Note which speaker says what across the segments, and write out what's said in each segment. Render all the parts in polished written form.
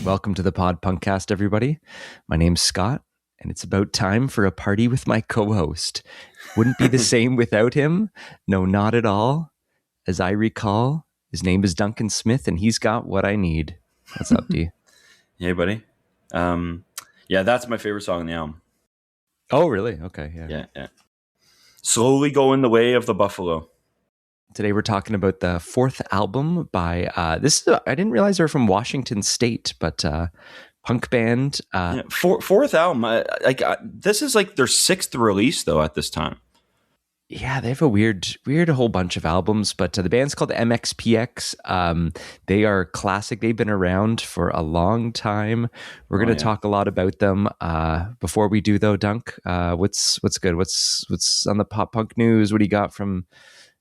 Speaker 1: Welcome to the Pod Punkcast, everybody. My name's Scott, and it's about time for a party with my co-host. Wouldn't be the same without him. No, not at all. As I recall, his name is Duncan Smith, and he's got what I need. What's up, D?
Speaker 2: Hey, buddy. Yeah, that's my favorite song on the album.
Speaker 1: Oh, really? Okay,
Speaker 2: Yeah. Slowly Going the Way of the Buffalo.
Speaker 1: Today we're talking about the fourth album by I didn't realize they're from Washington State, but punk band.
Speaker 2: Fourth album. This is like their sixth release though at this time.
Speaker 1: Yeah, they have a weird whole bunch of albums, but the band's called MxPx. They are classic. They've been around for a long time. We're going to talk a lot about them. Before we do though, Dunk, what's good? What's on the pop punk news? What do you got from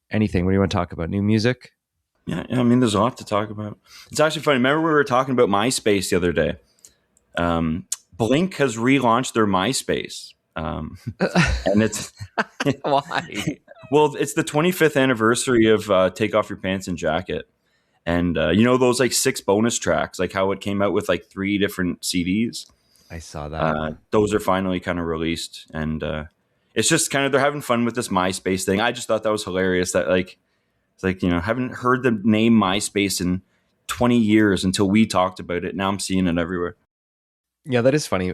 Speaker 1: anything? What do you want to talk about? New music?
Speaker 2: Yeah, I mean, there's a lot to talk about. It's actually funny. Remember we were talking about MySpace the other day? Blink has relaunched their MySpace. And it's
Speaker 1: why?
Speaker 2: Well, it's the 25th anniversary of Take Off Your Pants and Jacket, and you know those like 6 bonus tracks, like how it came out with like 3 different CDs.
Speaker 1: I saw that.
Speaker 2: Those are finally kind of released, and it's just kind of they're having fun with this MySpace thing. I just thought that was hilarious. That it's like haven't heard the name MySpace in 20 years until we talked about it. Now I'm seeing it everywhere.
Speaker 1: Yeah, that is funny.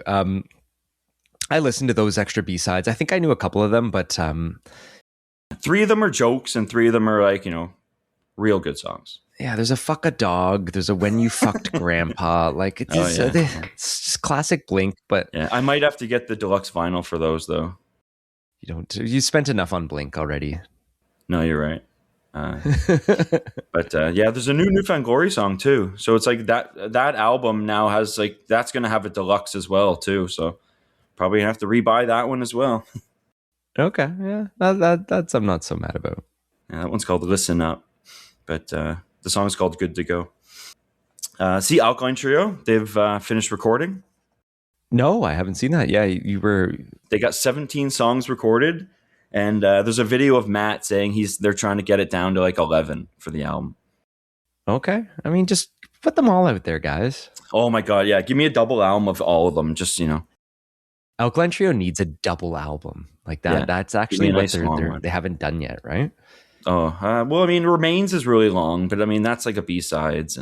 Speaker 1: I listened to those extra B-sides. I think I knew a couple of them, but
Speaker 2: 3 of them are jokes and 3 of them are like, real good songs.
Speaker 1: Yeah, there's a Fuck a Dog. There's a When You Fucked Grandpa. Like it's just classic Blink, but
Speaker 2: yeah, I might have to get the deluxe vinyl for those though.
Speaker 1: You spent enough on Blink already.
Speaker 2: No, you're right. But there's a New Found Glory song too. So it's like that album now has like, that's going to have a deluxe as well too. So probably have to rebuy that one as well.
Speaker 1: Okay, yeah, that's I'm not so mad about.
Speaker 2: Yeah, that one's called Listen Up, but the song's called Good to Go. See Alkaline Trio, they've finished recording.
Speaker 1: No, I haven't seen that. Yeah,
Speaker 2: They got 17 songs recorded, and there's a video of Matt saying they're trying to get it down to like 11 for the album.
Speaker 1: Okay, I mean, just put them all out there, guys.
Speaker 2: Oh my god, yeah, give me a double album of all of them. Just
Speaker 1: Alkaline Trio needs a double album like that. Yeah, that's actually what they haven't done yet, right?
Speaker 2: Oh, well, I mean, Remains is really long, but I mean, that's like a B-sides.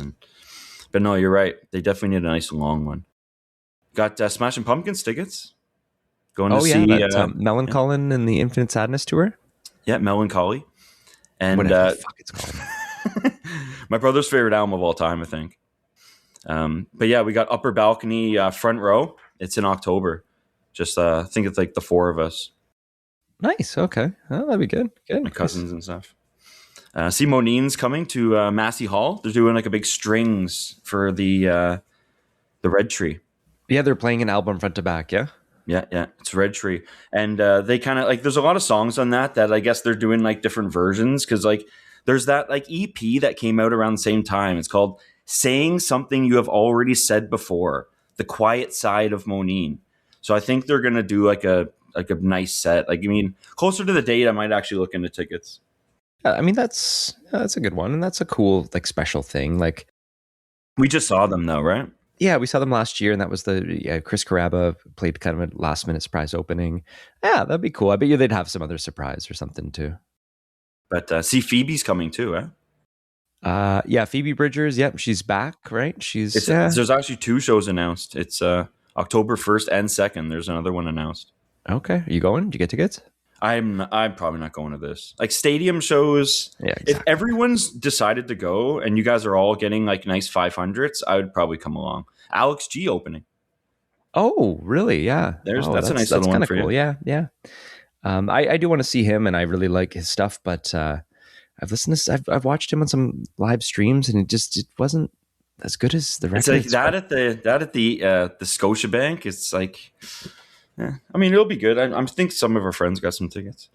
Speaker 2: But no, you're right. They definitely need a nice long one. Got Smashing Pumpkins tickets. Going to see
Speaker 1: Melancholy and the Infinite Sadness tour.
Speaker 2: Yeah, Melancholy. And
Speaker 1: whatever the fuck it's called.
Speaker 2: My brother's favorite album of all time, I think. But yeah, we got Upper Balcony Front Row. It's in October. Just I think it's like the 4 of us.
Speaker 1: Nice. Okay. Oh, that'd be good. Good.
Speaker 2: My cousins and stuff. See Monine's coming to Massey Hall. They're doing like a big strings for the Red Tree.
Speaker 1: Yeah, they're playing an album front to back. Yeah.
Speaker 2: Yeah. It's Red Tree, and they kind of like. There's a lot of songs on that I guess they're doing like different versions because like there's that like EP that came out around the same time. It's called "Saying Something You Have Already Said Before: The Quiet Side of Monine." So I think they're gonna do like a nice set. Like, I mean, closer to the date, I might actually look into tickets.
Speaker 1: I mean, that's a good one, and that's a cool like special thing. Like,
Speaker 2: we just saw them though, right?
Speaker 1: Yeah, we saw them last year, and that was Chris Carrabba played kind of a last minute surprise opening. Yeah, that'd be cool. I bet you they'd have some other surprise or something too.
Speaker 2: But see, Phoebe's coming too, eh?
Speaker 1: Yeah, Phoebe Bridgers. Yep, she's back, right?
Speaker 2: There's actually 2 shows announced. It's October 1st and 2nd. There's another one announced.
Speaker 1: Okay, are you going? Did you get tickets?
Speaker 2: I'm probably not going to this. Like stadium shows.
Speaker 1: Yeah, exactly.
Speaker 2: If everyone's decided to go and you guys are all getting like nice 500s, I would probably come along. Alex G opening.
Speaker 1: Oh, really? Yeah.
Speaker 2: That's a nice little one for
Speaker 1: cool.
Speaker 2: you.
Speaker 1: Yeah. I do want to see him, and I really like his stuff. But I've watched him on some live streams, and it wasn't as good as the record.
Speaker 2: It's like that at the Scotiabank. It's like. Yeah, I mean, it'll be good. I think some of our friends got some tickets.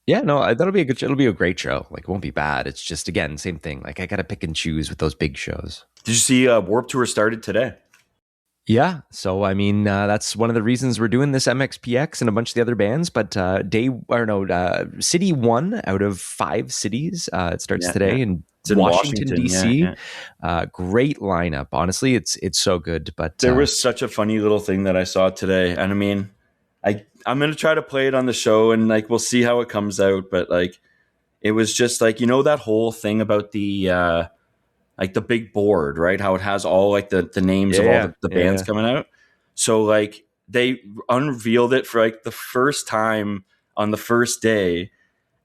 Speaker 1: Yeah, no, that'll be a good. It'll be a great show. Like, it won't be bad. It's just again, same thing. Like, I gotta pick and choose with those big shows.
Speaker 2: Did you see Warped Tour started today?
Speaker 1: Yeah, so I mean, that's one of the reasons we're doing this MxPx and a bunch of the other bands. But City 1 out of 5 cities. It starts today, and
Speaker 2: It's in
Speaker 1: Washington
Speaker 2: Washington. Yeah,
Speaker 1: D.C.
Speaker 2: yeah.
Speaker 1: Great lineup. Honestly, it's so good. But
Speaker 2: There was such a funny little thing that I saw today, and I mean, I'm gonna try to play it on the show, and like we'll see how it comes out. But like, it was just like, you know, that whole thing about the like the big board, right? How it has all like the names of all the bands coming out. So like they unveiled it for like the first time on the first day,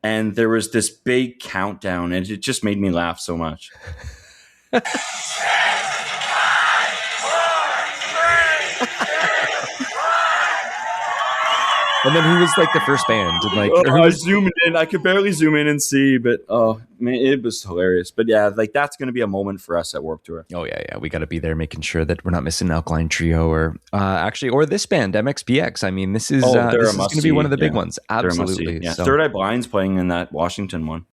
Speaker 2: and there was this big countdown, and it just made me laugh so much.
Speaker 1: And then who was like the first band? And like,
Speaker 2: I zoomed in. I could barely zoom in and see, but oh man, it was hilarious. But yeah, like that's going to be a moment for us at Warped Tour.
Speaker 1: Oh yeah, we got to be there, making sure that we're not missing Alkaline Trio or this band MxPx. I mean, this is going to be one of the big ones. Absolutely.
Speaker 2: Yeah. Third Eye Blind's playing in that Washington one.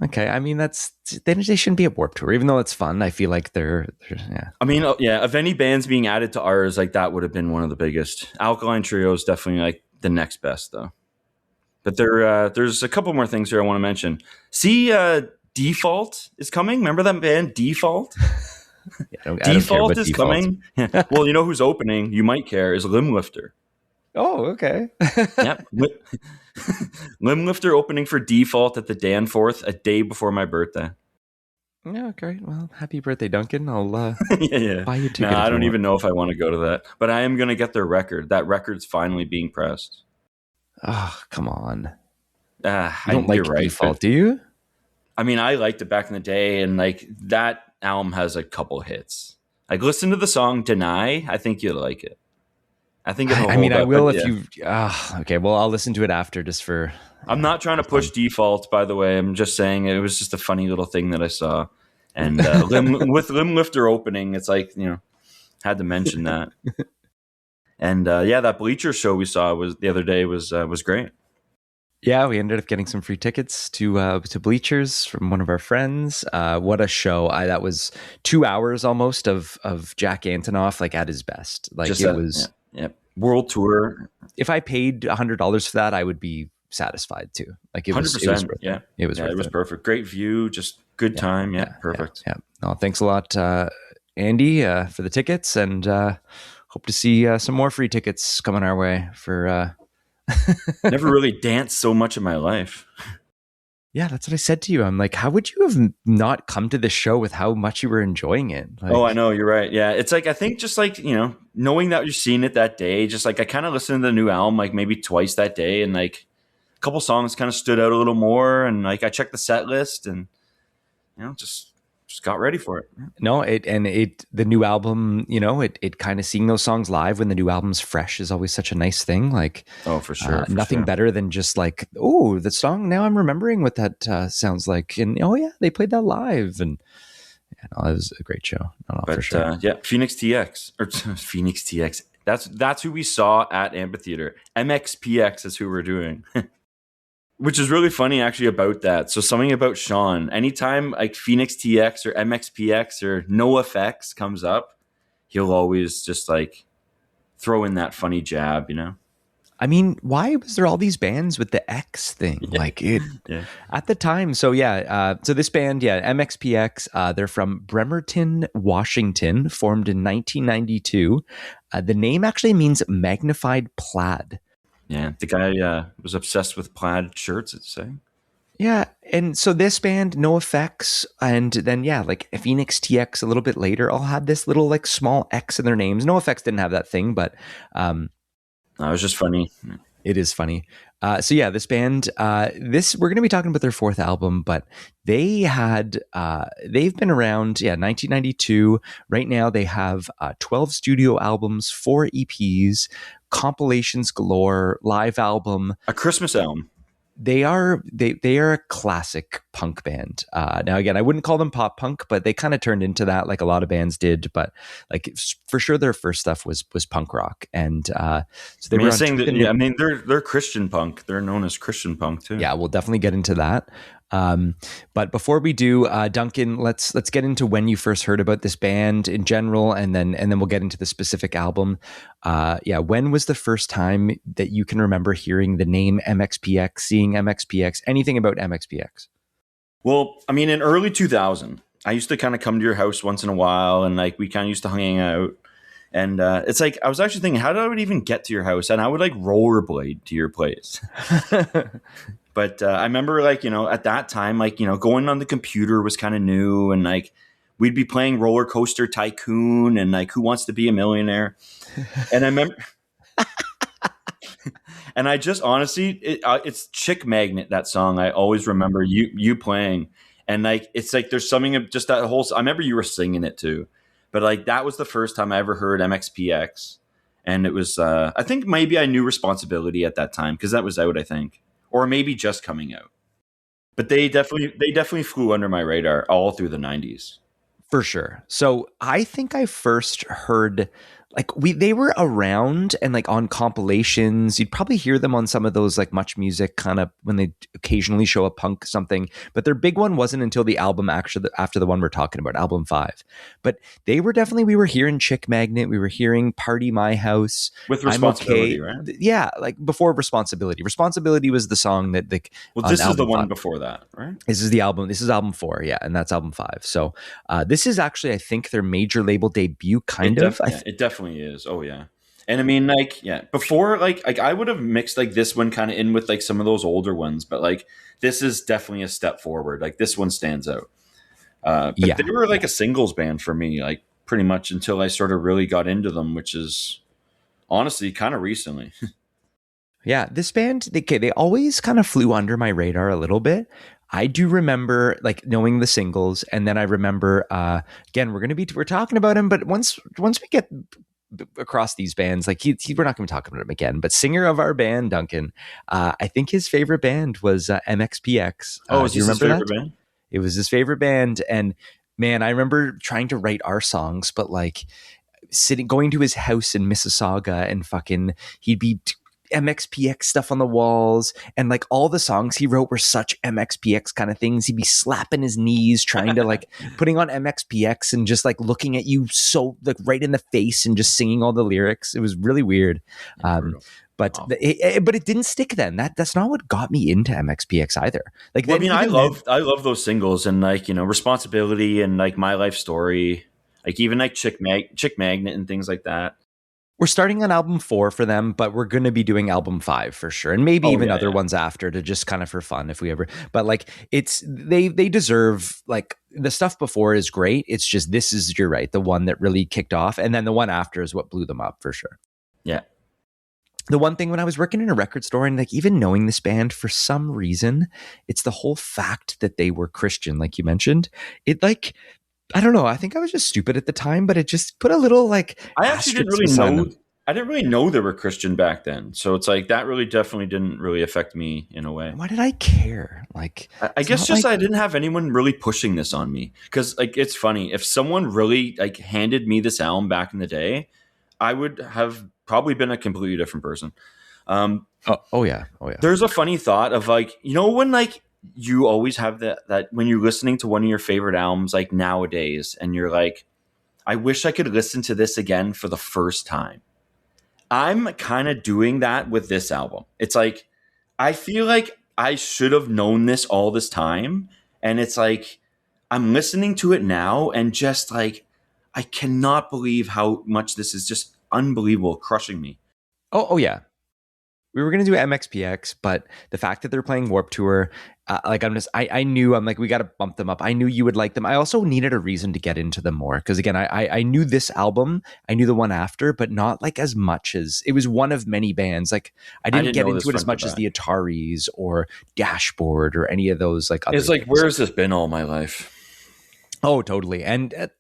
Speaker 1: Okay. I mean, they shouldn't be at Warped Tour, even though it's fun. I feel like they're yeah.
Speaker 2: I mean, yeah, of any bands being added to ours, like that would have been one of the biggest. Alkaline Trio is definitely like the next best, though. But there's a couple more things here I want to mention. See, Default is coming. Remember that band, Default? Default is coming. Well, you know who's opening? You might care. Is Limblifter.
Speaker 1: Oh, okay.
Speaker 2: Yep. Limblifter opening for Default at the Danforth a day before my birthday.
Speaker 1: Yeah, great. Well, happy birthday, Duncan. I'll buy you a ticket.
Speaker 2: I don't even know if I want to go to that, but I am going to get their record. That record's finally being pressed.
Speaker 1: Oh, come on.
Speaker 2: You don't like
Speaker 1: Default, do you?
Speaker 2: I mean, I liked it back in the day, and like that album has a couple hits. Like, listen to the song "Deny." I think you'll like it. I think it'll hold up,
Speaker 1: I will if you. Okay, well, I'll listen to it after just for.
Speaker 2: I'm not trying to push Default, by the way. I'm just saying it was just a funny little thing that I saw, and with Limblifter opening, it's like, you know, had to mention that. And that Bleacher show we saw the other day was great.
Speaker 1: Yeah, we ended up getting some free tickets to Bleachers from one of our friends. What a show! That was 2 hours almost of Jack Antonoff, like at his best. Like just was.
Speaker 2: Yeah, world tour.
Speaker 1: If I paid $100 for that, I would be satisfied too. Like it was 100%. It was
Speaker 2: perfect. Great view, just good time. Yeah, perfect.
Speaker 1: Yeah. No, thanks a lot, Andy, for the tickets, and hope to see some more free tickets coming our way for.
Speaker 2: Never really danced so much in my life.
Speaker 1: Yeah, that's what I said to you. I'm like, how would you have not come to this show with how much you were enjoying it? Like,
Speaker 2: I know. You're right. Yeah. It's like, I think just like, you know, knowing that you're seeing it that day, just like I kind of listened to the new album like maybe twice that day, and like a couple songs kind of stood out a little more, and like I checked the set list and, you know, just got ready for it.
Speaker 1: No, the new album, you know, it kind of seeing those songs live when the new album's fresh is always such a nice thing. Like,
Speaker 2: for sure.
Speaker 1: Nothing better than just like, oh, the song, now I'm remembering what that sounds like. And oh yeah, they played that live. And it was a great show. For sure.
Speaker 2: Phoenix TX. That's who we saw at Amphitheater. MxPx is who we're doing. Which is really funny, actually, about that. So something about Sean. Anytime like Phoenix TX or MxPx or NoFX comes up, he'll always just like throw in that funny jab, you know?
Speaker 1: I mean, why was there all these bands with the X thing? Like it at the time. So so this band, MxPx, they're from Bremerton, Washington, formed in 1992. The name actually means Magnified Plaid.
Speaker 2: Yeah, the guy was obsessed with plaid shirts, it's saying.
Speaker 1: Yeah, and so this band, NoFX, and then like Phoenix TX a little bit later, all had this little like small X in their names. NoFX didn't have that thing, but
Speaker 2: it was just funny.
Speaker 1: It is funny. This band, we're going to be talking about their fourth album, but they've been around, 1992. Right now they have 12 studio albums, 4 EPs, compilations galore, live album,
Speaker 2: a Christmas album.
Speaker 1: They are a classic punk band. Now again, I wouldn't call them pop punk, but they kind of turned into that like a lot of bands did. But like for sure, their first stuff was punk rock, and so they were saying
Speaker 2: that. They're Christian punk. They're known as Christian punk too.
Speaker 1: Yeah, we'll definitely get into that. But before we do, Duncan, let's get into when you first heard about this band in general, and then we'll get into the specific album. When was the first time that you can remember hearing the name MxPx, seeing MxPx, anything about MxPx?
Speaker 2: Well, I mean, in early 2000, I used to kind of come to your house once in a while, and like we kind of used to hang out. And it's like I was actually thinking, how did I would even get to your house? And I would like rollerblade to your place. But I remember, like, at that time, like, going on the computer was kind of new, and like we'd be playing Roller Coaster Tycoon and like Who Wants to Be a Millionaire. And I remember, and I just honestly, it's Chick Magnet, that song. I always remember you playing, and like it's like there's something of just that whole. I remember you were singing it too, but like that was the first time I ever heard MxPx, and it was I think maybe I knew Responsibility at that time because that was out, I think, or maybe just coming out. But they definitely flew under my radar all through the 90s.
Speaker 1: For sure. So I think I first heard like they were around and like on compilations. You'd probably hear them on some of those like Much Music kind of when they occasionally show a punk something. But their big one wasn't until the album after the one we're talking about, album 5. But they were definitely, we were hearing Chick Magnet, we were hearing Party My House,
Speaker 2: With
Speaker 1: I'm
Speaker 2: Responsibility,
Speaker 1: okay.
Speaker 2: right?
Speaker 1: Yeah, like before Responsibility. Responsibility was the song that like
Speaker 2: Well,
Speaker 1: on
Speaker 2: this is the
Speaker 1: album
Speaker 2: one
Speaker 1: 5.
Speaker 2: before that, right?
Speaker 1: This is the album. This is album 4, yeah, and that's album 5. So this is actually, I think, their major label debut, kind of.
Speaker 2: It definitely is. Oh yeah. And I mean, like, yeah, before, like I would have mixed like this one kind of in with like some of those older ones, but like this is definitely a step forward. Like this one stands out. But
Speaker 1: Yeah,
Speaker 2: they were like
Speaker 1: yeah,
Speaker 2: a singles band for me, like pretty much until I sort of really got into them, which is honestly kind of recently.
Speaker 1: yeah. This band, they always kind of flew under my radar a little bit. I do remember like knowing the singles, and then I remember again we're talking about him, but once we get across these bands, like we're not going to talk about him again. But singer of our band, Duncan, I think his favorite band was MxPx.
Speaker 2: Oh, is
Speaker 1: Do you
Speaker 2: this his
Speaker 1: remember
Speaker 2: favorite
Speaker 1: that?
Speaker 2: band?
Speaker 1: It was his favorite band, and man, I remember trying to write our songs, but like going to his house in Mississauga and fucking he'd be MXPX stuff on the walls, and like all the songs he wrote were such MXPX kind of things. He'd be slapping his knees trying to like putting on MXPX and just like looking at you so like right in the face and just singing all the lyrics. It was really weird.
Speaker 2: Brutal.
Speaker 1: But
Speaker 2: Wow.
Speaker 1: but it didn't stick then. That's not what got me into MXPX either. Like
Speaker 2: Well, I
Speaker 1: then
Speaker 2: mean,
Speaker 1: even then,
Speaker 2: I love those singles and like Responsibility and like My Life Story, like even like Chick Magnet and things like that.
Speaker 1: we're starting on album 4 for them, but we're going to be doing album 5 for sure, and maybe
Speaker 2: Oh
Speaker 1: even
Speaker 2: yeah,
Speaker 1: other
Speaker 2: yeah.
Speaker 1: ones after to just kind of for fun if we ever. But like it's they deserve like the stuff before is great. It's just this is, you're right, the one that really kicked off, and then the one after is what blew them up for sure.
Speaker 2: Yeah.
Speaker 1: The one thing when I was working in a record store and like even knowing this band for some reason, it's the whole fact that they were Christian, like you mentioned. It like I don't know. I think I was just stupid at the time, but it just put a little like
Speaker 2: I actually didn't
Speaker 1: asterisk
Speaker 2: really
Speaker 1: beside
Speaker 2: know.
Speaker 1: them.
Speaker 2: I didn't really know they were Christian back then, so it's like that really definitely didn't really affect me in a way.
Speaker 1: Why did I care? Like,
Speaker 2: I
Speaker 1: it's
Speaker 2: guess
Speaker 1: not
Speaker 2: just
Speaker 1: like,
Speaker 2: I didn't have anyone really pushing this on me because like it's funny if someone really like handed me this album back in the day, I would have probably been a completely different person.
Speaker 1: oh yeah, oh yeah.
Speaker 2: There's a funny thought of like when like you always have that when you're listening to one of your favorite albums like nowadays and you're like, I wish I could listen to this again for the first time. I'm kind of doing that with this album. It's like I feel like I should have known this all this time, and it's like I'm listening to it now and just like I cannot believe how much this is just unbelievable, crushing me.
Speaker 1: Oh yeah. We were gonna do MXPX, but the fact that they're playing Warp Tour, like I knew I'm like we got to bump them up. I knew you would like them. I also needed a reason to get into them more because again, I knew this album, I knew the one after, but not like as much as it was one of many bands. Like I
Speaker 2: I
Speaker 1: didn't
Speaker 2: didn't
Speaker 1: get
Speaker 2: know this
Speaker 1: into it as
Speaker 2: front to
Speaker 1: much as
Speaker 2: back.
Speaker 1: the Ataris or Dashboard or any of those like other
Speaker 2: It's like,
Speaker 1: things.
Speaker 2: where has this been all my life?
Speaker 1: Oh, totally. And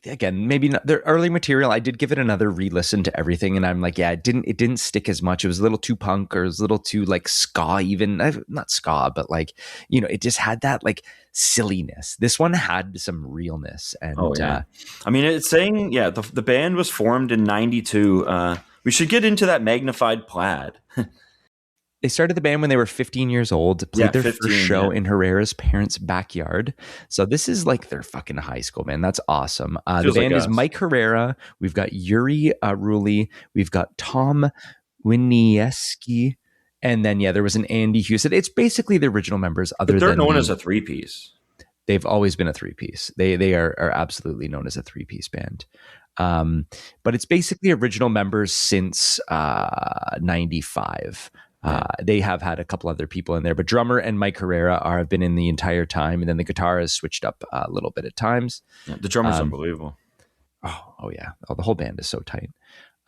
Speaker 1: again, maybe not their early material. I did give it another re-listen to everything, and I'm like, yeah, it didn't stick as much. It was a little too punk, or it was a little too like ska, even not ska, but like it just had that like silliness. This one had some realness,
Speaker 2: Oh
Speaker 1: and
Speaker 2: yeah, I mean it's saying the band was formed in '92. We should get into that Magnified Plaid.
Speaker 1: they started the band when they were 15 years old.
Speaker 2: Yeah,
Speaker 1: Played their first
Speaker 2: 15.
Speaker 1: show
Speaker 2: Yeah,
Speaker 1: in Herrera's parents' backyard. So this is like their fucking high school, man. That's awesome. The
Speaker 2: feels like
Speaker 1: band is
Speaker 2: us.
Speaker 1: Mike Herrera. We've got Yuri Ruli. We've got Tom Winieski. And then, yeah, there was an Andy Houston. It's basically the original members,
Speaker 2: But
Speaker 1: other
Speaker 2: they're
Speaker 1: than
Speaker 2: known as
Speaker 1: the.
Speaker 2: a three piece.
Speaker 1: They've always been a three-piece. They are absolutely known as a three-piece band. But it's basically original members since 95. They have had a couple other people in there, but drummer and Mike Herrera have been in the entire time, and then the guitar has switched up a little bit at times.
Speaker 2: Yeah, the drummer's unbelievable.
Speaker 1: Oh yeah. The whole band is so tight.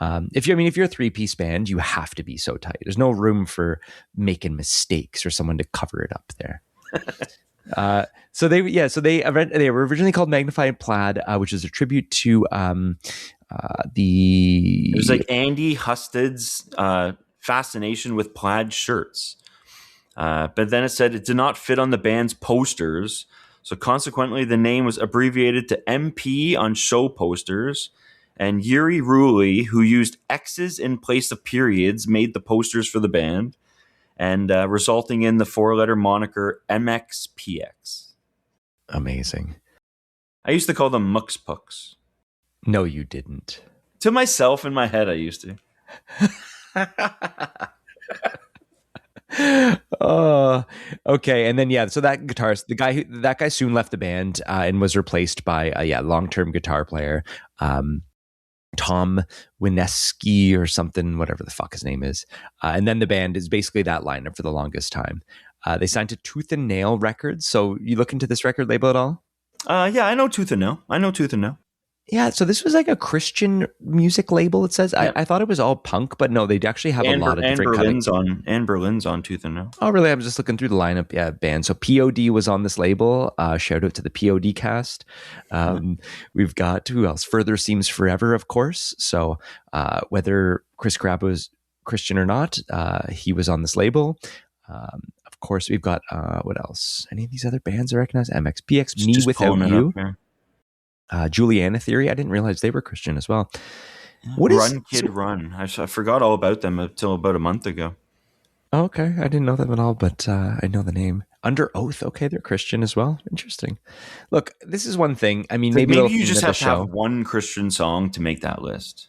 Speaker 1: If you're a three-piece band, you have to be so tight. There's no room for making mistakes or someone to cover it up there. So they were originally called Magnified Plaid, which is a tribute to
Speaker 2: It was like Andy Husted's fascination with plaid shirts. But then it said it did not fit on the band's posters. So consequently, the name was abbreviated to MP on show posters. And Yuri Ruley, who used X's in place of periods, made the posters for the band, and resulting in the 4-letter moniker MxPx.
Speaker 1: Amazing.
Speaker 2: I used to call them MxPx.
Speaker 1: No, you didn't.
Speaker 2: To myself in my head, I used to.
Speaker 1: Oh, okay. And then so that guitarist, that guy soon left the band and was replaced by a long-term guitar player, Tom Wineski or something, whatever the fuck his name is. And then the band is basically that lineup for the longest time. They signed to Tooth and Nail Records. So you look into this record label at all?
Speaker 2: Yeah, I know Tooth and Nail.
Speaker 1: Yeah, so this was like a Christian music label, it says. Yeah. I thought it was all punk, but no, they actually have a lot of different
Speaker 2: Berlin's on Tooth and Nail.
Speaker 1: Oh, really? I was just looking through the lineup. Yeah, band. So POD was on this label. Shout out to the POD cast. We've got, who else? Further Seems Forever, of course. So whether Chris Crabb was Christian or not, he was on this label. Of course, we've got, what else? Any of these other bands I recognize? MxPx, Me Without You. Juliana Theory. I didn't realize they were Christian as well.
Speaker 2: Run Kid Run. I forgot all about them until about a month ago.
Speaker 1: Oh, okay. I didn't know them at all, but I know the name. Under Oath. Okay, they're Christian as well. Interesting. Look, this is one thing. I mean, maybe
Speaker 2: you just have to have one Christian song to make that list.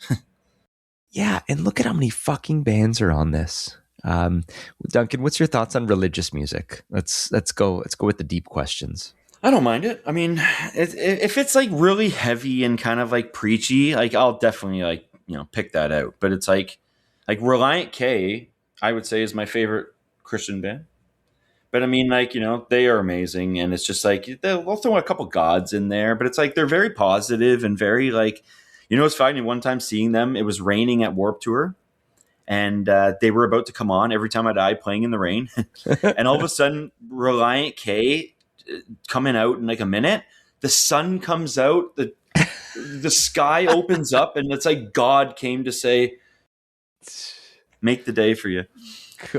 Speaker 1: Yeah, and look at how many fucking bands are on this. Duncan, what's your thoughts on religious music? Let's go with the deep questions.
Speaker 2: I don't mind it. I mean, if it's like really heavy and kind of like preachy, like I'll definitely pick that out. But it's like Reliant K, I would say is my favorite Christian band. But I mean, they are amazing, and it's just like they'll throw a couple gods in there, but it's like they're very positive and very it's funny. One time seeing them, it was raining at Warped Tour, and they were about to come on Every Time I Die playing in the rain, and all of a sudden Reliant K coming out in like a minute, the sun comes out, the sky opens up, and it's like God came to say, make the day for you.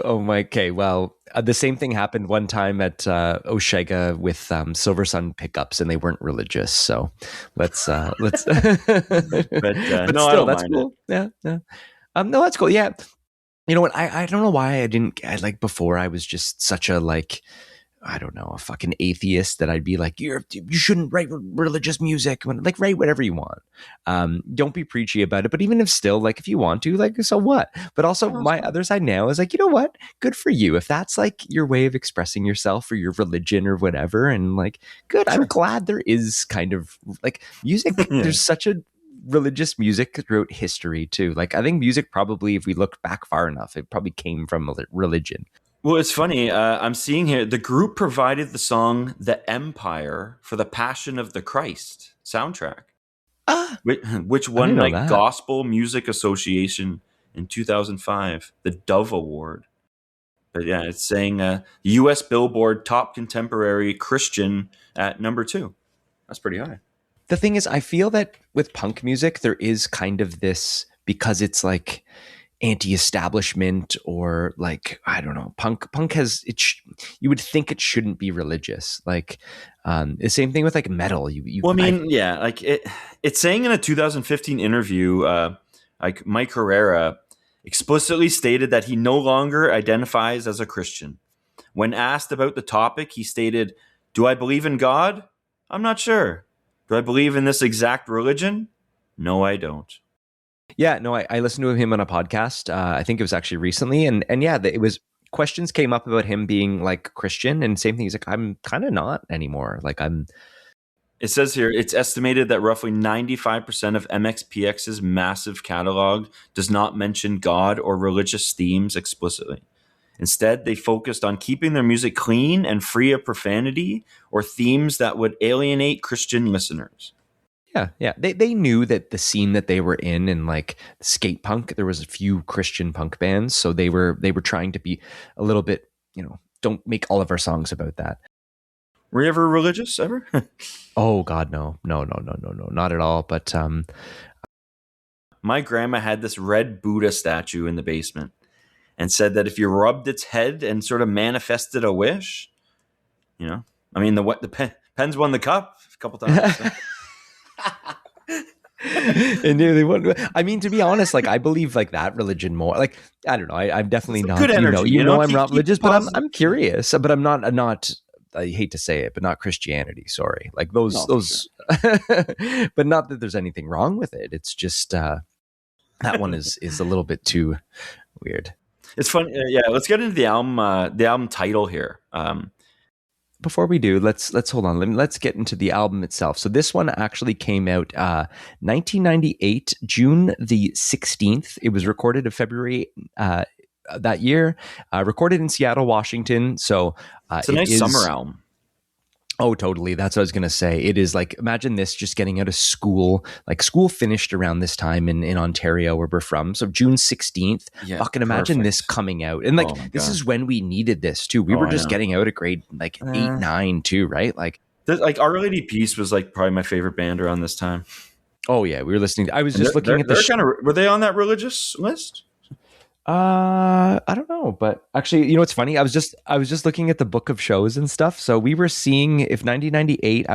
Speaker 1: Oh my, okay. Well, the same thing happened one time at Osheaga with Silver Sun pickups, and they weren't religious. So let's but
Speaker 2: no,
Speaker 1: still,
Speaker 2: I don't
Speaker 1: that's
Speaker 2: mind
Speaker 1: cool.
Speaker 2: it.
Speaker 1: Yeah. No, that's cool. Yeah. You know what? I don't know why before I was just such a I don't know, a fucking atheist that I'd be like, you shouldn't write religious music. Write whatever you want. Don't be preachy about it. But even if still, if you want to, so what? But also my other side now is you know what? Good for you. If that's your way of expressing yourself or your religion or whatever. And good. Sure. I'm glad there is kind of music. Yeah. There's such a religious music throughout history too. I think music probably, if we look back far enough, it probably came from religion.
Speaker 2: Well, it's funny. I'm seeing here the group provided the song "The Empire" for the Passion of the Christ soundtrack, which won Gospel Music Association in 2005, the Dove Award. But yeah, it's saying U.S. Billboard Top Contemporary Christian at number 2. That's pretty high.
Speaker 1: The thing is, I feel that with punk music, there is kind of this, because it's anti-establishment or I don't know, punk has it you would think it shouldn't be religious. The same thing with metal.
Speaker 2: It's saying in a 2015 interview, Mike Herrera explicitly stated that he no longer identifies as a Christian. When asked about the topic, he stated, "Do I believe in God? I'm not sure. Do I believe in this exact religion? No, I don't."
Speaker 1: Yeah, no, I listened to him on a podcast. I think it was actually recently, and yeah, it was questions came up about him being like Christian, and same thing. He's like, I'm kind of not anymore. Like I'm.
Speaker 2: It says here it's estimated that roughly 95% of MxPx's massive catalog does not mention God or religious themes explicitly. Instead, they focused on keeping their music clean and free of profanity or themes that would alienate Christian listeners.
Speaker 1: Yeah. They knew that the scene that they were in like skate punk, there was a few Christian punk bands, so they were trying to be a little bit, don't make all of our songs about that.
Speaker 2: Were you ever religious ever?
Speaker 1: Oh God, no, not at all. But
Speaker 2: my grandma had this red Buddha statue in the basement and said that if you rubbed its head and sort of manifested a wish, I mean, the Pens won the cup a couple times. So.
Speaker 1: And they won. I mean, to be honest, like I believe like that religion more. Like I don't know. I'm definitely not.
Speaker 2: Good energy,
Speaker 1: I'm not religious, but I'm curious. But I'm not. I hate to say it, but not Christianity. Sorry, like those. Sure. But not that there's anything wrong with it. It's just that one is a little bit too weird.
Speaker 2: It's funny. Yeah, let's get into the album title here.
Speaker 1: Before we do, let's hold on. Let's get into the album itself. So this one actually came out 1998, June the 16th. It was recorded in February that year. Recorded in Seattle, Washington. So
Speaker 2: it's a nice summer album.
Speaker 1: Oh, totally. That's what I was going to say. It is like, imagine this just getting out of school. Like school finished around this time in Ontario where we're from. So June 16th, fucking imagine this coming out. And like, this is when we needed this too. We were just getting out of grade like 8, 9 too, right? Like
Speaker 2: Our Lady Peace was like probably my favorite band around this time.
Speaker 1: Oh yeah. We were listening. I was just looking at the
Speaker 2: were they on that religious list?
Speaker 1: I don't know, but actually, it's funny. I was just looking at the book of shows and stuff. So we were seeing, if 1998,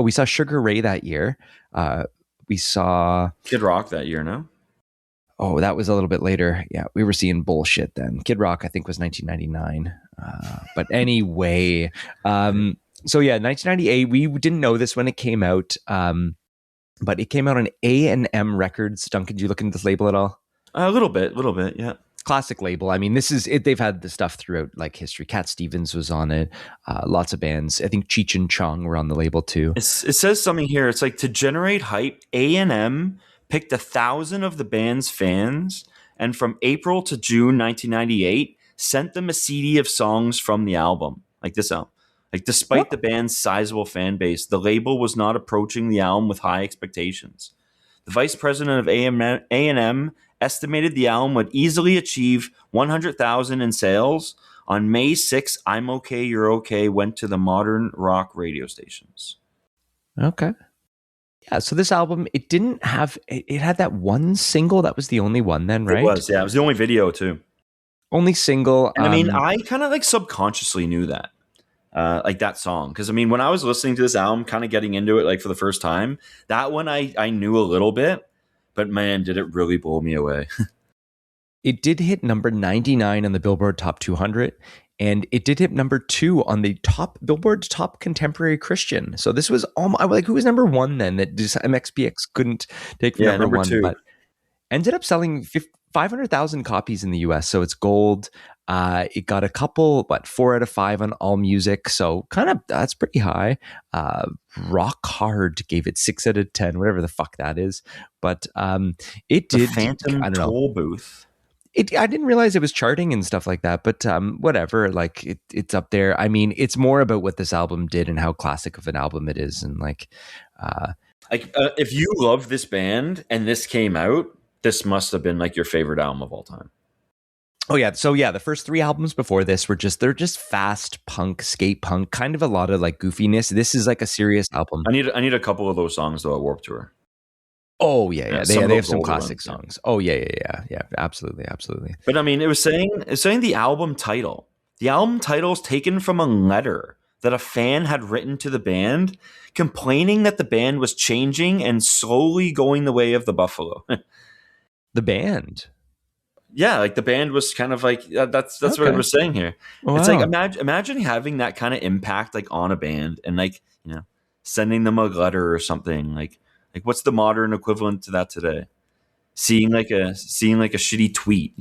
Speaker 1: we saw Sugar Ray that year. We saw
Speaker 2: Kid Rock that year, no?
Speaker 1: Oh, that was a little bit later. Yeah, we were seeing bullshit then. Kid Rock, I think, was 1999. But anyway, so yeah, 1998. We didn't know this when it came out, but it came out on A&M Records. Duncan, did you look into this label at all?
Speaker 2: A little bit, yeah.
Speaker 1: Classic label. I mean, this is it. They've had the stuff throughout like history. Cat Stevens was on it. Lots of bands. I think Cheech and Chong were on the label too.
Speaker 2: It says something here. It's like to generate hype, A&M picked 1,000 of the band's fans, and from April to June 1998, sent them a CD of songs from the album, like this album. Like despite the band's sizable fan base, the label was not approaching the album with high expectations. The vice president of A&M estimated the album would easily achieve 100,000 in sales. On May 6th, I'm Okay, You're Okay went to the modern rock radio stations.
Speaker 1: Okay. Yeah, so this album, it had that one single. That was the only one then, right?
Speaker 2: It was, yeah. It was the only video too.
Speaker 1: Only single.
Speaker 2: And I mean, I kind of like subconsciously knew that. Like that song. Because I mean, when I was listening to this album, kind of getting into it like for the first time, that one I knew a little bit. But man, did it really blow me away.
Speaker 1: It did hit number 99 on the Billboard Top 200, and it did hit number 2 on the Billboard Top Contemporary Christian. So this was like, who was number 1 then that MxPx couldn't take from number 1,
Speaker 2: 2.
Speaker 1: But ended up selling 500,000 copies in the US. So it's gold. It got a couple, 4 out of 5 on AllMusic. So kind of, that's pretty high. Rock Hard gave it 6 out of 10, whatever the fuck that is. But it did.
Speaker 2: Phantom Toll Booth.
Speaker 1: I didn't realize it was charting and stuff like that, but whatever. Like it's up there. I mean, it's more about what this album did and how classic of an album it is, and like
Speaker 2: if you love this band and this came out, this must have been like your favorite album of all time.
Speaker 1: Oh yeah. So yeah, the first 3 albums before this they're just fast punk, skate punk, kind of a lot of like goofiness. This is like a serious album.
Speaker 2: I need a couple of those songs though at Warped Tour.
Speaker 1: Oh yeah. They have some classic songs. Oh yeah. Absolutely.
Speaker 2: But I mean, it was saying the album title. The album title is taken from a letter that a fan had written to the band, complaining that the band was changing and slowly going the way of the buffalo.
Speaker 1: The band.
Speaker 2: Yeah, like the band was kind of like that's what it was saying here. Wow. It's like imagine having that kind of impact like on a band and like sending them a letter or something like what's the modern equivalent to that today? Seeing like a shitty tweet,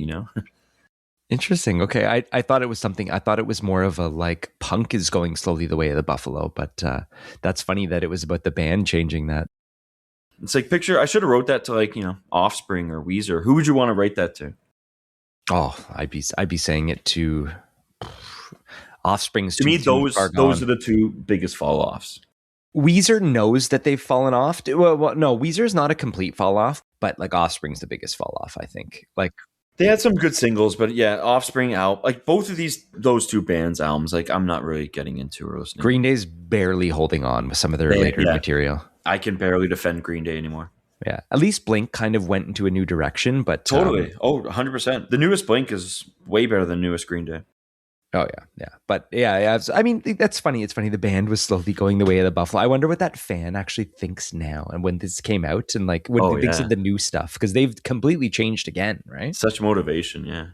Speaker 1: Interesting. Okay. I thought it was something, I thought it was more of a like punk is going slowly the way of the buffalo, but that's funny that it was about the band changing that.
Speaker 2: It's like picture. I should have wrote that to like Offspring or Weezer. Who would you want to write that to?
Speaker 1: Oh, I'd be saying it to Offspring's
Speaker 2: To me,
Speaker 1: too far gone.
Speaker 2: those are the two biggest fall offs.
Speaker 1: Weezer knows that they've fallen off. Well, no, Weezer's not a complete fall off, but like Offspring's the biggest fall off, I think. Like
Speaker 2: They had some good singles, but yeah, Offspring out. Like both of those two bands' albums, like I'm not really getting into or listening.
Speaker 1: Green Day's barely holding on with some of their later material.
Speaker 2: I can barely defend Green Day anymore.
Speaker 1: Yeah, at least Blink kind of went into a new direction, but
Speaker 2: totally. 100%. The newest Blink is way better than newest Green Day.
Speaker 1: Oh yeah. But yeah. I mean, that's funny. It's funny. The band was slowly going the way of the buffalo. I wonder what that fan actually thinks now, and when this came out, and like what he thinks of the new stuff, because they've completely changed again, right?
Speaker 2: Such motivation, yeah.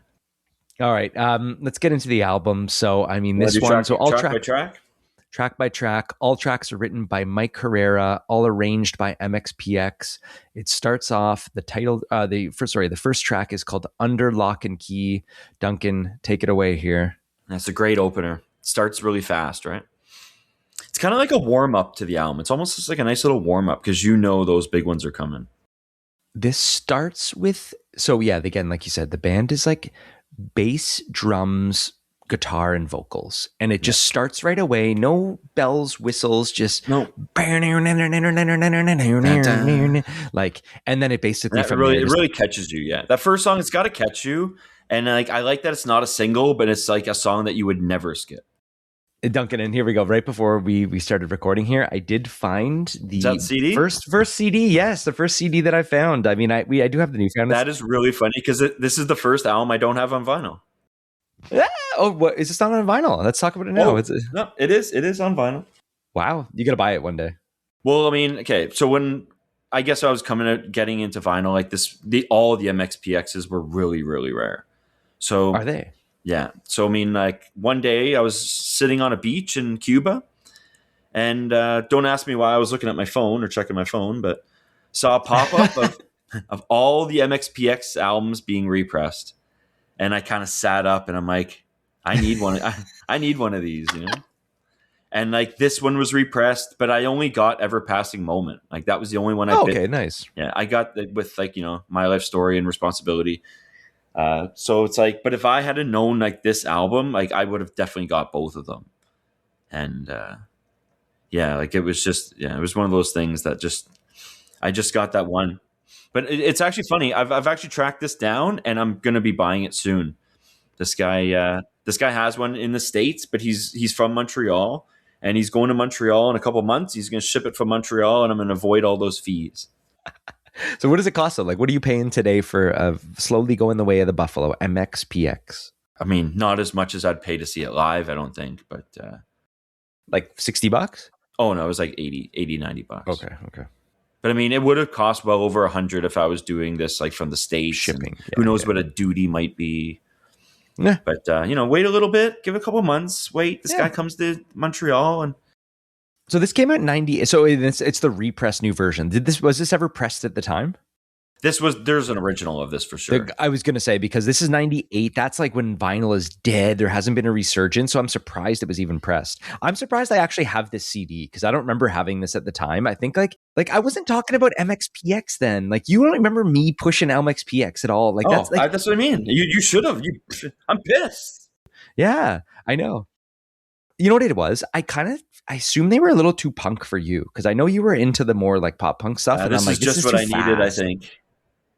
Speaker 1: All right, let's get into the album. So, I mean, this one, track by track, all tracks are written by Mike Herrera, all arranged by MxPx. It starts off the first track is called Under Lock and Key. Duncan, take it away here.
Speaker 2: That's a great opener. Starts really fast, right? It's kind of like a warm up to the album. It's almost just like a nice little warm up because those big ones are coming.
Speaker 1: This starts with, again, like you said, the band is like bass, drums, guitar, and vocals, and it just starts right away. No bells, whistles, just like, and then it basically
Speaker 2: it really catches you. Yeah, that first song, it's got to catch you. And like I like that it's not a single, but it's like a song that you would never skip.
Speaker 1: Duncan, and here we go. Right before we started recording here, I did find the
Speaker 2: CD?
Speaker 1: first CD. Yes, the first CD that I found. I mean, I do have the newfound.
Speaker 2: That is really funny because this is the first album I don't have on vinyl.
Speaker 1: Oh, what is this not on vinyl? Let's talk about it now.
Speaker 2: No, it is. It is on vinyl.
Speaker 1: Wow, you got to buy it one day.
Speaker 2: Well, I mean, okay. So when I guess I was getting into vinyl, like all the MxPx's were really, really rare. So
Speaker 1: are they?
Speaker 2: Yeah. So I mean, like one day I was sitting on a beach in Cuba, and don't ask me why I was looking at my phone or checking my phone, but saw a pop up of all the MxPx albums being repressed, and I kind of sat up and I'm like, I need one. I need one of these, And like this one was repressed, but I only got Ever Passing Moment. Like that was the only one I
Speaker 1: picked. Okay, nice.
Speaker 2: Yeah, I got with like My Life Story and Responsibility. So it's like, but if I had known like this album, like I would have definitely got both of them. And like it was one of those things that I just got that one. But it's actually funny. I've actually tracked this down, and I'm gonna be buying it soon. This guy has one in the States, but he's from Montreal, and he's going to Montreal in a couple of months. He's gonna ship it from Montreal, and I'm gonna avoid all those fees.
Speaker 1: So what does it cost? Like, what are you paying today for slowly going the way of the buffalo MxPx?
Speaker 2: I mean, not as much as I'd pay to see it live, I don't think, but
Speaker 1: like $60?
Speaker 2: Oh no, it was like 80, $90.
Speaker 1: Okay.
Speaker 2: But I mean, it would have cost well over $100 if I was doing this like from the States.
Speaker 1: Shipping.
Speaker 2: Who knows what a duty might be?
Speaker 1: Yeah.
Speaker 2: But wait a little bit, give it a couple months. Wait, this guy comes to Montreal and.
Speaker 1: So this came out in 90. So it's the repressed new version. Was this ever pressed at the time?
Speaker 2: There's an original of this for sure.
Speaker 1: I was going to say, because this is 98. That's like when vinyl is dead. There hasn't been a resurgence. So I'm surprised it was even pressed. I'm surprised I actually have this CD because I don't remember having this at the time. I think like I wasn't talking about MxPx then. Like you don't remember me pushing MxPx at all. Like that's
Speaker 2: what I mean. You should have. I'm pissed.
Speaker 1: Yeah, I know. You know what it was? I assume they were a little too punk for you because I know you were into the more like pop punk stuff.
Speaker 2: And I'm like, this is what I needed, I think.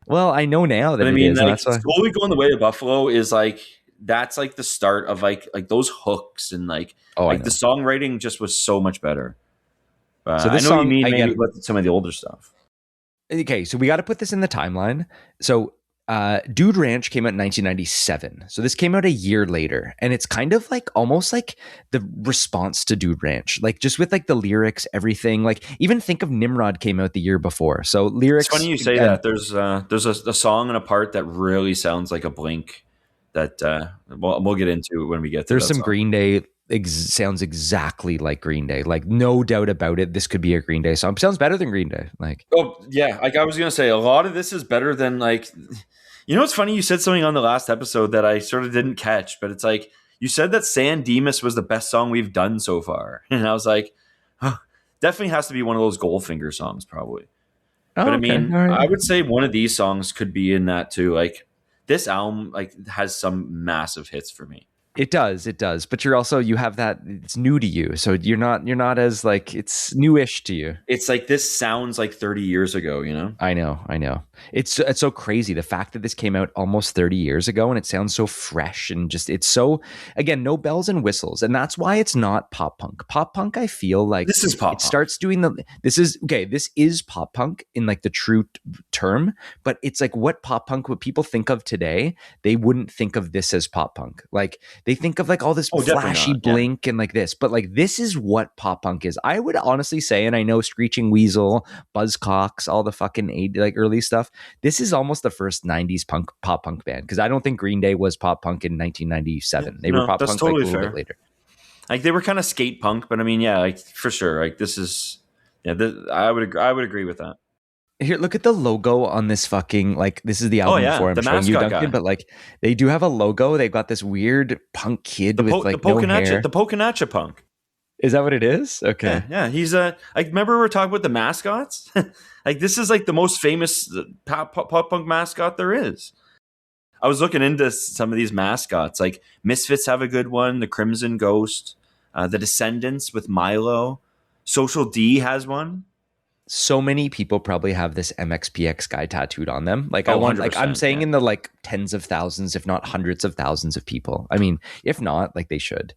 Speaker 1: Well, I know now that
Speaker 2: like, slowly going the way of Buffalo is like that's like the start of like those hooks and like the songwriting just was so much better. So this song, you mean maybe with some of the older stuff.
Speaker 1: Okay, so we got to put this in the timeline. So Dude Ranch came out in 1997. So this came out a year later. And it's kind of like almost like the response to Dude Ranch. Like just with like the lyrics, everything. Like even think of Nimrod came out the year before. So lyrics.
Speaker 2: It's funny you say that. There's a song and a part that really sounds like a Blink that we'll get into when we get to
Speaker 1: There's some
Speaker 2: song.
Speaker 1: Green Day sounds exactly like Green Day. Like no doubt about it. This could be a Green Day song. Sounds better than Green Day. Like
Speaker 2: I was gonna say a lot of this is better than like You know what's funny? You said something on the last episode that I sort of didn't catch, but it's like you said that San Dimas was the best song we've done so far, and I was like, huh, definitely has to be one of those Goldfinger songs, probably. But
Speaker 1: Oh,
Speaker 2: I
Speaker 1: okay.
Speaker 2: mean,
Speaker 1: All right.
Speaker 2: I would say one of these songs could be in that too. Like this album, like has some massive hits for me.
Speaker 1: It does, it does. But you're also you have that it's new to you, so you're not as like it's newish to you.
Speaker 2: It's like this sounds like 30 years ago, you know?
Speaker 1: I know, I know. It's so crazy the fact that this came out almost 30 years ago and it sounds so fresh and just it's so again no bells and whistles and that's why it's not pop punk. Pop punk I feel like
Speaker 2: This is pop
Speaker 1: it
Speaker 2: punk.
Speaker 1: starts doing the this is pop punk in like the true term, but it's like what pop punk what people think of today, they wouldn't think of this as pop punk. Like they think of like all this
Speaker 2: Oh, definitely
Speaker 1: flashy
Speaker 2: not. Yeah.
Speaker 1: blink and like this, but like this is what pop punk is. I would honestly say, and I know Screeching Weasel, Buzzcocks, all the fucking like early stuff. This is almost the first '90s pop punk band because I don't think Green Day was pop punk in 1997. They were
Speaker 2: No,
Speaker 1: pop
Speaker 2: that's
Speaker 1: punk like a
Speaker 2: totally
Speaker 1: little
Speaker 2: fair.
Speaker 1: bit later.
Speaker 2: Like they were kind of skate punk, but I mean, yeah, like for sure. Like this is, yeah, I would agree with that.
Speaker 1: Here, look at the logo on this fucking like this is the album
Speaker 2: yeah,
Speaker 1: before I'm
Speaker 2: the
Speaker 1: showing you,
Speaker 2: mascot
Speaker 1: Duncan,
Speaker 2: guy.
Speaker 1: but like they do have a logo. They've got this weird punk kid with like no hair.
Speaker 2: The Poconacha punk.
Speaker 1: Is that what it is? Okay.
Speaker 2: Yeah. He's I remember we were talking about the mascots. Like this is like the most famous pop punk mascot there is. I was looking into some of these mascots. Like Misfits have a good one. The Crimson Ghost, the Descendants with Milo. Social D has one.
Speaker 1: So many people probably have this MxPx guy tattooed on them. Like I
Speaker 2: Oh,
Speaker 1: want, like I'm
Speaker 2: 100%,
Speaker 1: saying
Speaker 2: yeah.
Speaker 1: in the like tens of thousands, if not hundreds of thousands of people. I mean, if not, like they should.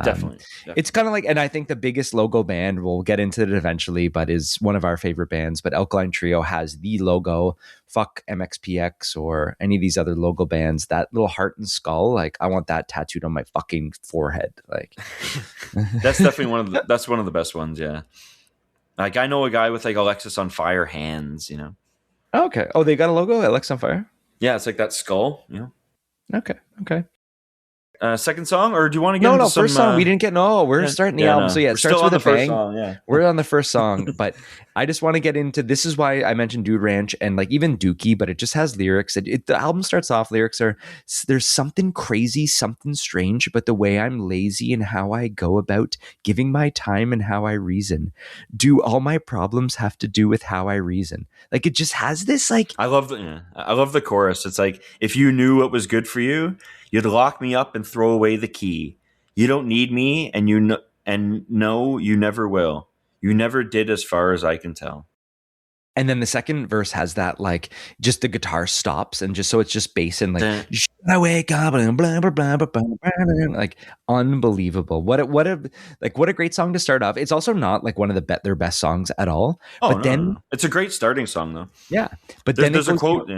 Speaker 2: Definitely.
Speaker 1: It's kind of like, and I think the biggest logo band, we'll get into it eventually, but is one of our favorite bands. But Alkaline Trio has the logo. Fuck MxPx or any of these other logo bands. That little heart and skull, like I want that tattooed on my fucking forehead. Like
Speaker 2: That's definitely that's one of the best ones. Yeah. Like I know a guy with like Alexis on Fire hands. You know.
Speaker 1: Okay. Oh, they got a logo, Alex on Fire.
Speaker 2: Yeah, it's like that skull. You know.
Speaker 1: Okay. Okay.
Speaker 2: Second song, or do you want to get into
Speaker 1: No,
Speaker 2: some?
Speaker 1: first song we didn't get. No, we're
Speaker 2: yeah,
Speaker 1: starting the
Speaker 2: yeah,
Speaker 1: album.
Speaker 2: no.
Speaker 1: So yeah,
Speaker 2: We're
Speaker 1: it starts
Speaker 2: still
Speaker 1: with
Speaker 2: on
Speaker 1: a
Speaker 2: the first
Speaker 1: bang.
Speaker 2: song, yeah.
Speaker 1: We're on the first song, but I just want to get into. This is why I mentioned Dude Ranch and like even Dookie, but it just has lyrics. The album starts off. Lyrics are there's something crazy, something strange, but the way I'm lazy and how I go about giving my time and how I reason. Do all my problems have to do with how I reason? Like it just has this like.
Speaker 2: I love the chorus. It's like if you knew what was good for you, you'd lock me up and throw away the key. You don't need me, and no, you never will. You never did, as far as I can tell.
Speaker 1: And then the second verse has that like just the guitar stops and just so it's just bass and like should I wake up and blah blah blah blah blah blah, like unbelievable. What a great song to start off. It's also not like one of their best songs at all.
Speaker 2: Oh,
Speaker 1: but then
Speaker 2: it's a great starting song though.
Speaker 1: Yeah, but
Speaker 2: there's a quote.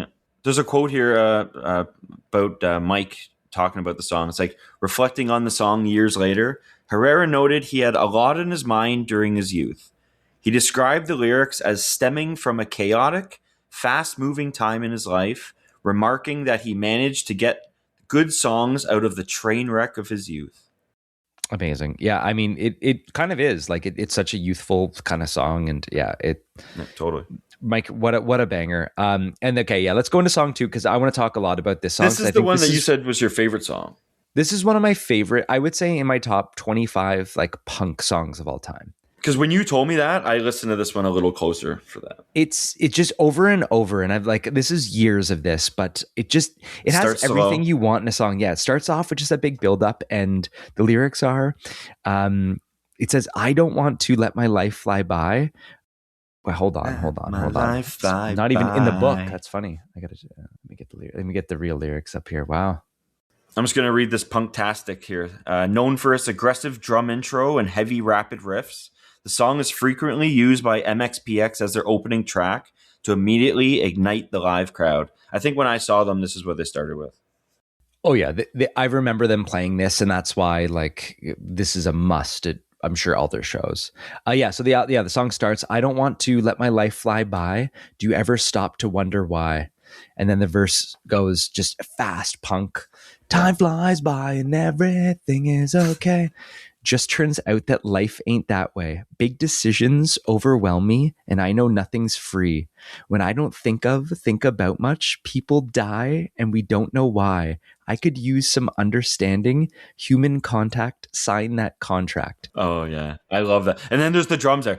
Speaker 2: There's a quote here about Mike talking about the song. It's like reflecting on the song years later. Herrera noted he had a lot in his mind during his youth. He described the lyrics as stemming from a chaotic, fast-moving time in his life, remarking that he managed to get good songs out of the train wreck of his youth.
Speaker 1: Amazing. Yeah, I mean, it kind of is like it's such a youthful kind of song, and yeah,
Speaker 2: totally.
Speaker 1: Mike, what a banger. And okay, yeah, let's go into song 2 because I want to talk a lot about this song.
Speaker 2: This is the one that you said was your favorite song.
Speaker 1: This is one of my favorite, I would say in my top 25 like punk songs of all time.
Speaker 2: Because when you told me that, I listened to this one a little closer for that.
Speaker 1: It's just over and over, and I've like this is years of this, but it has everything you want in a song. Yeah, it starts off with just a big build up, and the lyrics are, it says, "I don't want to let my life fly by." Well, hold on. Not even in the book. That's funny. I gotta let me get the real lyrics up here. Wow.
Speaker 2: I'm just gonna read this punktastic here. Known for its aggressive drum intro and heavy rapid riffs, the song is frequently used by MxPx as their opening track to immediately ignite the live crowd. I think when I saw them, this is what they started with.
Speaker 1: Oh yeah, I remember them playing this, and that's why like this is a must at I'm sure all their shows. So the song starts. I don't want to let my life fly by. Do you ever stop to wonder why? And then the verse goes just fast punk. Time flies by and everything is okay. Just turns out that life ain't that way. Big decisions overwhelm me, and I know nothing's free. When I don't think about much, people die, and we don't know why. I could use some understanding, human contact, sign that contract.
Speaker 2: Oh yeah, I love that. And then there's the drums there.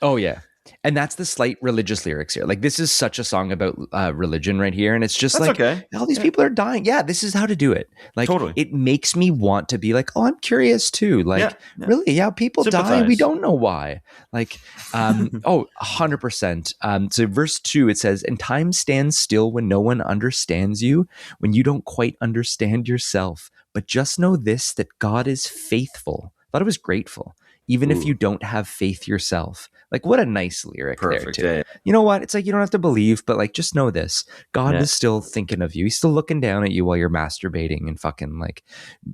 Speaker 1: Oh yeah. And that's the slight religious lyrics here. Like, this is such a song about religion right here. And it's just
Speaker 2: That's
Speaker 1: like,
Speaker 2: okay.
Speaker 1: all these people are dying. Yeah, this is how to do it. Like,
Speaker 2: Totally.
Speaker 1: it makes me want to be like, oh, I'm curious too. Like, really? Yeah, people die. We don't know why. Like, 100%. So verse 2, it says, and time stands still when no one understands you, when you don't quite understand yourself. But just know this, that God is faithful. I thought it was grateful. Even if you don't have faith yourself. Like, what a nice lyric.
Speaker 2: Perfect,
Speaker 1: there too.
Speaker 2: yeah.
Speaker 1: You know what? It's like, you don't have to believe, but like, just know this. God is still thinking of you. He's still looking down at you while you're masturbating and fucking like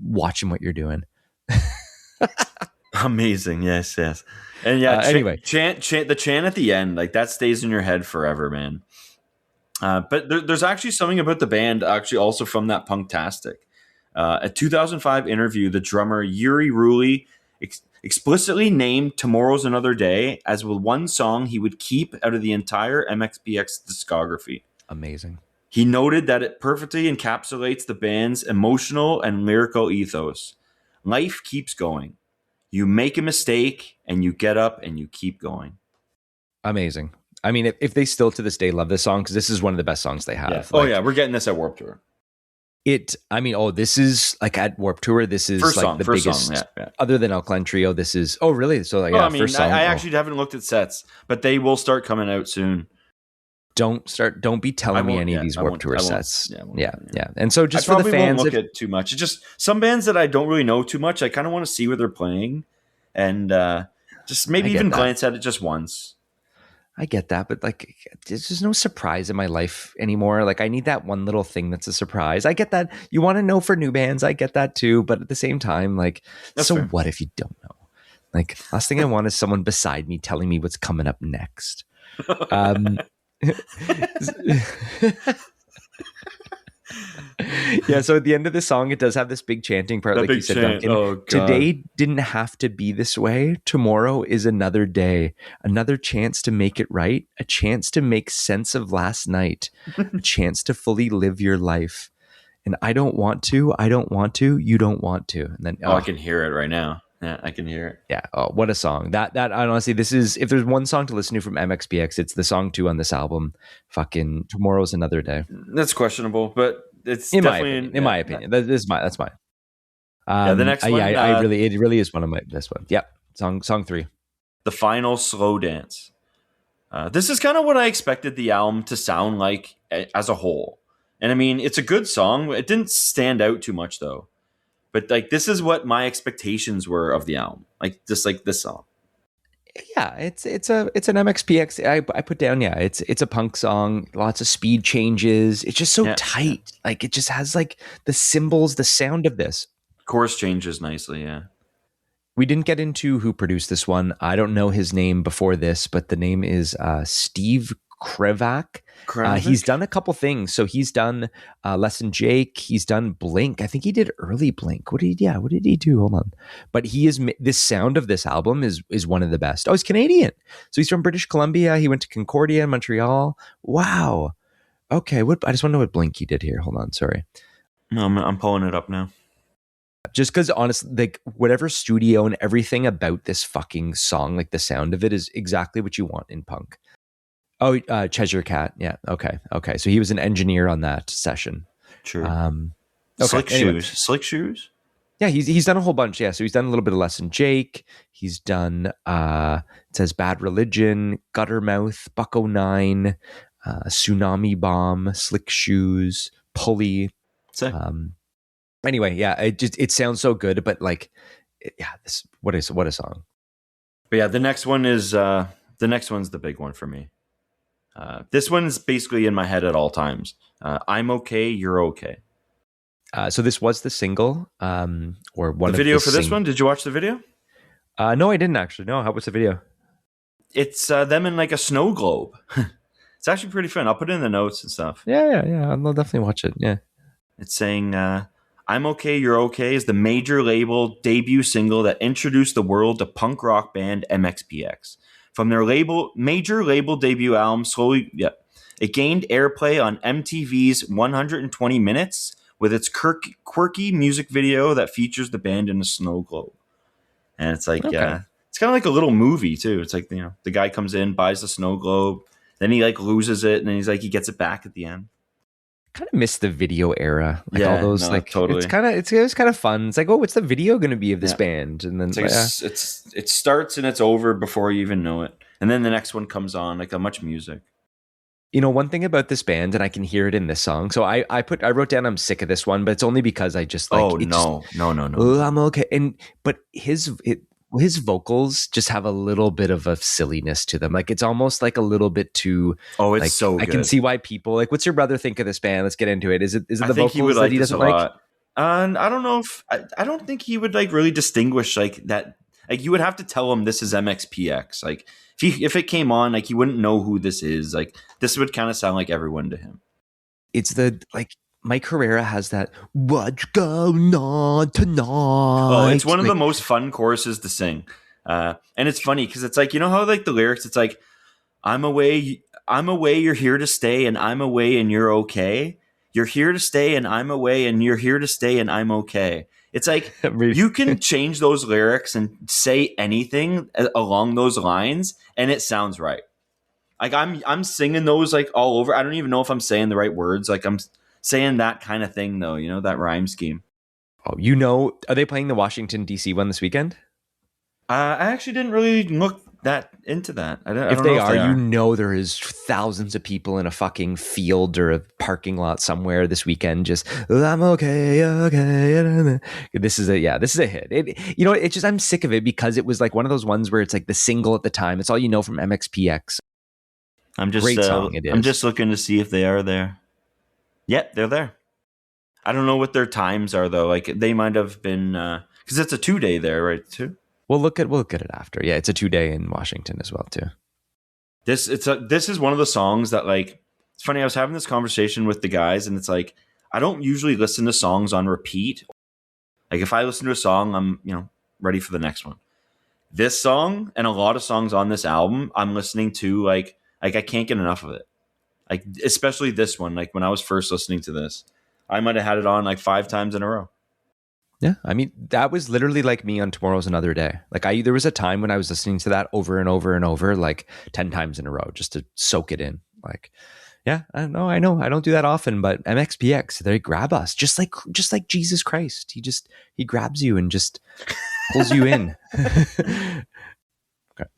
Speaker 1: watching what you're doing.
Speaker 2: Amazing. Yes. And
Speaker 1: anyway.
Speaker 2: Chant the chant at the end, like that stays in your head forever, man. But there's actually something about the band actually also from that Punktastic. A 2005 interview, the drummer Yuri Ruley explicitly named Tomorrow's Another Day as with one song he would keep out of the entire MxPx discography.
Speaker 1: Amazing.
Speaker 2: He noted that it perfectly encapsulates the band's emotional and lyrical ethos. Life keeps going. You make a mistake and you get up and you keep going.
Speaker 1: Amazing. I mean, if they still to this day love this song, because this is one of the best songs they have.
Speaker 2: Yeah. Oh, yeah. We're getting this at Warped Tour.
Speaker 1: This is like at Warped Tour. This is
Speaker 2: first
Speaker 1: like
Speaker 2: song,
Speaker 1: the
Speaker 2: first
Speaker 1: biggest,
Speaker 2: song, yeah.
Speaker 1: Other than Alkaline Trio. This is, oh, really? So, like,
Speaker 2: I mean,
Speaker 1: first song.
Speaker 2: I actually haven't looked at sets, but they will start coming out soon.
Speaker 1: Don't be telling me any of these Warped Tour sets. Yeah. And so, just
Speaker 2: I
Speaker 1: for the fans,
Speaker 2: won't look at too much. It's just some bands that I don't really know too much. I kind of want to see where they're playing, and just maybe even glance at it just once.
Speaker 1: I get that, but like, there's just no surprise in my life anymore. Like, I need that one little thing that's a surprise. I get that you want to know for new bands. I get that too, but at the same time, like, that's so fair. What if you don't know? Like, last thing I want is someone beside me telling me what's coming up next. Yeah, so at the end of the song, it does have this big chanting part, like you said, Duncan.
Speaker 2: Oh, God.
Speaker 1: Today didn't have to be this way. Tomorrow is another day, another chance to make it right, a chance to make sense of last night, a chance to fully live your life. And I don't want to, you don't want to. And then
Speaker 2: I can hear it right now. Yeah, I can hear it.
Speaker 1: Yeah. Oh, what a song. That honestly, this is, if there's one song to listen to from MxPx, it's the song 2 on this album. Fucking Tomorrow's Another Day.
Speaker 2: That's questionable, but it's
Speaker 1: in
Speaker 2: definitely
Speaker 1: my opinion. That's mine.
Speaker 2: The next one.
Speaker 1: It really is one of my best ones. Yep. Song 3.
Speaker 2: The Final Slow Dance. This is kind of what I expected the album to sound like as a whole. And I mean, it's a good song. It didn't stand out too much though. But like, this is what my expectations were of the album. Like, just like this song.
Speaker 1: Yeah, it's an MxPx. I put down. Yeah, it's a punk song. Lots of speed changes. It's just so tight. Like, it just has like the cymbals, the sound of this.
Speaker 2: Chorus changes nicely. Yeah.
Speaker 1: We didn't get into who produced this one. I don't know his name before this, but the name is Steve Krevak. He's done a couple things. So he's done Less Than Jake. He's done Blink. I think he did early Blink. What did he do? Hold on. But this sound of this album is one of the best. Oh, he's Canadian. So he's from British Columbia. He went to Concordia in Montreal. Wow. Okay. I just want to know what Blink he did here. Hold on. Sorry.
Speaker 2: No, I'm pulling it up now.
Speaker 1: Just because, honestly, like, whatever studio and everything about this fucking song, like the sound of it is exactly what you want in punk. Oh, Cheshire Cat. Yeah. Okay. So he was an engineer on that session.
Speaker 2: True.
Speaker 1: Okay.
Speaker 2: Slick Shoes.
Speaker 1: Yeah, he's done a whole bunch. Yeah, so he's done a little bit of Less Than Jake. He's done it says Bad Religion, Guttermouth, Buck-O-Nine, Tsunami Bomb, Slick Shoes, Pulley. Anyway, yeah, it sounds so good, but like, what a song.
Speaker 2: But yeah, the next one's the big one for me. This one's basically in my head at all times. I'm okay, you're okay.
Speaker 1: So this was the single, or one.
Speaker 2: The video for this one. Did you watch the video?
Speaker 1: No, I didn't actually. No, how was the video?
Speaker 2: It's them in like a snow globe. It's actually pretty fun. I'll put it in the notes and stuff.
Speaker 1: Yeah. I'll definitely watch it. Yeah.
Speaker 2: It's saying, I'm Okay, You're Okay is the major label debut single that introduced the world to punk rock band MxPx. From their major label debut album, it gained airplay on MTV's 120 Minutes with its quirky music video that features the band in a snow globe. And it's like,
Speaker 1: Okay.
Speaker 2: it's kind of like a little movie too. It's like, the guy comes in, buys the snow globe, then he like loses it, and then he's like, he gets it back at the end.
Speaker 1: Kind of miss the video era, like all
Speaker 2: Yeah,
Speaker 1: those,
Speaker 2: no,
Speaker 1: like
Speaker 2: totally.
Speaker 1: it was kind of fun. It's like, oh, what's the video going to be of this band? And then
Speaker 2: it's like it starts and it's over before you even know it, and then the next one comes on, like, a much music.
Speaker 1: One thing about this band, and I can hear it in this song. So I wrote down, I'm sick of this one, but it's only because I just like.
Speaker 2: Oh no.
Speaker 1: Oh, I'm okay. But his vocals just have a little bit of a silliness to them. Like, it's almost like a little bit too.
Speaker 2: Oh, it's
Speaker 1: like,
Speaker 2: so good.
Speaker 1: I can see why people like. What's your brother think of this band? Let's get into it. Is it the
Speaker 2: I think
Speaker 1: vocals
Speaker 2: he would
Speaker 1: that
Speaker 2: like
Speaker 1: he
Speaker 2: this
Speaker 1: doesn't
Speaker 2: a
Speaker 1: like?
Speaker 2: lot. And I don't know if I don't think he would like really distinguish like that. Like, you would have to tell him this is MxPx. Like, if it came on, like, he wouldn't know who this is. Like, this would kind of sound like everyone to him.
Speaker 1: It's the like. Mike Herrera has that "What's going on tonight?"
Speaker 2: Oh, it's one of the most fun choruses to sing. And it's funny because it's like, how like the lyrics, it's like, I'm away, you're here to stay, and I'm away and you're okay. You're here to stay and I'm away and you're here to stay and I'm okay. It's like, you can change those lyrics and say anything along those lines and it sounds right. Like, I'm singing those like all over. I don't even know if I'm saying the right words. Like, I'm saying that kind of thing though, that rhyme scheme.
Speaker 1: Oh, are they playing the Washington DC one this weekend?
Speaker 2: I actually didn't really look into that. I don't
Speaker 1: if
Speaker 2: know
Speaker 1: they are, there is thousands of people in a fucking field or a parking lot somewhere this weekend. Just, I'm okay. This is a hit. It's just, I'm sick of it because it was like one of those ones where it's like the single at the time. It's all you know from MxPx.
Speaker 2: Great song it is. I'm just looking to see if they are there. Yep, they're there. I don't know what their times are though. Like, they might have been because it's a 2-day there, right? Too.
Speaker 1: We'll look at it after. Yeah, it's a 2-day in Washington as well too.
Speaker 2: This is one of the songs that, like, it's funny. I was having this conversation with the guys, and it's like, I don't usually listen to songs on repeat. Like, if I listen to a song, I'm ready for the next one. This song and a lot of songs on this album, I'm listening to like I can't get enough of it. Like, especially this one. Like, when I was first listening to this, I might have had it on like 5 times in a row.
Speaker 1: Yeah, I mean, that was literally like me on Tomorrow's Another Day. Like, there was a time when I was listening to that over and over and over, like 10 times in a row, just to soak it in. Like, yeah, I know, I don't do that often, but MxPx, they grab us just like Jesus Christ. He grabs you and just pulls you in. Okay.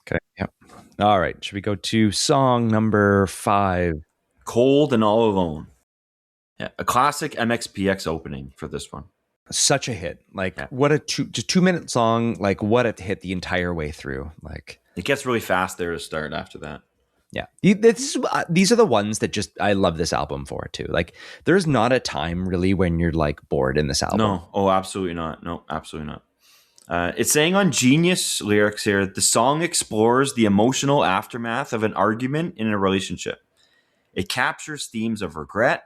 Speaker 1: Okay. Yeah. All right. Should we go to song number 5?
Speaker 2: Cold and All Alone. Yeah, a classic MxPx opening for this one.
Speaker 1: Such a hit. Like, what a 2-minute song. Like, what a hit the entire way through. Like,
Speaker 2: it gets really fast there to start after that.
Speaker 1: Yeah. These are the ones that just, I love this album for too. Like, there's not a time really when you're like bored in this album.
Speaker 2: No. Oh, absolutely not. No, absolutely not. It's saying on Genius lyrics here, the song explores the emotional aftermath of an argument in a relationship. It captures themes of regret,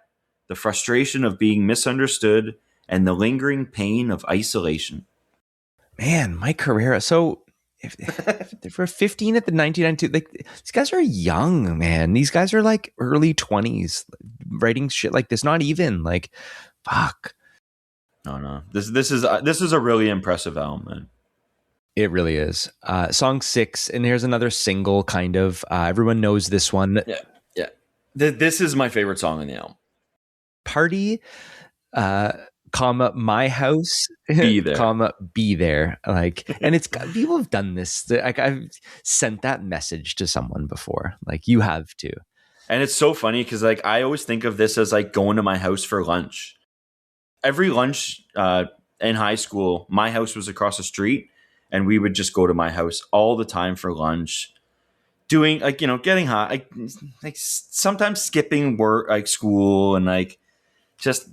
Speaker 2: the frustration of being misunderstood, and the lingering pain of isolation.
Speaker 1: Man, Mike Herrera. So if for 15 at the 1992, like, these guys are young, man. These guys are like early 20s writing shit like this. Not even like, fuck.
Speaker 2: No. This is a really impressive album, man.
Speaker 1: It really is. Song 6, and here's another single, kind of. Everyone knows this one.
Speaker 2: Yeah. This is my favorite song in the album.
Speaker 1: Party, comma, my house,
Speaker 2: be there,
Speaker 1: comma, be there. Like, and it's people have done this. Like, I've sent that message to someone before. Like, you have too.
Speaker 2: And it's so funny because, like, I always think of this as like going to my house for lunch. Every lunch in high school, my house was across the street, and we would just go to my house all the time for lunch. Doing, like, getting high, like sometimes skipping work, like school, and like just,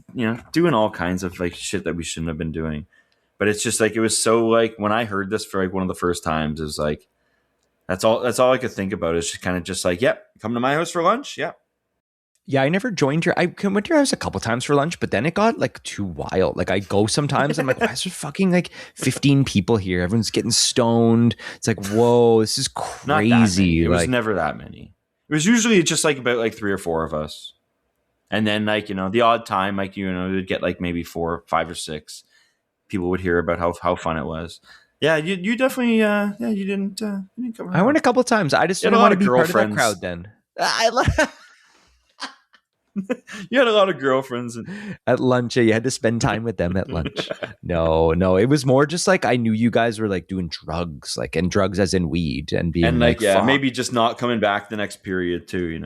Speaker 2: doing all kinds of like shit that we shouldn't have been doing. But it's just like, it was so, like, when I heard this for like one of the first times, it was like, that's all I could think about is just kind of just like, yep, come to my house for lunch. Yeah.
Speaker 1: Yeah, I never joined your. I went to your house a couple times for lunch, but then it got like too wild. Like I go sometimes, I'm like, why is there fucking like 15 people here? Everyone's getting stoned. It's like, whoa, this is
Speaker 2: Not that many.
Speaker 1: crazy.
Speaker 2: It was
Speaker 1: Like,
Speaker 2: never that many. It was usually just like about like 3 or 4 of us. And then like, the odd time, like, it would get like maybe 4, 5 or 6 people would hear about how fun it was. Yeah, you definitely, you didn't come around.
Speaker 1: I went a couple times. I just
Speaker 2: You had
Speaker 1: didn't
Speaker 2: a
Speaker 1: want
Speaker 2: lot
Speaker 1: to
Speaker 2: of
Speaker 1: be part of that
Speaker 2: girlfriends.
Speaker 1: crowd then.
Speaker 2: You had a lot of girlfriends.
Speaker 1: At lunch, yeah, you had to spend time with them at lunch. No, it was more just like I knew you guys were like doing drugs, like, and drugs as in weed, and being
Speaker 2: And like, yeah,
Speaker 1: fuck.
Speaker 2: maybe just not coming back the next period too,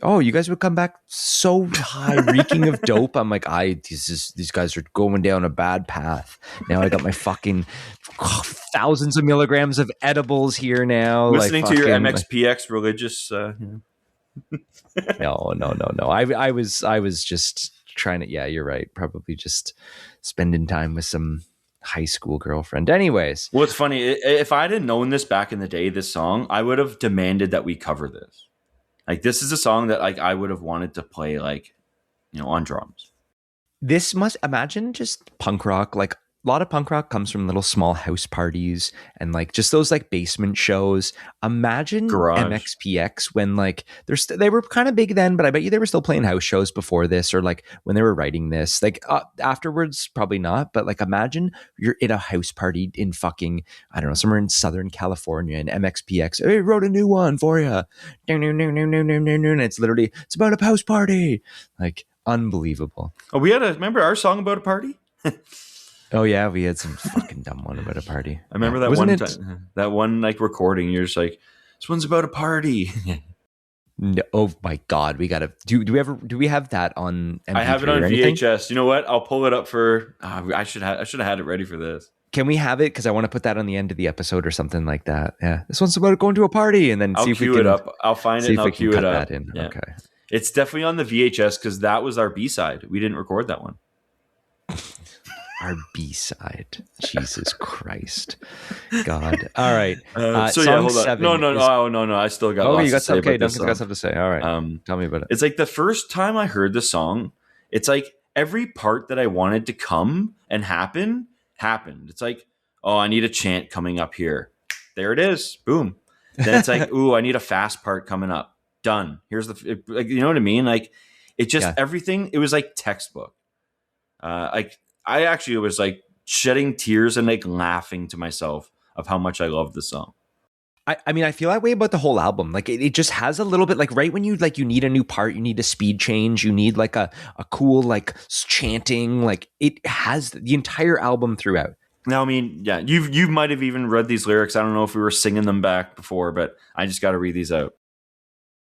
Speaker 1: Oh, you guys would come back so high, reeking of dope. I'm like, these guys are going down a bad path. Now I got my fucking thousands of milligrams of edibles here now.
Speaker 2: Listening
Speaker 1: like
Speaker 2: to your
Speaker 1: fucking,
Speaker 2: MxPx religious,
Speaker 1: No. I was just trying to. Yeah, you're right. Probably just spending time with some high school girlfriend. Anyways,
Speaker 2: well, it's funny. If I hadn't known this back in the day, this song, I would have demanded that we cover this. Like, this is a song that like I would have wanted to play, like, on drums.
Speaker 1: this must imagine just punk rock. Like a lot of punk rock comes from little small house parties and like just those like basement shows. Imagine
Speaker 2: Garage.
Speaker 1: MxPx when like they were kind of big then, but I bet you they were still playing house shows before this, or like when they were writing this. Like afterwards, probably not. But like imagine you're in a house party in fucking, I don't know, somewhere in Southern California, and MxPx, hey, wrote a new one for you. And it's literally, it's about a house party. Like unbelievable.
Speaker 2: Oh, remember our song about a party?
Speaker 1: Oh yeah, we had some fucking dumb one about a party.
Speaker 2: I remember that one time, that one like recording. You're just like, this one's about a party.
Speaker 1: No, oh my god, we gotta do we have that on MP3?
Speaker 2: I have it on
Speaker 1: anything?
Speaker 2: VHS. You know what? I'll pull it up for. I should have had it ready for this.
Speaker 1: Can we have it? Because I want to put that on the end of the episode or something like that. Yeah, this one's about going to a party, and then
Speaker 2: I'll
Speaker 1: see if we
Speaker 2: cue
Speaker 1: can
Speaker 2: it up. I'll find it and I'll cue it up.
Speaker 1: That in.
Speaker 2: Yeah.
Speaker 1: Okay.
Speaker 2: It's definitely on the VHS because that was our B-side. We didn't record that one.
Speaker 1: Our B-side. Jesus Christ. God. All right.
Speaker 2: So yeah, hold on. No. I still got.
Speaker 1: Oh, you got
Speaker 2: something.
Speaker 1: Okay, Duncan's got something to say. All right. Tell me about it.
Speaker 2: It's like the first time I heard the song. It's like every part that I wanted to come and happened. It's like, oh, I need a chant coming up here. There it is. Boom. Then it's like, ooh, I need a fast part coming up. Done. Here's like, you know what I mean? Like, it just everything. It was like textbook. Like, I actually was like shedding tears and like laughing to myself of how much I love the song.
Speaker 1: I mean, I feel that way about the whole album. Like it just has a little bit like right when you need a new part, you need a speed change, you need like a cool like chanting. Like it has the entire album throughout.
Speaker 2: Now, I mean, yeah, you might have even read these lyrics. I don't know if we were singing them back before, but I just got to read these out.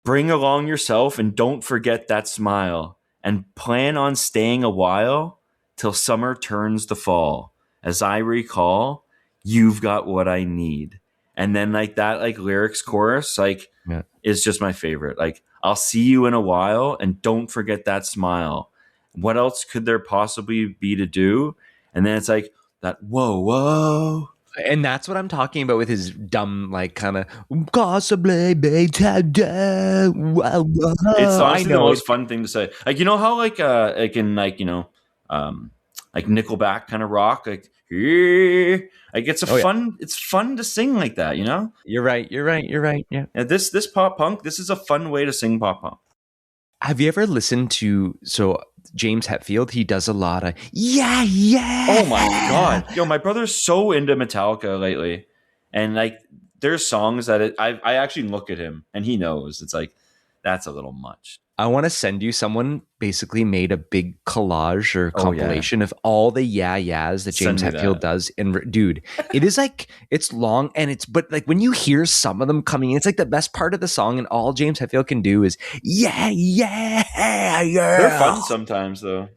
Speaker 2: Bring along yourself and don't forget that smile, and plan on staying a while till summer turns to fall. As I recall, you've got what I need. And then like that like lyrics chorus is just my favorite. Like, I'll see you in a while and don't forget that smile. What else could there possibly be to do? And then it's like that whoa.
Speaker 1: And that's what I'm talking about with his dumb, like, kind of possibly be today.
Speaker 2: It's honestly the most fun thing to say. Like, you know how like in like, like Nickelback kind of rock, like it's fun. It's fun to sing like that,
Speaker 1: You're right. Yeah.
Speaker 2: This pop punk, this is a fun way to sing pop punk.
Speaker 1: Have you ever listened to James Hetfield? He does a lot of yeah.
Speaker 2: Oh my god, yo, my brother's so into Metallica lately, and like there's songs that I actually look at him and he knows it's like that's a little much.
Speaker 1: I want to send you. Someone basically made a big collage or compilation of all the yeahs that James Hetfield does. And dude, it is like, it's long but like when you hear some of them coming in, it's like the best part of the song, and all James Hetfield can do is yeah.
Speaker 2: They're fun sometimes though.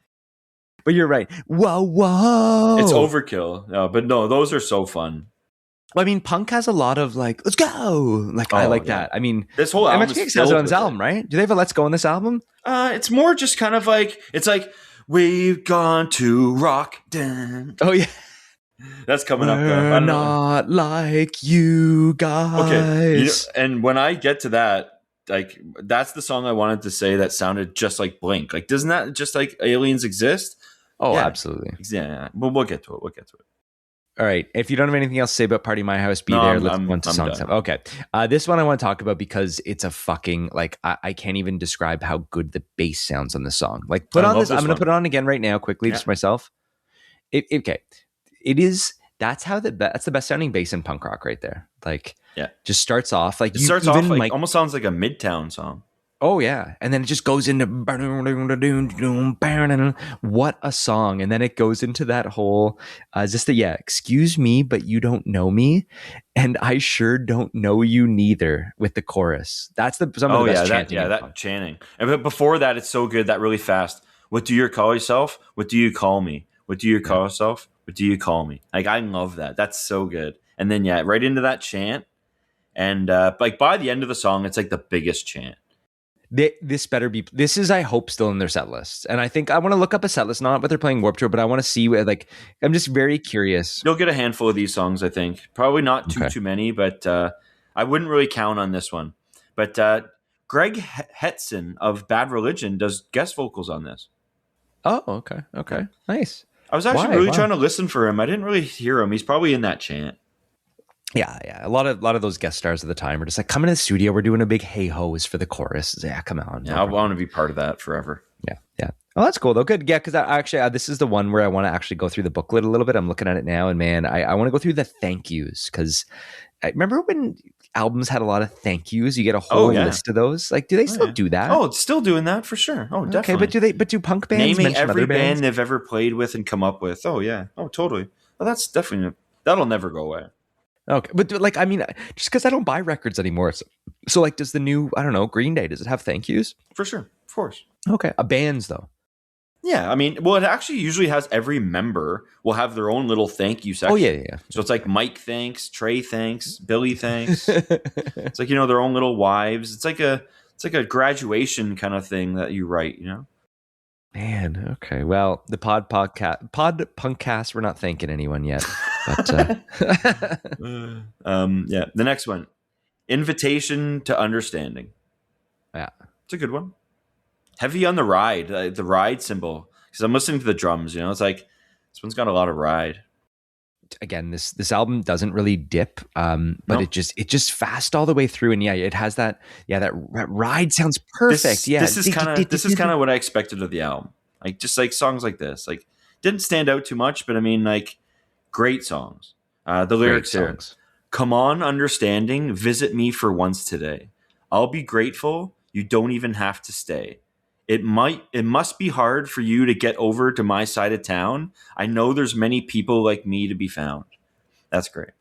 Speaker 1: But you're right. Whoa.
Speaker 2: It's overkill. No, but no, those are so fun.
Speaker 1: Well, I mean, punk has a lot of like, let's go. Like, I like that. I mean,
Speaker 2: this whole album
Speaker 1: MxPx has it on his album, right? Do they have a Let's Go on this album?
Speaker 2: It's more just kind of like, it's like, we've gone to rock down.
Speaker 1: Oh, yeah.
Speaker 2: That's coming up.
Speaker 1: We're not like you guys.
Speaker 2: Okay. And when I get to that, like that's the song I wanted to say that sounded just like Blink. Like, doesn't that just like Aliens exist?
Speaker 1: Oh,
Speaker 2: Yeah,
Speaker 1: absolutely.
Speaker 2: yeah. We'll get to it. We'll get to it.
Speaker 1: All right. If you don't have anything else to say about Party My House, be
Speaker 2: No,
Speaker 1: there. Let's go on to
Speaker 2: I'm
Speaker 1: song
Speaker 2: done.
Speaker 1: 7. Okay. This one I want to talk about because it's a fucking, like, I can't even describe how good the bass sounds on this song. Like, put
Speaker 2: I
Speaker 1: on
Speaker 2: love
Speaker 1: this. I'm
Speaker 2: this
Speaker 1: going to
Speaker 2: one.
Speaker 1: put it on again right now quickly just
Speaker 2: Yeah.
Speaker 1: for myself. Okay. It is, that's the best sounding bass in punk rock right there. Like,
Speaker 2: Yeah.
Speaker 1: just starts off like
Speaker 2: It starts
Speaker 1: even
Speaker 2: off like
Speaker 1: Mike.
Speaker 2: almost sounds like a Midtown song.
Speaker 1: Oh yeah, and then it just goes into what a song, and then it goes into that whole just the excuse me, but you don't know me, and I sure don't know you neither with the chorus. That's some of the best chanting.
Speaker 2: That chanting. And but before that, it's so good that really fast. What do you call yourself? What do you call me? What do you call yourself? What do you call me? Like, I love that. That's so good. And then right into that chant, and like by the end of the song, it's like the biggest chant.
Speaker 1: This is, I hope, still in their set list, and I think I want to look up a set list, not what they're playing Warped Tour, but I want to see where, like, I'm just very curious.
Speaker 2: You'll get a handful of these songs, I think. Probably not too many, but I wouldn't really count on this one. But Greg Hetson of Bad Religion does guest vocals on this.
Speaker 1: Oh, okay, nice.
Speaker 2: I was actually trying to listen for him. I didn't really hear him. He's probably in that chant.
Speaker 1: Yeah. A lot of those guest stars at the time are just like, come in the studio. We're doing a big hey ho's for the chorus. Yeah, come on.
Speaker 2: Yeah, I want to be part of that forever.
Speaker 1: Yeah. Oh, that's cool though. Good. Yeah, because I actually this is the one where I want to actually go through the booklet a little bit. I'm looking at it now, and man, I want to go through the thank yous because I remember when albums had a lot of thank yous. You get a whole list of those. Like, do they still do that?
Speaker 2: Oh, it's still doing that for sure. Oh, definitely.
Speaker 1: Okay, but do punk bands
Speaker 2: naming every band
Speaker 1: bands?
Speaker 2: they've ever played with and come up with? Oh yeah. Oh, totally. Well, that's definitely that'll never go away.
Speaker 1: Okay, but like, I mean, just because I don't buy records anymore, so like, does the new, I don't know, Green Day, does it have thank yous?
Speaker 2: For sure, of course.
Speaker 1: Okay, bands though.
Speaker 2: Yeah, I mean, well, it actually usually has every member will have their own little thank you section.
Speaker 1: Oh yeah.
Speaker 2: So it's like Mike thanks, Trey thanks, Billy thanks. It's like, their own little wives. It's like a graduation kind of thing that you write,
Speaker 1: Man, okay. Well, the pod punkcast, we're not thanking anyone yet. But
Speaker 2: the next one, Invitation to Understanding.
Speaker 1: Yeah,
Speaker 2: it's a good one. Heavy on the ride, the ride symbol. Because I'm listening to the drums, it's like this one's got a lot of ride.
Speaker 1: Again, this album doesn't really dip, but it just fast all the way through, and it has that ride sounds perfect.
Speaker 2: This is kind of what I expected of the album. Like, just like songs like this, like, didn't stand out too much, but I mean, like, great songs. The lyrics here: "Come on, understanding, visit me for once today. I'll be grateful. You don't even have to stay. It must be hard for you to get over to my side of town. I know there's many people like me to be found." That's great.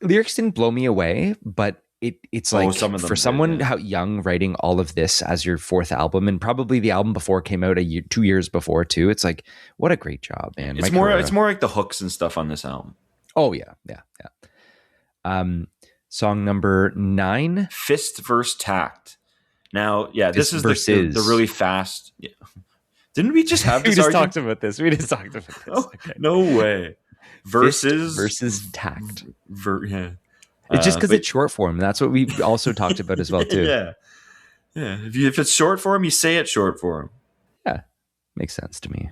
Speaker 1: Lyrics didn't blow me away, but it's like, for someone how young, writing all of this as your fourth album, and probably the album before came out 2 years before too. It's like, what a great job, man.
Speaker 2: It's more like the hooks and stuff on this album.
Speaker 1: Oh yeah. Song number 9,
Speaker 2: Fist verse Tact. Now, this is the really fast. Yeah. Didn't we just have this?
Speaker 1: We just talked about this.
Speaker 2: Oh, okay. No way.
Speaker 1: Versus Tact.
Speaker 2: Yeah.
Speaker 1: It's just because it's short form. That's what we also talked about as well too.
Speaker 2: Yeah. If it's short form, you say it short form.
Speaker 1: Yeah, makes sense to me.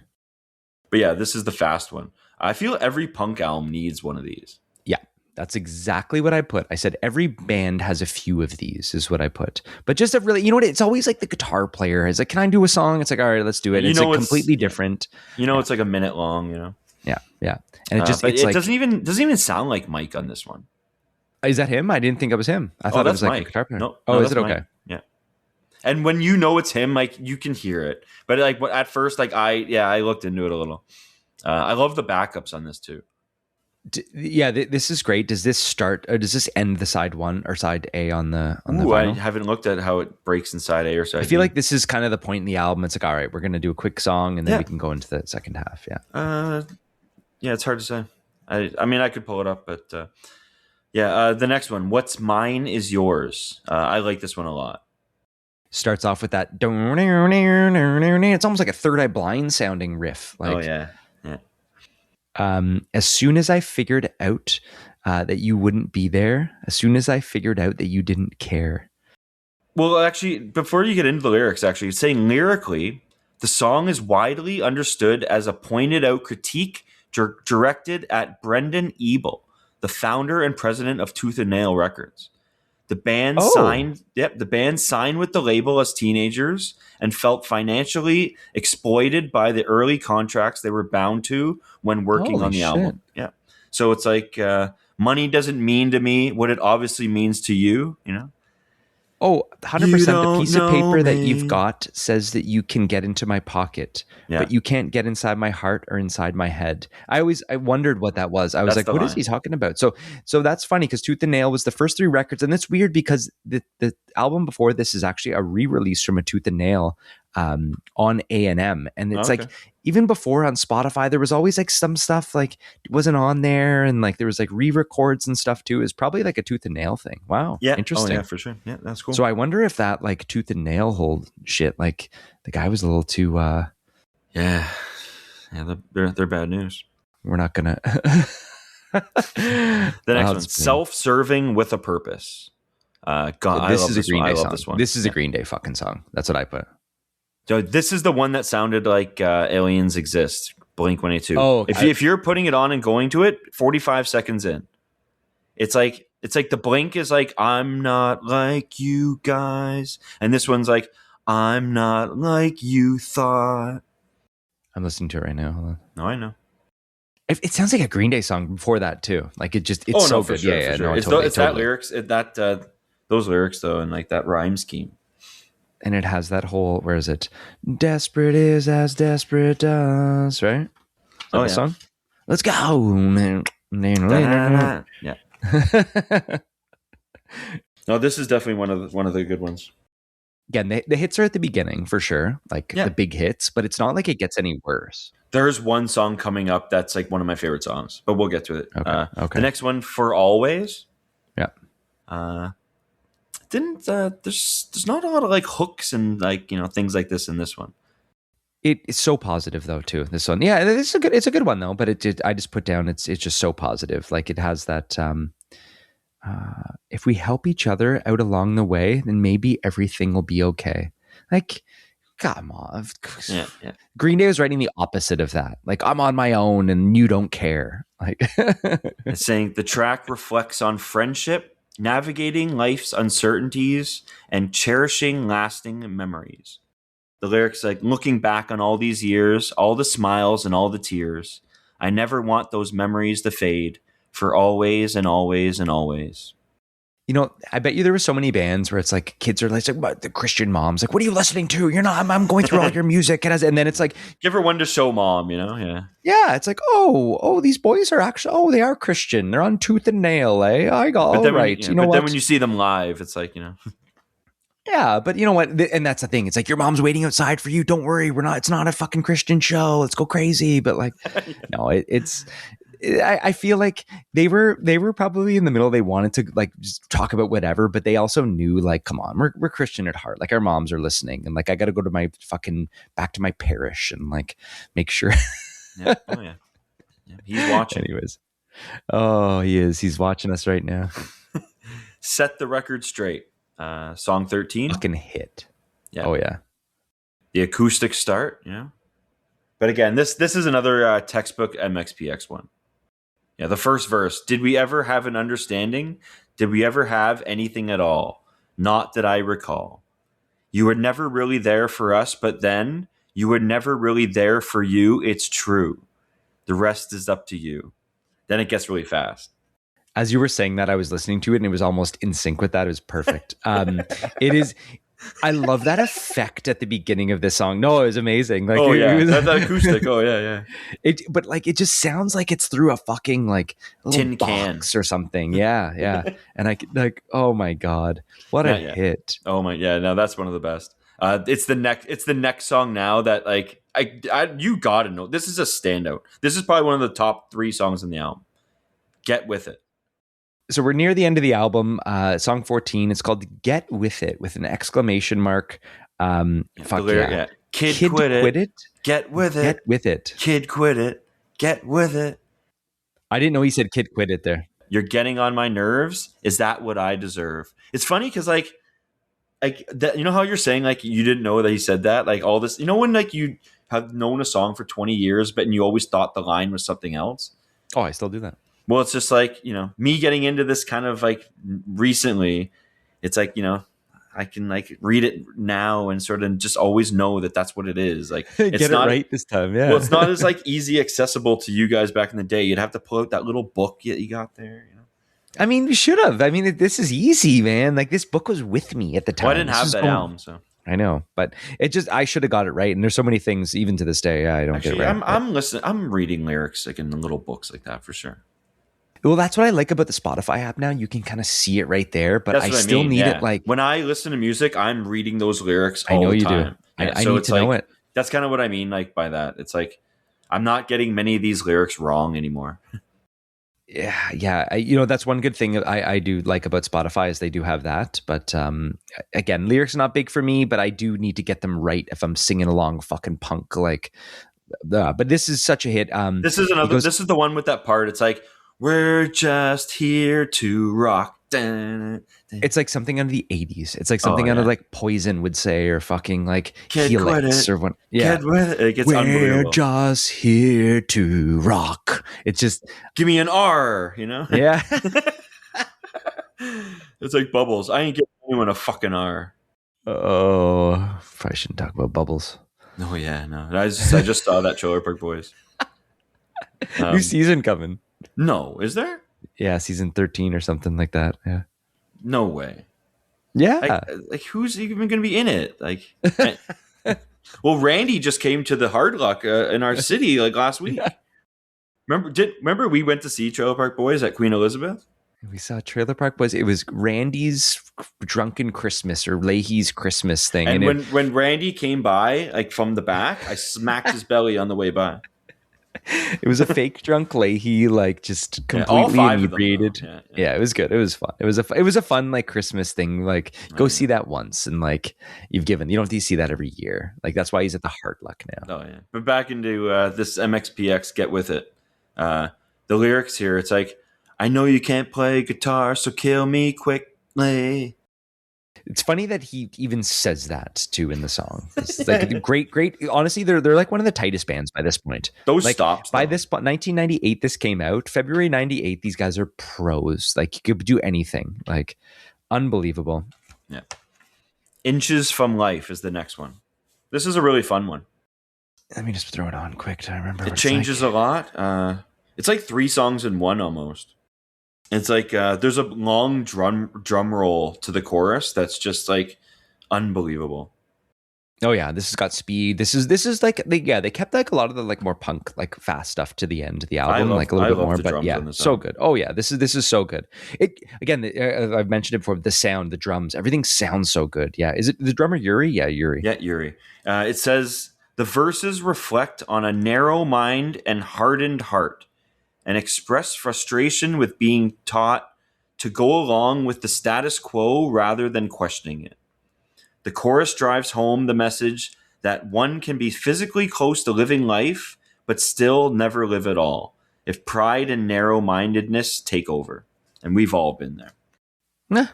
Speaker 2: But yeah, this is the fast one. I feel every punk album needs one of these.
Speaker 1: Yeah, that's exactly what I put. I said every band has a few of these is what I put. But just a really, you know what? It's always like the guitar player is like, can I do a song? It's like, all right, let's do it. It's like completely different.
Speaker 2: It's like a minute long.
Speaker 1: Yeah. And it
Speaker 2: doesn't even sound like Mike on this one.
Speaker 1: Is that him? I didn't think it was him. I thought it was like
Speaker 2: Mike.
Speaker 1: A guitar player.
Speaker 2: No,
Speaker 1: is it okay?
Speaker 2: Mike. Yeah. And when it's him, like, you can hear it. But like at first, like I looked into it a little. I love the backups on this too.
Speaker 1: This is great. Does this start or does this end the side 1 or side A on the vinyl?
Speaker 2: I haven't looked at how it breaks in side A or side B.
Speaker 1: I feel like this is kind of the point in the album. It's like, all right, we're going to do a quick song and then we can go into the second half. Yeah.
Speaker 2: It's hard to say. I mean, I could pull it up, but the next one, What's Mine Is Yours. I like this one a lot.
Speaker 1: Starts off with that. It's almost like a Third Eye Blind sounding riff. Like,
Speaker 2: oh yeah.
Speaker 1: As soon as I figured out that you wouldn't be there, as soon as I figured out that you didn't care.
Speaker 2: Well, actually, before you get into the lyrics, actually, it's saying lyrically, the song is widely understood as a pointed out critique directed at Brendan Ebel, the founder and president of Tooth and Nail Records.
Speaker 1: Oh,
Speaker 2: The band signed with the label as teenagers and felt financially exploited by the early contracts they were bound to when working
Speaker 1: holy
Speaker 2: on the
Speaker 1: shit.
Speaker 2: album. Yeah. So it's like money doesn't mean to me what it obviously means to you, you know?
Speaker 1: Oh,
Speaker 2: You
Speaker 1: 100%. The
Speaker 2: don't
Speaker 1: piece of
Speaker 2: know
Speaker 1: paper that you've
Speaker 2: me.
Speaker 1: got says that you can get into my pocket,
Speaker 2: Yeah.
Speaker 1: but you can't get inside my heart or inside my head. I wondered what that was. I was
Speaker 2: That's
Speaker 1: like,
Speaker 2: the
Speaker 1: what is he
Speaker 2: line.
Speaker 1: talking about? So that's funny because Tooth and Nail was the first three records, and it's weird because the album before this is actually a re-release from a Tooth and Nail on A&M, and
Speaker 2: Oh,
Speaker 1: it's
Speaker 2: okay.
Speaker 1: like even before on Spotify, there was always like some stuff like wasn't on there, and like there was like re-records and stuff too. It's probably like a Tooth and Nail thing. Wow,
Speaker 2: Yeah. Oh, yeah,
Speaker 1: interesting.
Speaker 2: for sure. Yeah, that's
Speaker 1: So
Speaker 2: cool.
Speaker 1: I wonder if that like tooth and nail hold shit, like the guy was a little too
Speaker 2: Yeah. Yeah, they're bad news.
Speaker 1: we're not gonna
Speaker 2: The next
Speaker 1: Wow,
Speaker 2: one,
Speaker 1: it's been
Speaker 2: self-serving with a purpose. God, I
Speaker 1: this
Speaker 2: love
Speaker 1: is a
Speaker 2: this
Speaker 1: Green
Speaker 2: one. I
Speaker 1: Day
Speaker 2: love
Speaker 1: song.
Speaker 2: this one.
Speaker 1: This is a
Speaker 2: Yeah.
Speaker 1: Green Day fucking song. That's what I put.
Speaker 2: So this is the one that sounded like Aliens Exist, Blink 182.
Speaker 1: Oh,
Speaker 2: If you're putting it on and going to it, 45 seconds in, it's like the Blink is like I'm not like you guys, and this one's like I'm not like you thought.
Speaker 1: I'm listening to it right now. Hold on.
Speaker 2: No, I know.
Speaker 1: It sounds like a Green Day song before that too. Like it's
Speaker 2: Oh no,
Speaker 1: so
Speaker 2: for
Speaker 1: good. Yeah,
Speaker 2: sure, for
Speaker 1: yeah,
Speaker 2: sure.
Speaker 1: no,
Speaker 2: It's that
Speaker 1: totally.
Speaker 2: lyrics, those lyrics though, and like that rhyme scheme.
Speaker 1: And it has that whole where is it? Desperate is as desperate does, right? Is that
Speaker 2: Oh
Speaker 1: the
Speaker 2: yeah,
Speaker 1: song? Let's go, man.
Speaker 2: da-na-na. Yeah. No, this is definitely one of the good ones.
Speaker 1: Again, the hits are at the beginning for sure, like the
Speaker 2: Yeah.
Speaker 1: big hits, but it's not like it gets any worse.
Speaker 2: There's one song coming up that's like one of my favorite songs, but we'll get to it.
Speaker 1: Okay.
Speaker 2: The
Speaker 1: Okay.
Speaker 2: next one, For Always.
Speaker 1: Yeah.
Speaker 2: Uh, didn't there's not a lot of like hooks and like things like this in this one.
Speaker 1: It's so positive though too. This one, yeah, it's a good one though. But I just put down it's just so positive. Like it has that. If we help each other out along the way, then maybe everything will be okay. Like, come on.
Speaker 2: Yeah, yeah.
Speaker 1: Green Day was writing the opposite of that. Like, I'm on my own and you don't care. Like,
Speaker 2: It's saying the track reflects on friendship, navigating life's uncertainties, and cherishing lasting memories. The lyrics like looking back on all these years, all the smiles and all the tears. I never want those memories to fade for always and always and always.
Speaker 1: I bet you there were so many bands where it's like kids are like the Christian moms, like, what are you listening to? You're not, I'm going through all your music. And then it's like,
Speaker 2: Give her one to show mom, yeah.
Speaker 1: yeah, it's like, oh, these boys are actually, they are Christian. They're on Tooth and Nail, eh? I got
Speaker 2: But
Speaker 1: all
Speaker 2: then
Speaker 1: right. You know
Speaker 2: but
Speaker 1: what?
Speaker 2: then when you see them live, it's like
Speaker 1: Yeah, but you know what? And that's the thing. It's like your mom's waiting outside for you. Don't worry, it's not a fucking Christian show. Let's go crazy. But like, no, I feel like they were probably in the middle. They wanted to like just talk about whatever, but they also knew like, come on, we're Christian at heart. Like our moms are listening, and like I got to go to my fucking back to my parish and like make sure.
Speaker 2: yeah. Oh yeah. He's watching.
Speaker 1: Anyways, oh, he is. He's watching us right now.
Speaker 2: Set the record straight. Song 13.
Speaker 1: Fucking hit.
Speaker 2: Yeah.
Speaker 1: Oh yeah.
Speaker 2: The acoustic start, But again, this is another textbook MXPX one. Yeah, the first verse. Did we ever have an understanding? Did we ever have anything at all? Not that I recall. You were never really there for us, but then you were never really there for you. It's true. The rest is up to you. Then it gets really fast.
Speaker 1: As you were saying that, I was listening to it and it was almost in sync with that. It was perfect. It is. I love that effect at the beginning of this song. No, it was amazing. Like,
Speaker 2: that acoustic. Oh yeah.
Speaker 1: But like, it just sounds like it's through a fucking like
Speaker 2: Tin
Speaker 1: box
Speaker 2: can
Speaker 1: or something. Yeah. And I like, oh my god, what a hit!
Speaker 2: Oh my, yeah. No, that's one of the best. It's the next song now that like you gotta know. This is a standout. This is probably one of the top 3 songs in the album. Get With It.
Speaker 1: So we're near the end of the album. Song 14. It's called "Get With It" with an exclamation mark. Fuck yeah.
Speaker 2: Kid quit it. Get with it.
Speaker 1: Get with it.
Speaker 2: Kid quit it. Get with it.
Speaker 1: I didn't know he said "kid quit it" there.
Speaker 2: You're getting on my nerves. Is that what I deserve? It's funny because like like that. You know how you're saying like you didn't know that he said that, like all this. You know when like you have known a song for 20 years, but you always thought the line was something else.
Speaker 1: Oh, I still do that.
Speaker 2: Well, it's just like, me getting into this kind of like recently. It's like, I can like read it now and sort of just always know that that's what it is. Like it's
Speaker 1: Get
Speaker 2: not
Speaker 1: it right this time. Yeah.
Speaker 2: Well, it's not as like easy accessible to you guys back in the day. You'd have to pull out that little book that you got there.
Speaker 1: I mean, you should have. I mean, this is easy, man. Like this book was with me at the time.
Speaker 2: Well, I didn't have that album, so
Speaker 1: I know, but I should have got it right. And there's so many things, even to this day, I don't
Speaker 2: actually,
Speaker 1: get it right.
Speaker 2: I'm listening. I'm reading lyrics like in the little books like that for sure.
Speaker 1: Well, that's what I like about the Spotify app now. You can kind of see it right there, but I still need it. Like
Speaker 2: when I listen to music, I'm reading those lyrics all
Speaker 1: I know
Speaker 2: the
Speaker 1: you
Speaker 2: time.
Speaker 1: do.
Speaker 2: Yeah,
Speaker 1: I need to know it.
Speaker 2: That's kind of what I mean like by that. It's like I'm not getting many of these lyrics wrong anymore.
Speaker 1: Yeah. That's one good thing I do like about Spotify is they do have that. But again, lyrics are not big for me, but I do need to get them right if I'm singing along fucking punk. Like, but this is such a hit.
Speaker 2: This is this is the one with that part. It's like, we're just here to rock.
Speaker 1: It's like something out of the 80s. It's like something out of like Poison would say, or fucking like Helix or what. Yeah.
Speaker 2: It gets
Speaker 1: we're
Speaker 2: unbelievable.
Speaker 1: Just here to rock. It's just
Speaker 2: give me an R,
Speaker 1: Yeah.
Speaker 2: It's like Bubbles. I ain't giving anyone a fucking R.
Speaker 1: Oh, probably shouldn't talk about Bubbles.
Speaker 2: Oh yeah, no. I just saw that Trailer Park Boys.
Speaker 1: New season coming.
Speaker 2: No, is there?
Speaker 1: Yeah, season 13 or something like that. Yeah.
Speaker 2: No way.
Speaker 1: Yeah.
Speaker 2: Like who's even going to be in it? Like, well, Randy just came to the Hard Luck in our city like last week. Yeah. Remember we went to see Trailer Park Boys at Queen Elizabeth?
Speaker 1: We saw Trailer Park Boys. It was Randy's drunken Christmas or Leahy's Christmas thing.
Speaker 2: And when Randy came by, like from the back, I smacked his belly on the way by.
Speaker 1: It was a fake drunk Leahy, like just completely inebriated. Yeah, it was good. It was fun. It was a fun like Christmas thing. Like go see that once, and like you don't have to see that every year. Like that's why he's at the Hard Luck now.
Speaker 2: Oh yeah. But back into this MxPx, get with it. The lyrics here, it's like, I know you can't play guitar, so kill me quickly. It's
Speaker 1: funny that he even says that too in the song. It's like great. Honestly, they're like one of the tightest bands by this point.
Speaker 2: Those
Speaker 1: like,
Speaker 2: stops
Speaker 1: by this 1998. This came out February 98. These guys are pros. Like you could do anything. Like unbelievable.
Speaker 2: Yeah. Inches from Life is the next one. This is a really fun one.
Speaker 1: Let me just throw it on quick to remember.
Speaker 2: It changes a lot. It's like 3 songs in one almost. It's like there's a long drum roll to the chorus that's just like unbelievable.
Speaker 1: Oh yeah, this has got speed. This is like they kept like a lot of the like more punk like fast stuff to the end of the album, like a little bit more. But yeah, so good. Oh yeah, this is so good. It again, I've mentioned it before. The sound, the drums, everything sounds so good. Yeah, is it the drummer Yuri? Yeah, Yuri.
Speaker 2: Yeah, Yuri. It says the verses reflect on a narrow mind and hardened heart, and express frustration with being taught to go along with the status quo rather than questioning it. The chorus drives home the message that one can be physically close to living life, but still never live at all, if pride and narrow-mindedness take over. And we've all been there.
Speaker 1: Nah.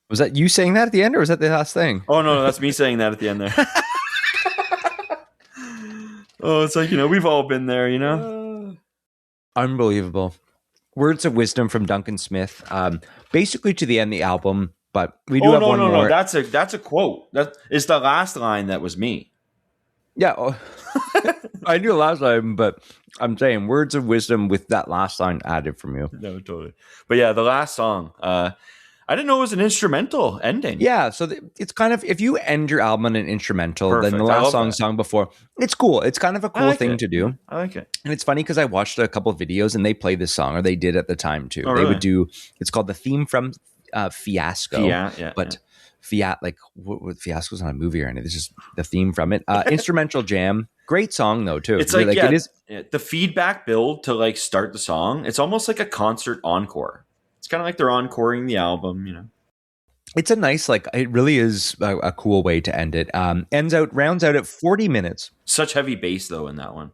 Speaker 1: Was that you saying that at the end, or was that the last thing?
Speaker 2: Oh, no, that's me saying that at the end there. Oh, it's like, we've all been there,
Speaker 1: Unbelievable. Words of wisdom from Duncan Smith. Basically to the end of the album, but we do have one more.
Speaker 2: No, that's a quote. That is the last line that was me.
Speaker 1: Yeah. I knew the last line, but I'm saying words of wisdom with that last line added from you.
Speaker 2: No, totally. But yeah, the last song, I didn't know it was an instrumental ending.
Speaker 1: Yeah, so it's kind of, if you end your album on an instrumental, then the last song before, it's cool. It's kind of a cool thing to do.
Speaker 2: I like it.
Speaker 1: And it's funny because I watched a couple of videos and they play this song, or they did at the time too. They would do, it's called the theme from Fiasco. Fiat, like what Fiasco's not a movie or anything. It's just the theme from it. Instrumental jam. Great song though too.
Speaker 2: It's like it is the feedback build to like start the song. It's almost like a concert encore. It's kind of like they're encoring the album,
Speaker 1: It's a nice, like, it really is a cool way to end it. Rounds out at 40 minutes.
Speaker 2: Such heavy bass though in that one.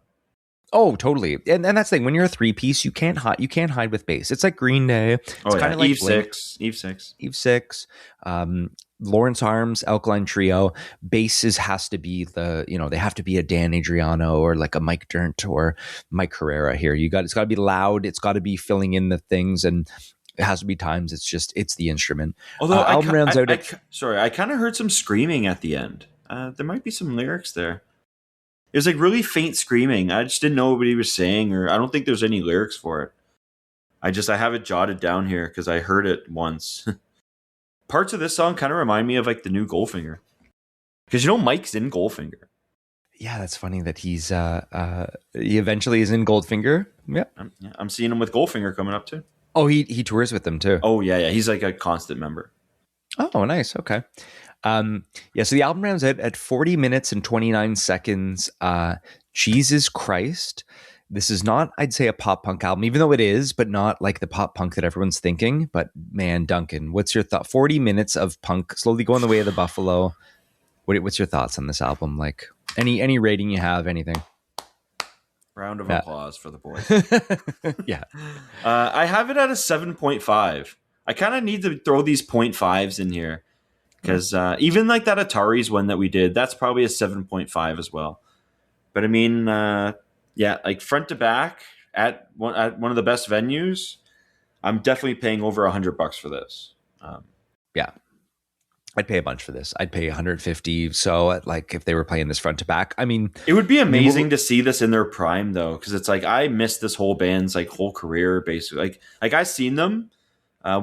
Speaker 1: Oh, totally. And that's the thing. When you're a three piece, you can't hide with bass. It's like Green Day.
Speaker 2: Oh
Speaker 1: It's kind
Speaker 2: yeah,
Speaker 1: of
Speaker 2: Eve
Speaker 1: like Blink,
Speaker 2: six, Eve six.
Speaker 1: Eve Six, Lawrence Arms, Alkaline Trio. Basses has to be they have to be a Dan Adriano or like a Mike Dirnt or Mike Herrera here. It's got to be loud. It's got to be filling in the things, and it has to be times. It's the instrument.
Speaker 2: Although
Speaker 1: Album rounds out at
Speaker 2: sorry, I kind of heard some screaming at the end. There might be some lyrics there. It was like really faint screaming. I just didn't know what he was saying, or I don't think there's any lyrics for it. I have it jotted down here because I heard it once. Parts of this song kind of remind me of like the new Goldfinger, because Mike's in Goldfinger.
Speaker 1: Yeah, that's funny that he eventually is in Goldfinger. Yeah.
Speaker 2: I'm seeing him with Goldfinger coming up too.
Speaker 1: Oh, he tours with them too.
Speaker 2: Oh yeah, he's like a constant member.
Speaker 1: Oh, nice. Okay. So the album rounds out at 40 minutes and 29 seconds. Jesus Christ. This is not, I'd say, a pop punk album, even though it is, but not like the pop punk that everyone's thinking. But man, Duncan, what's your thought? 40 minutes of punk slowly going the way of the buffalo. What's your thoughts on this album? Like any rating you have, anything?
Speaker 2: Round of applause for the boys.
Speaker 1: Yeah.
Speaker 2: I have it at a 7.5. I kind of need to throw these 0.5s in here because even like that Atari's one that we did, that's probably a 7.5 as well. But I mean, like front to back at one of the best venues, I'm definitely paying over $100 for this.
Speaker 1: Yeah. I'd pay a bunch for this. I'd pay 150. So like if they were playing this front to back, I mean,
Speaker 2: it would be amazing to see this in their prime though. Cause it's like, I missed this whole band's like whole career basically. Like I've seen them.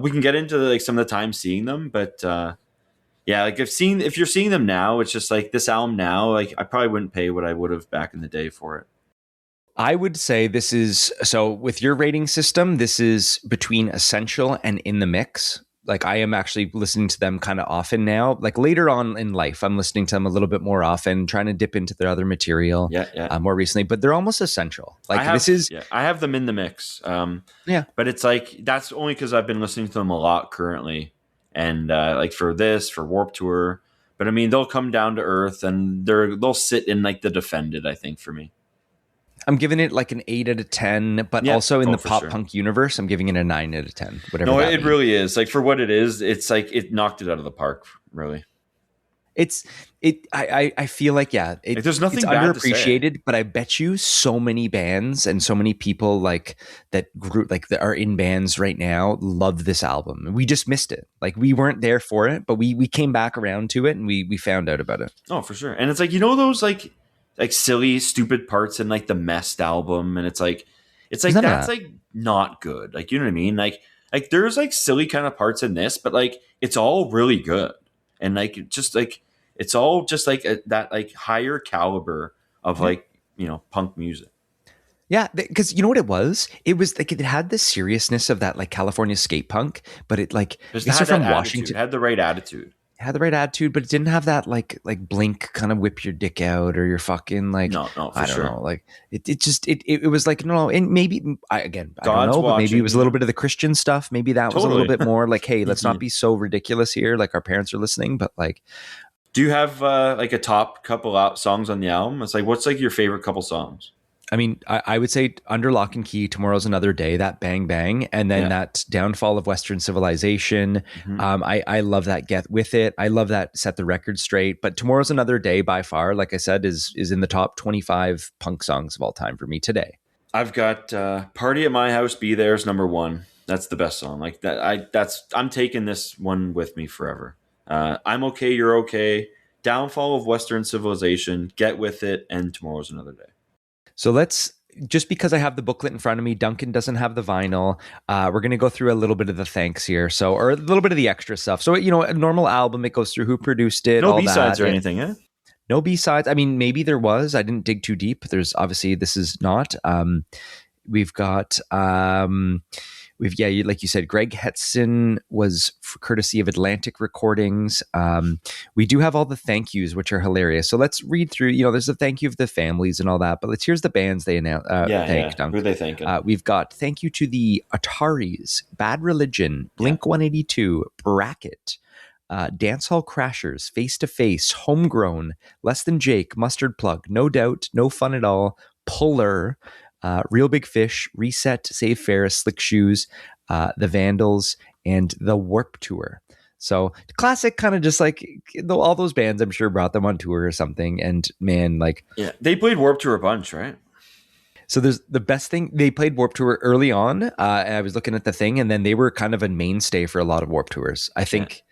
Speaker 2: We can get into like some of the time seeing them, but like if you're seeing them now, it's just like this album now, like I probably wouldn't pay what I would have back in the day for it.
Speaker 1: I would say this is, so with your rating system, this is between essential and in the mix. Like I am actually listening to them kind of often now. Like later on in life, I'm listening to them a little bit more often, trying to dip into their other material more recently, but they're almost essential. Like
Speaker 2: I have them in the mix. But it's like, that's only because I've been listening to them a lot currently. And like for Warped Tour, but I mean, they'll come down to earth and they'll sit in like the Defended, I think, for me.
Speaker 1: I'm giving it like an 8 out of 10, but also in the pop punk universe, I'm giving it a 9 out of 10. Whatever.
Speaker 2: No, it really is. Like for what it is, it's like it knocked it out of the park, really.
Speaker 1: I feel like,
Speaker 2: there's nothing
Speaker 1: it's
Speaker 2: bad
Speaker 1: underappreciated,
Speaker 2: to say.
Speaker 1: but I bet you so many bands and so many people like that are in bands right now love this album. We just missed it. Like we weren't there for it, but we came back around to it and we found out about it.
Speaker 2: Oh, for sure. And it's like, those like silly, stupid parts in like the Messed album, and it's like that's like not good. Like, you know what I mean? Like there's like silly kind of parts in this, but like it's all really good, and like it's all just like that like higher caliber of like punk music.
Speaker 1: Yeah, because you know what it was? It was like it had the seriousness of that like California skate punk, but it like
Speaker 2: it's from Washington. It had the right attitude.
Speaker 1: Had the right attitude, but it didn't have that like Blink kind of whip your dick out or your fucking like
Speaker 2: no,
Speaker 1: I don't know, like it was like no, and maybe I don't know, but maybe it was a little bit of the Christian stuff. Maybe that was a little bit more like, hey, let's not be so ridiculous here. Like our parents are listening, but like,
Speaker 2: do you have like a top couple songs on the album? It's like, what's like your favorite couple songs?
Speaker 1: I mean, I would say Under Lock and Key, Tomorrow's Another Day, that Bang Bang, and then that Downfall of Western Civilization. Mm-hmm. I love that Get With It. I love that Set the Record Straight. But Tomorrow's Another Day, by far, like I said, is in the top 25 punk songs of all time for me today.
Speaker 2: I've got Party at My House, Be There's number 1. That's the best song. Like that. I'm taking this one with me forever. I'm Okay, You're Okay, Downfall of Western Civilization, Get With It, and Tomorrow's Another Day.
Speaker 1: So just because I have the booklet in front of me, Duncan doesn't have the vinyl. We're going to go through a little bit of the thanks here. or a little bit of the extra stuff. So, a normal album, it goes through who produced it.
Speaker 2: No B-sides or anything, eh?
Speaker 1: No B-sides. I mean, maybe there was. I didn't dig too deep. There's obviously, this is not. We've got... like you said, Greg Hetson was courtesy of Atlantic Recordings. We do have all the thank yous, which are hilarious. So let's read through. There's a thank you of the families and all that. But here's the bands they announced. Thanked.
Speaker 2: Who are they thanking?
Speaker 1: We've got thank you to the Ataris, Bad Religion, Blink 182, Bracket, Dancehall Crashers, Face to Face, Homegrown, Less Than Jake, Mustard Plug, No Doubt, No Fun at All, Puller, Real Big Fish, Reset, Save Ferris, Slick Shoes, The Vandals, and The Warp Tour. So classic, kind of just like all those bands, I'm sure brought them on tour or something. And man, like,
Speaker 2: yeah, they played Warp Tour a bunch, right?
Speaker 1: so there's the best thing, they played Warp Tour early on. I was looking at the thing, and then they were kind of a mainstay for a lot of Warp Tours. I think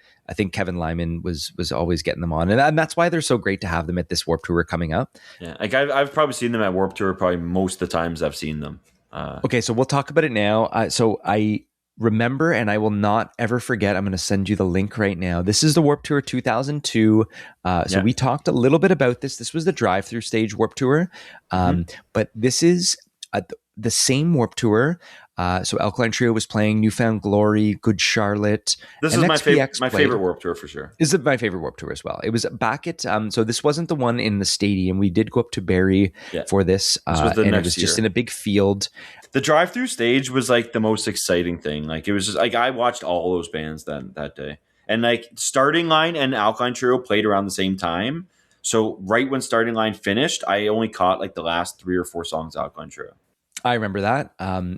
Speaker 1: Kevin Lyman was always getting them on, and that's why they're so great to have them at this Warp Tour coming up.
Speaker 2: Yeah, like I've probably seen them at Warp Tour probably most of the times I've seen them.
Speaker 1: Okay, so we'll talk about it now. So I remember, and I will not ever forget, I'm going to send you the link right now. This is the Warp Tour 2002. So we talked a little bit about this. This was the drive-through stage Warp Tour. But this is the same Warp Tour. So Alkaline Trio was playing Newfound Glory, Good Charlotte.
Speaker 2: This is my favorite Warp Tour for sure.
Speaker 1: This is my favorite Warp Tour as well. It was back at, so this wasn't the one in the stadium. We did go up to Barrie for this.
Speaker 2: This was
Speaker 1: and it was just in a big field.
Speaker 2: The drive-through stage was like the most exciting thing. Like it was just like I watched all those bands that day. And like Starting Line and Alkaline Trio played around the same time. So right when Starting Line finished, I only caught like the last 3 or 4 songs of Alkaline Trio.
Speaker 1: I remember that.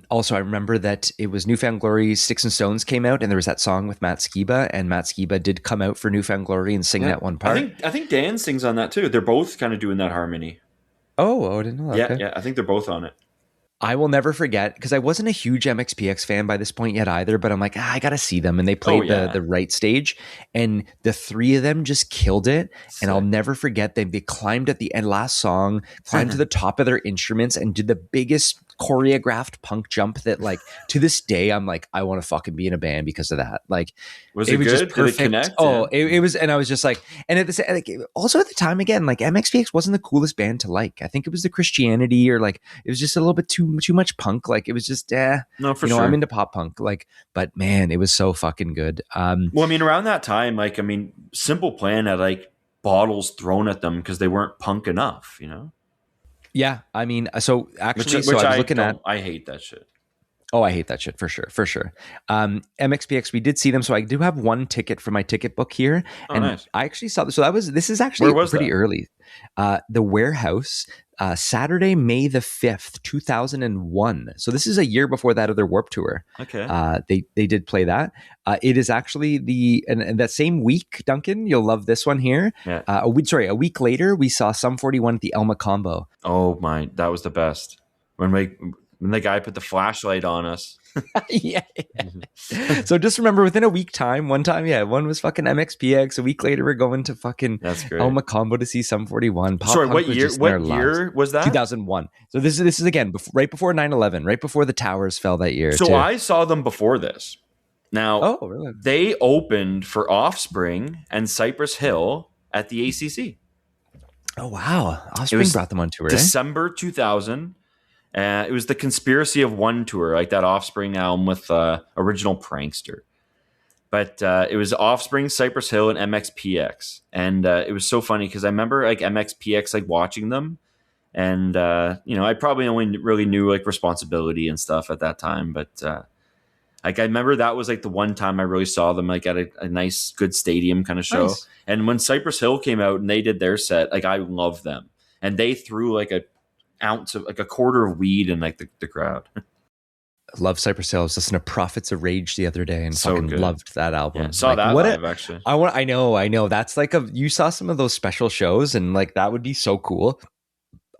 Speaker 1: Also, I remember that it was Newfound Glory, Sticks and Stones came out, and there was that song with Matt Skiba, and Matt Skiba did come out for Newfound Glory and sing that one part.
Speaker 2: I think Dan sings on that too. They're both kind of doing that harmony.
Speaker 1: Oh, I didn't know that.
Speaker 2: Yeah,
Speaker 1: okay.
Speaker 2: yeah, I think they're both on it.
Speaker 1: I will never forget, because I wasn't a huge MxPx fan by this point yet either, but I'm like, I got to see them. And they played the right stage, and the 3 of them just killed it. Sick. And I'll never forget, they climbed at the end, last song, climbed to the top of their instruments and did the biggest choreographed punk jump that, like, to this day, I'm like, I want to fucking be in a band because of that. Like,
Speaker 2: was it good? Just perfect. Did it connect?
Speaker 1: Oh, it was, and I was just like, and at the like, also at the time, again, like MxPx wasn't the coolest band to like. I think it was the Christianity, or like it was just a little bit too much punk. Like it was just,
Speaker 2: no, for sure.
Speaker 1: I'm into pop punk, like, but man, it was so fucking good.
Speaker 2: Well, I mean, around that time, like, I mean, Simple Plan had like bottles thrown at them because they weren't punk enough, you know.
Speaker 1: Yeah, I mean, so actually, so I was looking at.
Speaker 2: I hate that shit.
Speaker 1: Oh, I hate that shit for sure. MxPx, we did see them, so I do have one ticket for my ticket book here, and nice. I actually saw this. So this is actually pretty early. The Warehouse, Saturday, May the 5th, 2001. So this is a year before that other Warp Tour.
Speaker 2: Okay.
Speaker 1: They did play that. It is actually and that same week, Duncan, you'll love this one here.
Speaker 2: Yeah.
Speaker 1: A week later, we saw Sum 41 at the Elma Combo.
Speaker 2: Oh my, that was the best. When the guy put the flashlight on us.
Speaker 1: yeah. So just remember, within a week time, one was fucking MxPx. A week later, we're going to fucking Elma Combo to see Sum 41.
Speaker 2: Sorry, what year? What year was that?
Speaker 1: 2001. So this is again right before 9/11, right before the towers fell that year.
Speaker 2: So I saw them before this. Now,
Speaker 1: really?
Speaker 2: They opened for Offspring and Cypress Hill at the ACC.
Speaker 1: Oh wow! Offspring brought them on tour.
Speaker 2: December 2000. It was the Conspiracy of One tour, like that Offspring album with Original Prankster. But it was Offspring, Cypress Hill, and MxPx. And it was so funny because I remember like MxPx like watching them. And, I probably only really knew like Responsibility and stuff at that time. But like I remember that was like the one time I really saw them like at a nice, good stadium kind of show. Nice. And when Cypress Hill came out and they did their set, like I loved them. And they threw like a ounce of like a quarter of weed in like the crowd.
Speaker 1: I love Cypress Hill. I was listening to Prophets of Rage the other day and fucking loved that album.
Speaker 2: Yeah, saw that live actually.
Speaker 1: I know. That's like you saw some of those special shows and like that would be so cool.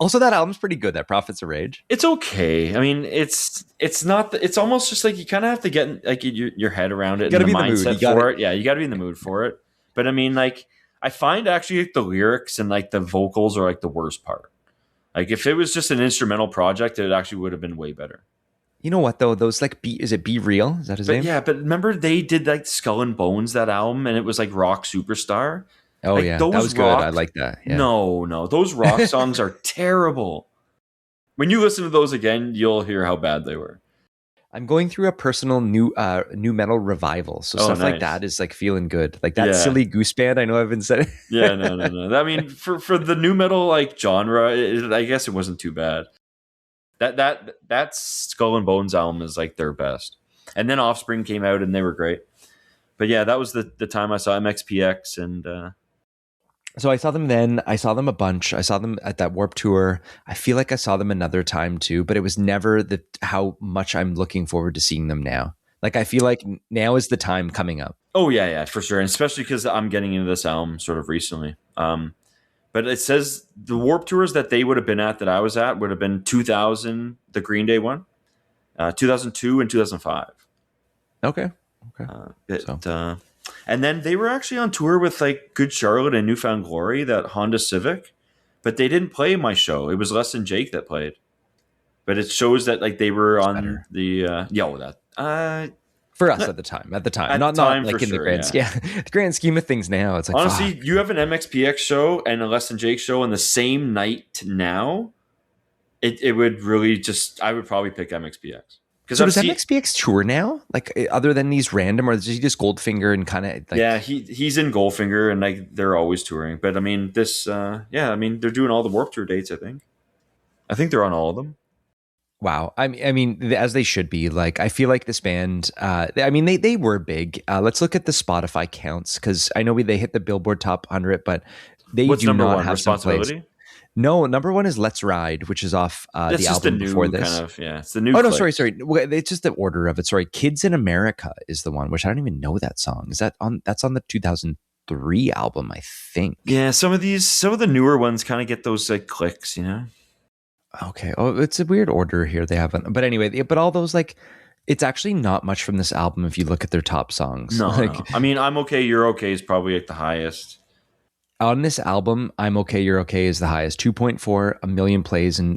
Speaker 1: Also, that album's pretty good. That Prophets of Rage.
Speaker 2: It's okay. I mean, it's not. It's almost just like you kind of have to get like your head around it. You got to be in the mindset for it. Yeah, you got to be in the mood for it. But I mean, like I find actually like, the lyrics and like the vocals are like the worst part. Like if it was just an instrumental project, it actually would have been way better.
Speaker 1: You know what though? Those like is it Be Real? Is that his name?
Speaker 2: Yeah, but remember they did like Skull and Bones, that album, and it was like Rock Superstar.
Speaker 1: Oh like, yeah, that was good. I like that. Yeah.
Speaker 2: No, those rock songs are terrible. When you listen to those again, you'll hear how bad they were.
Speaker 1: I'm going through a personal new metal revival, so stuff like that is like feeling good. Like that Silly Goose Band. I know I've been saying.
Speaker 2: Yeah, no. I mean, for the new metal like genre, I guess it wasn't too bad. That Skull and Bones album is like their best, and then Offspring came out and they were great. But yeah, that was the time I saw MxPx and.
Speaker 1: So I saw them then. I saw them a bunch. I saw them at that Warp Tour. I feel like I saw them another time too, but it was never how much I'm looking forward to seeing them now. Like I feel like now is the time coming up.
Speaker 2: Oh yeah, for sure, and especially because I'm getting into this album sort of recently. But it says the Warp Tours that they would have been at, that I was at, would have been 2000, the Green Day one, 2002, and 2005.
Speaker 1: Okay.
Speaker 2: And then they were actually on tour with like Good Charlotte and Newfound Glory, that Honda Civic, but they didn't play my show. It was Les and Jake that played. But it shows that like they were on
Speaker 1: better. For us at the time, not like in the grand scheme, the grand scheme of things now. It's like,
Speaker 2: honestly,
Speaker 1: fuck.
Speaker 2: You have an MxPx show and a Les and Jake show on the same night now. It would really just, I would probably pick MxPx.
Speaker 1: So does MxPx tour now? Like other than these random, or is he just Goldfinger and kind of like?
Speaker 2: Yeah, he's in Goldfinger and like they're always touring. But I mean they're doing all the Warped Tour dates. I think they're on all of them.
Speaker 1: Wow. I mean, as they should be. Like, I feel like this band, I mean, they were big. Let's look at the Spotify counts, because I know they hit the Billboard Top 100, but they
Speaker 2: What's
Speaker 1: do
Speaker 2: number
Speaker 1: not
Speaker 2: one?
Speaker 1: have
Speaker 2: Responsibility?
Speaker 1: No, number one is Let's Ride, which is off the album before this.
Speaker 2: It's the new.
Speaker 1: Oh, no, sorry. It's just the order of it. Sorry. Kids in America is the one, which I don't even know that song. Is that on? That's on the 2003 album, I think.
Speaker 2: Yeah, some of the newer ones kind of get those like clicks, you know?
Speaker 1: Okay. Oh, it's a weird order here. They haven't. But anyway, but all those, like, it's actually not much from this album if you look at their top songs.
Speaker 2: No,
Speaker 1: like,
Speaker 2: no. I mean, I'm Okay, You're Okay is probably like the highest.
Speaker 1: On this album, I'm Okay, You're Okay is the highest. 2.4 million plays in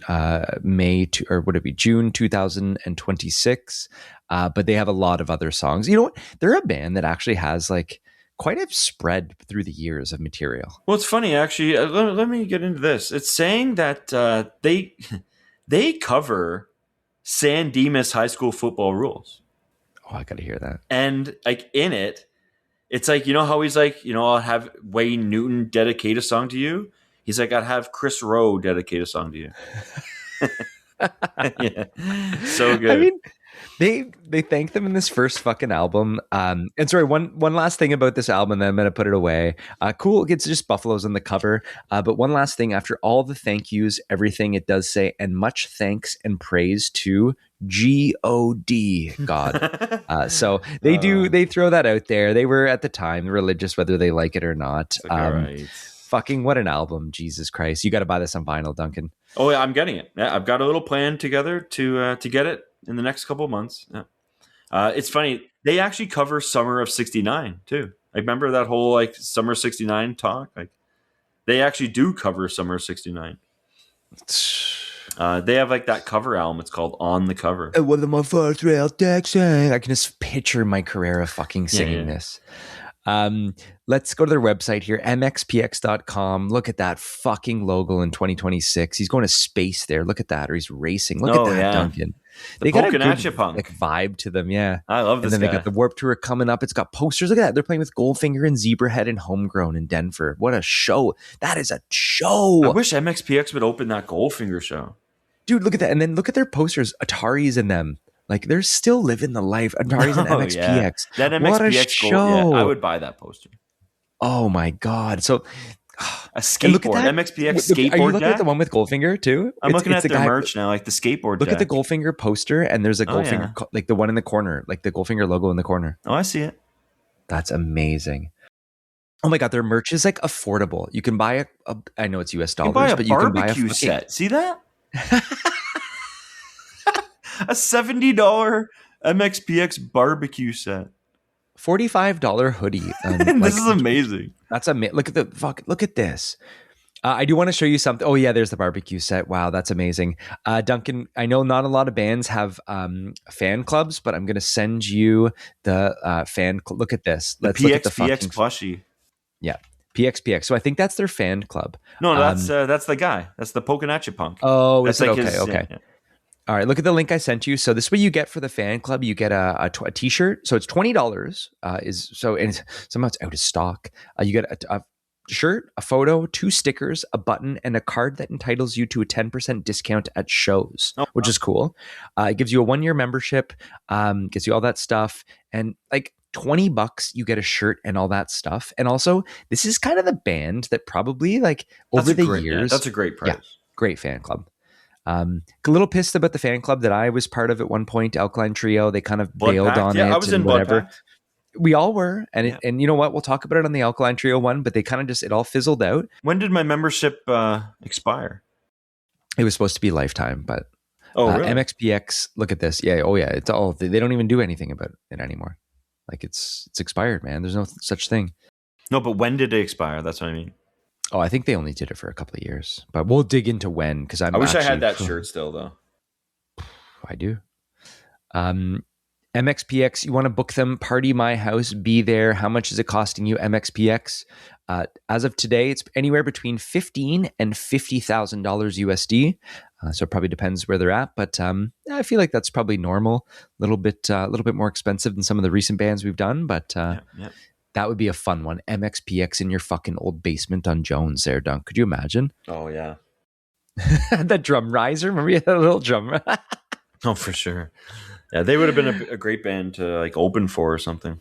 Speaker 1: June 2026. But they have a lot of other songs. You know what? They're a band that actually has like quite a spread through the years of material.
Speaker 2: Well, it's funny actually. Let me get into this. It's saying that they cover San Dimas High School Football Rules.
Speaker 1: Oh, I got to hear that.
Speaker 2: And like in it, it's like, you know how he's like, you know, I'll have Wayne Newton dedicate a song to you. He's like, I'd have Chris Rowe dedicate a song to you. Yeah. So good.
Speaker 1: I mean, they thank them in this first fucking album. And sorry, one last thing about this album, and then I'm gonna put it away. Cool, it's just buffaloes on the cover. But one last thing, after all the thank yous, everything, it does say, and much thanks and praise to G-O-D, God. So they throw that out there. They were at the time religious, whether they like it or not.
Speaker 2: Like, all right.
Speaker 1: Fucking what an album, Jesus Christ! You got to buy this on vinyl, Duncan.
Speaker 2: Oh yeah, I'm getting it. Yeah, I've got a little plan together to get it in the next couple of months. Yeah. It's funny, they actually cover Summer of '69 too. I remember that whole like Summer '69 talk. Like they actually do cover Summer of '69. They have like that cover album. It's called On the Cover.
Speaker 1: One of my first real Texan. I can just picture Mike Carrera fucking singing this. Let's go to their website here, MxPx.com. Look at that fucking logo in 2026. He's going to space there. Look at that. Or he's racing. Look at that, Duncan.
Speaker 2: They got a good like
Speaker 1: vibe to them, yeah.
Speaker 2: I love this.
Speaker 1: And then they got the Warped Tour coming up. It's got posters. Look at that. They're playing with Goldfinger and Zebrahead and Homegrown in Denver. What a show. That is a show.
Speaker 2: I wish MxPx would open that Goldfinger show.
Speaker 1: Dude, look at that. And then look at their posters. Atari's in them. Like, they're still living the life. Atari's and MxPx. Yeah.
Speaker 2: That MxPx
Speaker 1: what a show.
Speaker 2: I would buy that poster.
Speaker 1: Oh, my God. So,
Speaker 2: a skateboard. MxPx skateboard.
Speaker 1: Are you looking
Speaker 2: deck?
Speaker 1: at the one with Goldfinger, too?
Speaker 2: I'm looking at their merch now, like the skateboard
Speaker 1: Look
Speaker 2: deck.
Speaker 1: at the Goldfinger poster, and there's a Goldfinger, like the one in the corner, like the Goldfinger logo in the corner.
Speaker 2: Oh, I see it.
Speaker 1: That's amazing. Oh my God, their merch is like affordable. You can buy I know it's US dollars, but you can buy a
Speaker 2: barbecue set. See that? A $70 MxPx barbecue set.
Speaker 1: $45 hoodie.
Speaker 2: This is amazing.
Speaker 1: That's look at this. I do want to show you something. Oh yeah, there's the barbecue set. Wow, that's amazing. Duncan, I know not a lot of bands have fan clubs, but I'm going to send you the fan. Look at this.
Speaker 2: Let's look at the PXPX plushie.
Speaker 1: Yeah, PXPX. So I think that's their fan club.
Speaker 2: No, that's the guy. That's the Pokinatcha punk.
Speaker 1: Oh,
Speaker 2: that's
Speaker 1: is it? Okay, okay. Yeah. All right, look at the link I sent you. So this is what you get for the fan club. You get a t-shirt. So it's $20. And somehow it's out of stock. You get a shirt, a photo, 2 stickers, a button, and a card that entitles you to a 10% discount at shows, which is cool. It gives you a 1-year membership, gives you all that stuff. And like, $20, you get a shirt and all that stuff. And also, this is kind of the band that probably like over the years,
Speaker 2: that's a great price.
Speaker 1: Great fan club. A little pissed about the fan club that I was part of at one point, Alkaline Trio. They kind of bailed on it.
Speaker 2: I was in
Speaker 1: whatever.
Speaker 2: Bloodpact.
Speaker 1: We all were, and and you know what? We'll talk about it on the Alkaline Trio one, but they kind of just it all fizzled out.
Speaker 2: When did my membership expire?
Speaker 1: It was supposed to be lifetime, but
Speaker 2: really?
Speaker 1: MxPx. Look at this. Yeah. Oh yeah. It's all. They don't even do anything about it anymore. Like it's expired, man. There's no such thing.
Speaker 2: No, but when did it expire? That's what I mean.
Speaker 1: Oh, I think they only did it for a couple of years, but we'll dig into when because I
Speaker 2: wish I had that shirt still though.
Speaker 1: I do. MxPx, you want to book them? Party my house, be there. How much is it costing you? MxPx. As of today, it's anywhere between $15,000 and $50,000 USD. So it probably depends where they're at, but I feel like that's probably normal. A little bit more expensive than some of the recent bands we've done, but that would be a fun one. MxPx in your fucking old basement on Jones there, Dunk. Could you imagine?
Speaker 2: Oh, yeah.
Speaker 1: That drum riser. Remember you had a little drum?
Speaker 2: Oh, for sure. Yeah, they would have been a great band to like open for or something.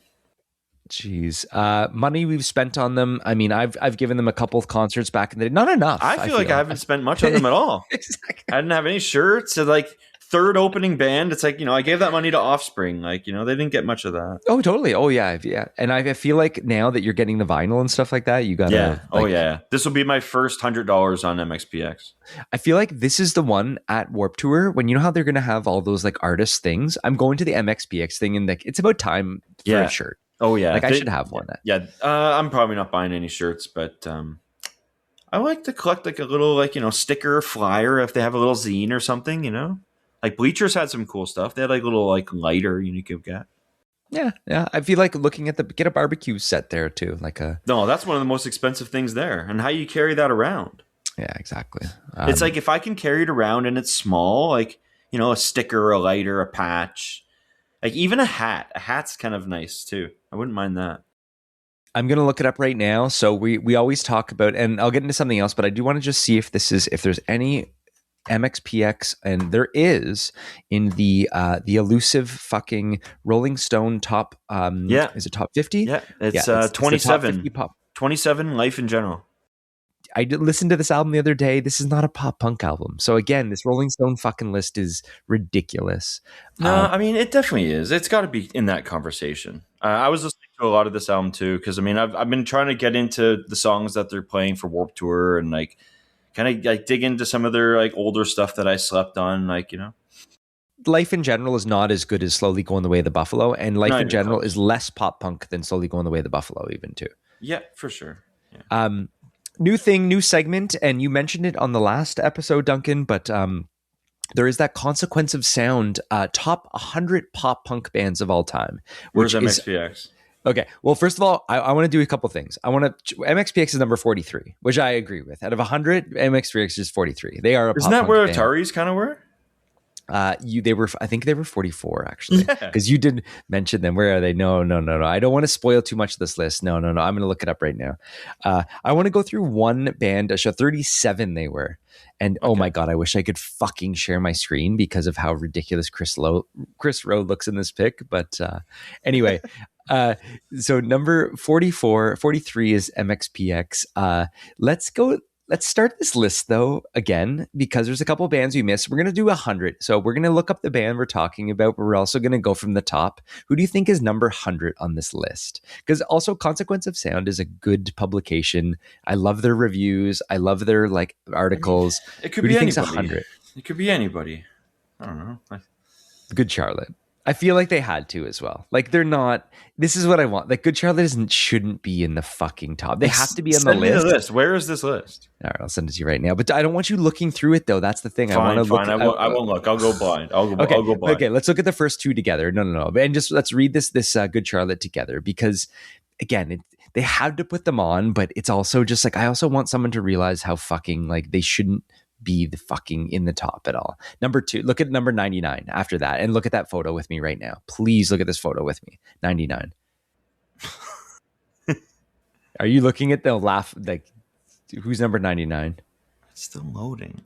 Speaker 1: Jeez. Money we've spent on them. I mean, I've given them a couple of concerts back in the day. Not enough.
Speaker 2: I feel like I haven't spent much on them at all. Exactly. I didn't have any shirts. So like third opening band, it's like, I gave that money to Offspring. Like, they didn't get much of that.
Speaker 1: Oh, totally. Oh, yeah. Yeah. And I feel like now that you're getting the vinyl and stuff like that, you got to.
Speaker 2: Yeah. Oh, yeah. This will be my first $100 on MxPx.
Speaker 1: I feel like this is the one at Warped Tour when you know how they're going to have all those like artist things. I'm going to the MxPx thing and like it's about time for a shirt.
Speaker 2: Oh, yeah.
Speaker 1: Like I should have one.
Speaker 2: Yeah. I'm probably not buying any shirts, but I like to collect like a little like, sticker or flyer if they have a little zine or something, Like Bleachers had some cool stuff. They had like a little like lighter you could get.
Speaker 1: Yeah, yeah. I feel like looking at get a barbecue set there too.
Speaker 2: No, that's one of the most expensive things there. And how you carry that around.
Speaker 1: Yeah, exactly.
Speaker 2: It's like if I can carry it around and it's small, like, a sticker, a lighter, a patch, like even a hat. A hat's kind of nice too. I wouldn't mind that.
Speaker 1: I'm going to look it up right now. So we always talk about, and I'll get into something else, but I do want to just see if there's any MxPx, and there is in the elusive fucking Rolling Stone top. Is it top 50?
Speaker 2: Yeah, it's 27. It's 27 Life in General.
Speaker 1: I did listen to this album the other day. This is not a pop punk album. So again, this Rolling Stone fucking list is ridiculous.
Speaker 2: No, I mean it definitely is. It's got to be in that conversation. I was listening to a lot of this album too because I mean I've been trying to get into the songs that they're playing for Warped Tour and like kind of like dig into some of their like older stuff that I slept on, like
Speaker 1: Life in General is not as good as Slowly Going the Way of the Buffalo, and Life in General is less pop punk than Slowly Going the Way of the Buffalo, even too.
Speaker 2: Yeah, for sure. Yeah.
Speaker 1: New thing, new segment, and you mentioned it on the last episode, Duncan, but there is that Consequence of Sound top 100 pop punk bands of all time.
Speaker 2: Where's MxPx?
Speaker 1: Okay. Well, first of all, I want to do a couple things. MxPx is number 43, which I agree with. Out of 100, MxPx is 43. They are
Speaker 2: Isn't that where Atari's kind of were?
Speaker 1: I think they were 44 actually, because you did mention them. Where are they? No. I don't want to spoil too much of this list. No. I'm going to look it up right now. I want to go through one band. 37 they were. And oh my God, I wish I could fucking share my screen because of how ridiculous Chris Rowe looks in this pic. But anyway, so number 43 is MxPx. Let's start this list though again because there's a couple of bands we missed. We're gonna do 100, so we're gonna look up the band we're talking about, but we're also gonna go from the top. Who do you think is number 100 on this list? Because also, Consequence of Sound is a good publication. I love their reviews. I love their like articles.
Speaker 2: It could be anybody. 100? It could be anybody. I don't know.
Speaker 1: Good Charlotte. I feel like they had to as well. Like they're not. This is what I want. Like Good Charlotte shouldn't be in the fucking top. They have to be on the list.
Speaker 2: Send me the list. Where is this list?
Speaker 1: All right, I'll send it to you right now. But I don't want you looking through it though. That's the thing.
Speaker 2: Fine,
Speaker 1: I want to look.
Speaker 2: I won't look. I'll go blind. I'll go blind.
Speaker 1: Okay. Let's look at the first two together. No. And just let's read this Good Charlotte together because again, they had to put them on, but it's also just like I also want someone to realize how fucking like they shouldn't be the fucking in the top at all. Number 2, look at number 99 after that and look at that photo with me right now. Please look at this photo with me. 99. Are you looking at the laugh? Like who's number 99?
Speaker 2: It's still loading.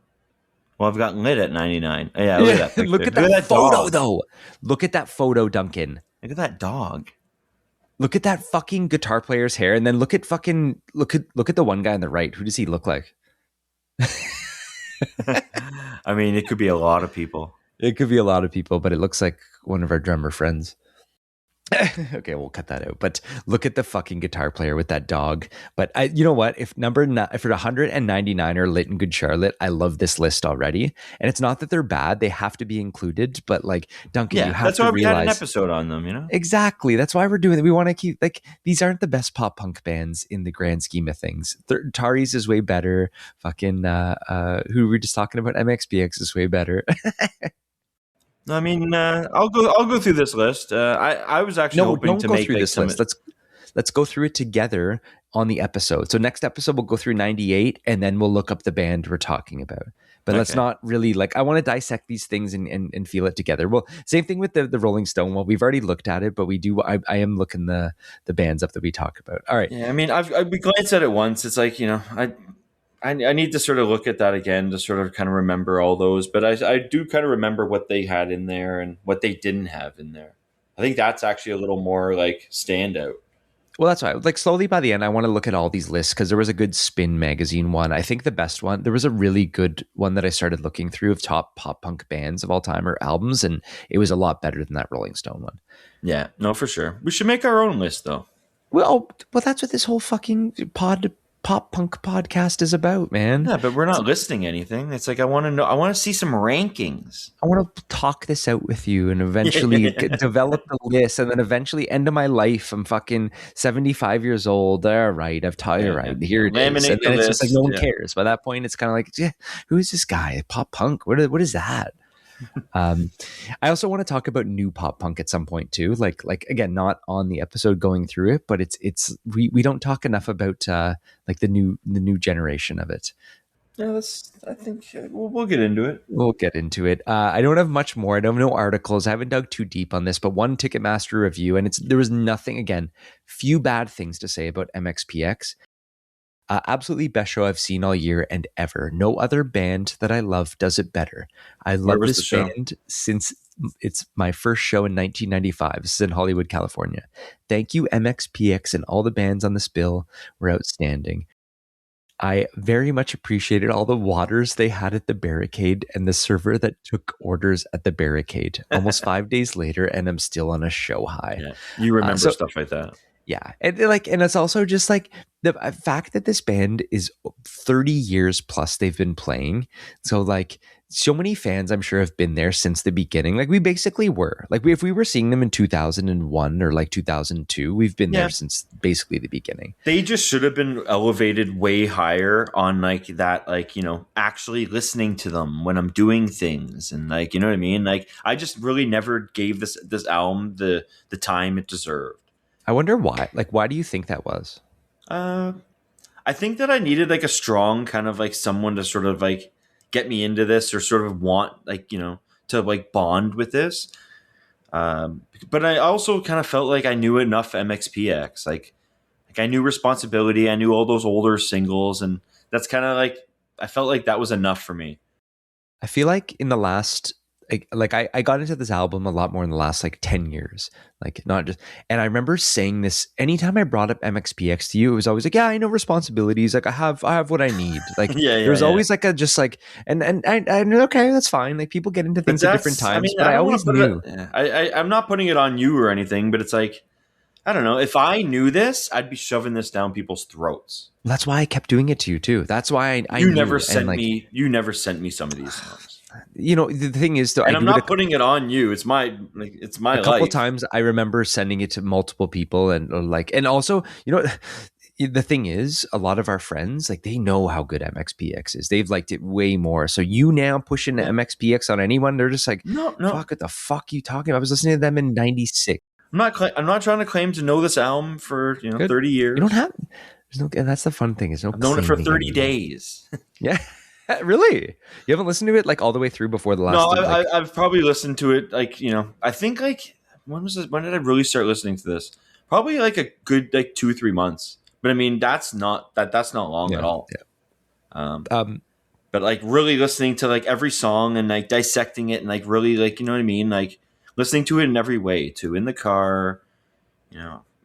Speaker 2: Well, I've got lit at 99. Yeah, look at that.
Speaker 1: Look at that photo though. Look at that photo, Duncan.
Speaker 2: Look at that dog.
Speaker 1: Look at that fucking guitar player's hair, and then look at the one guy on the right. Who does he look like?
Speaker 2: I mean, it could be a lot of people.
Speaker 1: It could be a lot of people, but it looks like one of our drummer friends. Okay, we'll cut that out. But look at the fucking guitar player with that dog. But you know what? If 199 are lit in Good Charlotte, I love this list already. And it's not that they're bad; they have to be included. But like Duncan, you
Speaker 2: Yeah,
Speaker 1: have
Speaker 2: that's
Speaker 1: to
Speaker 2: why we had an
Speaker 1: realize
Speaker 2: episode on them, you know?
Speaker 1: exactly. That's why we're doing it. We want to keep like these aren't the best pop punk bands in the grand scheme of things. Tari's is way better. Fucking who we were just talking about, MxPx is way better.
Speaker 2: I mean, I'll go through this list. I was actually
Speaker 1: No,
Speaker 2: hoping
Speaker 1: don't
Speaker 2: to
Speaker 1: go
Speaker 2: make
Speaker 1: through
Speaker 2: like
Speaker 1: this
Speaker 2: some.
Speaker 1: list. Let's go through it together on the episode. So next episode we'll go through 98 and then we'll look up the band we're talking about. But let's
Speaker 2: Okay.
Speaker 1: not really like I want to dissect these things and feel it together. Well, same thing with the Rolling Stone. Well, we've already looked at it, but I am looking the bands up that we talk about. All right.
Speaker 2: Yeah, I mean, we glanced at it once. It's like, I need to sort of look at that again to sort of kind of remember all those. But I do kind of remember what they had in there and what they didn't have in there. I think that's actually a little more like standout.
Speaker 1: Well, that's why, like, slowly by the end, I want to look at all these lists because there was a good Spin magazine one. I think the best one, there was a really good one that I started looking through of top pop punk bands of all time or albums, and it was a lot better than that Rolling Stone one.
Speaker 2: Yeah, no, for sure. We should make our own list, though.
Speaker 1: Well, that's what this whole fucking pop punk podcast is about, man.
Speaker 2: Yeah, but we're not listing anything. It's like I want to know. I want to see some rankings.
Speaker 1: I want to talk this out with you and eventually develop the list, and then eventually end of my life, I'm fucking 75 years old. All right, I've taught you right. Here it is. And then it's just like no one cares. By that point, it's kind of like, yeah, who is this guy? Pop punk? What is that? I also want to talk about new pop punk at some point too. Like again, not on the episode going through it, but it's we don't talk enough about like the new generation of it.
Speaker 2: Yeah, I think we'll get into it.
Speaker 1: We'll get into it. I don't have much more. I don't have no articles. I haven't dug too deep on this, but one Ticketmaster review, and there was nothing. Again, few bad things to say about MxPx. Absolutely best show I've seen all year and ever. No other band that I love does it better. I love this band since it's my first show in 1995. This is in Hollywood, California. Thank you, MxPx, and all the bands on this bill were outstanding. I very much appreciated all the waters they had at the barricade and the server that took orders at the barricade. Almost 5 days later, and I'm still on a show high.
Speaker 2: Yeah, you remember stuff like that.
Speaker 1: Yeah. And it's also just like the fact that this band is 30 years plus they've been playing. So like so many fans I'm sure have been there since the beginning. Like we basically were. Like if we were seeing them in 2001 or like 2002, we've been there since basically the beginning.
Speaker 2: They just should have been elevated way higher on like that, like, actually listening to them when I'm doing things and like, you know what I mean? Like I just really never gave this album the time it deserved.
Speaker 1: I wonder why. Like, why do you think that was?
Speaker 2: I think that I needed like a strong kind of like someone to sort of like get me into this or sort of want like, to like bond with this. But I also kind of felt like I knew enough MxPx. Like I knew Responsibility. I knew all those older singles. And that's kind of like, I felt like that was enough for me.
Speaker 1: I feel like in the last I got into this album a lot more in the last like 10 years, like not just, and I remember saying this anytime I brought up MxPx to you, it was always like, yeah, I know Responsibilities. Like I have what I need. Like there's always like a, just like, and I knew, okay, that's fine. Like people get into things at different times, but I always knew.
Speaker 2: I'm not putting it on you or anything, but it's like, I don't know. If I knew this, I'd be shoving this down people's throats.
Speaker 1: That's why I kept doing it to you too. That's why I
Speaker 2: you
Speaker 1: knew,
Speaker 2: never sent me. You never sent me some of these songs.
Speaker 1: The thing is, though,
Speaker 2: and I'm not putting it on you. It's my
Speaker 1: a couple times I remember sending it to multiple people, and also, the thing is, a lot of our friends, like, they know how good MxPx is. They've liked it way more. So you now pushing MxPx on anyone, they're just like, no, fuck, what the fuck are you talking about? I was listening to them in '96.
Speaker 2: I'm not trying to claim to know this album for 30 years.
Speaker 1: You don't have. And that's the fun thing. I've
Speaker 2: known it for 30 days.
Speaker 1: Yeah. Really? You haven't listened to it like all the way through before the last?
Speaker 2: No, I've probably listened to it like, I think like when did I really start listening to this? Probably like a good like 2-3 months. But I mean that's not long at all. Yeah. But like really listening to like every song and like dissecting it and like really like, you know what I mean? Like listening to it in every way too, in the car,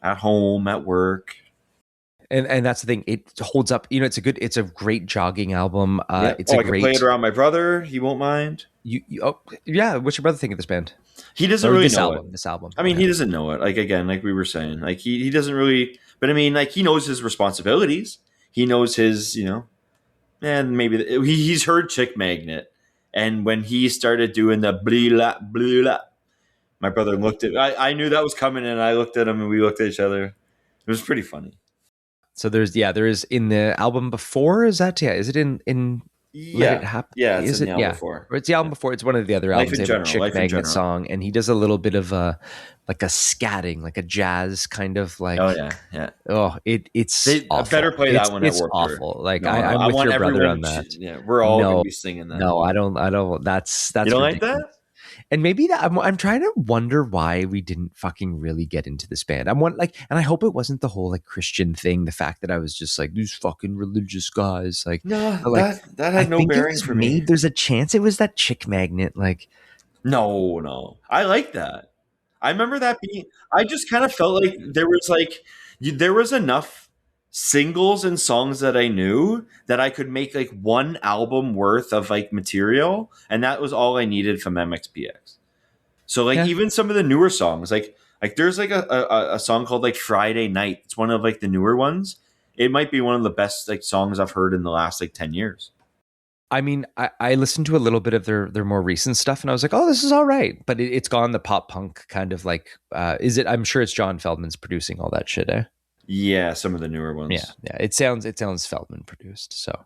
Speaker 2: at home, at work.
Speaker 1: And that's the thing. It holds up. You know, it's a great jogging album.
Speaker 2: Yeah.
Speaker 1: It's
Speaker 2: Oh,
Speaker 1: a
Speaker 2: I could play it
Speaker 1: great.
Speaker 2: around my brother. He won't mind.
Speaker 1: Oh yeah. What's your brother think of this band
Speaker 2: He doesn't
Speaker 1: or
Speaker 2: really
Speaker 1: this
Speaker 2: know it.
Speaker 1: album? This album.
Speaker 2: I mean,
Speaker 1: Yeah.
Speaker 2: he doesn't know it. Like, again, like we were saying, like he doesn't really. But I mean, like he knows his responsibilities. He knows his, and maybe he's heard Chick Magnet, and when he started doing the blah, my brother looked at. I knew that was coming, and I looked at him, and we looked at each other. It was pretty funny.
Speaker 1: So there is in the album before. Is that is it in Let It Happen?
Speaker 2: Yeah, it's
Speaker 1: Is
Speaker 2: in
Speaker 1: it
Speaker 2: the album before.
Speaker 1: Or it's the album before. It's one of the other albums. They have a Chick Magnet song, and he does a little bit of like a scatting, like a jazz kind of like.
Speaker 2: Oh yeah.
Speaker 1: Oh, it's awful.
Speaker 2: Better play that one at
Speaker 1: It's
Speaker 2: work.
Speaker 1: awful. Like
Speaker 2: no,
Speaker 1: I'm with
Speaker 2: want
Speaker 1: your brother
Speaker 2: everyone,
Speaker 1: on that.
Speaker 2: Yeah, we're all gonna be singing that.
Speaker 1: No, I don't. That's
Speaker 2: you don't
Speaker 1: ridiculous.
Speaker 2: like that?
Speaker 1: And maybe that I'm trying to wonder why we didn't fucking really get into this band. And I hope it wasn't the whole like Christian thing. The fact that I was just like these fucking religious guys. Like
Speaker 2: no,
Speaker 1: like,
Speaker 2: that had no bearing for me.
Speaker 1: There's a chance it was that Chick Magnet. Like
Speaker 2: no, I like that. I remember that being. I just kind of felt like there was enough singles and songs that I knew that I could make like one album worth of like material, and that was all I needed from MxPx. So like even some of the newer songs, like there's like a song called like Friday Night. It's one of like the newer ones. It might be one of the best like songs I've heard in the last like 10 years.
Speaker 1: I mean, I listened to a little bit of their more recent stuff, and I was like, oh, this is all right. But it's gone the pop punk kind of like. I'm sure it's John Feldman's producing all that shit, eh?
Speaker 2: Yeah, some of the newer ones.
Speaker 1: Yeah. It sounds Feldman produced. So,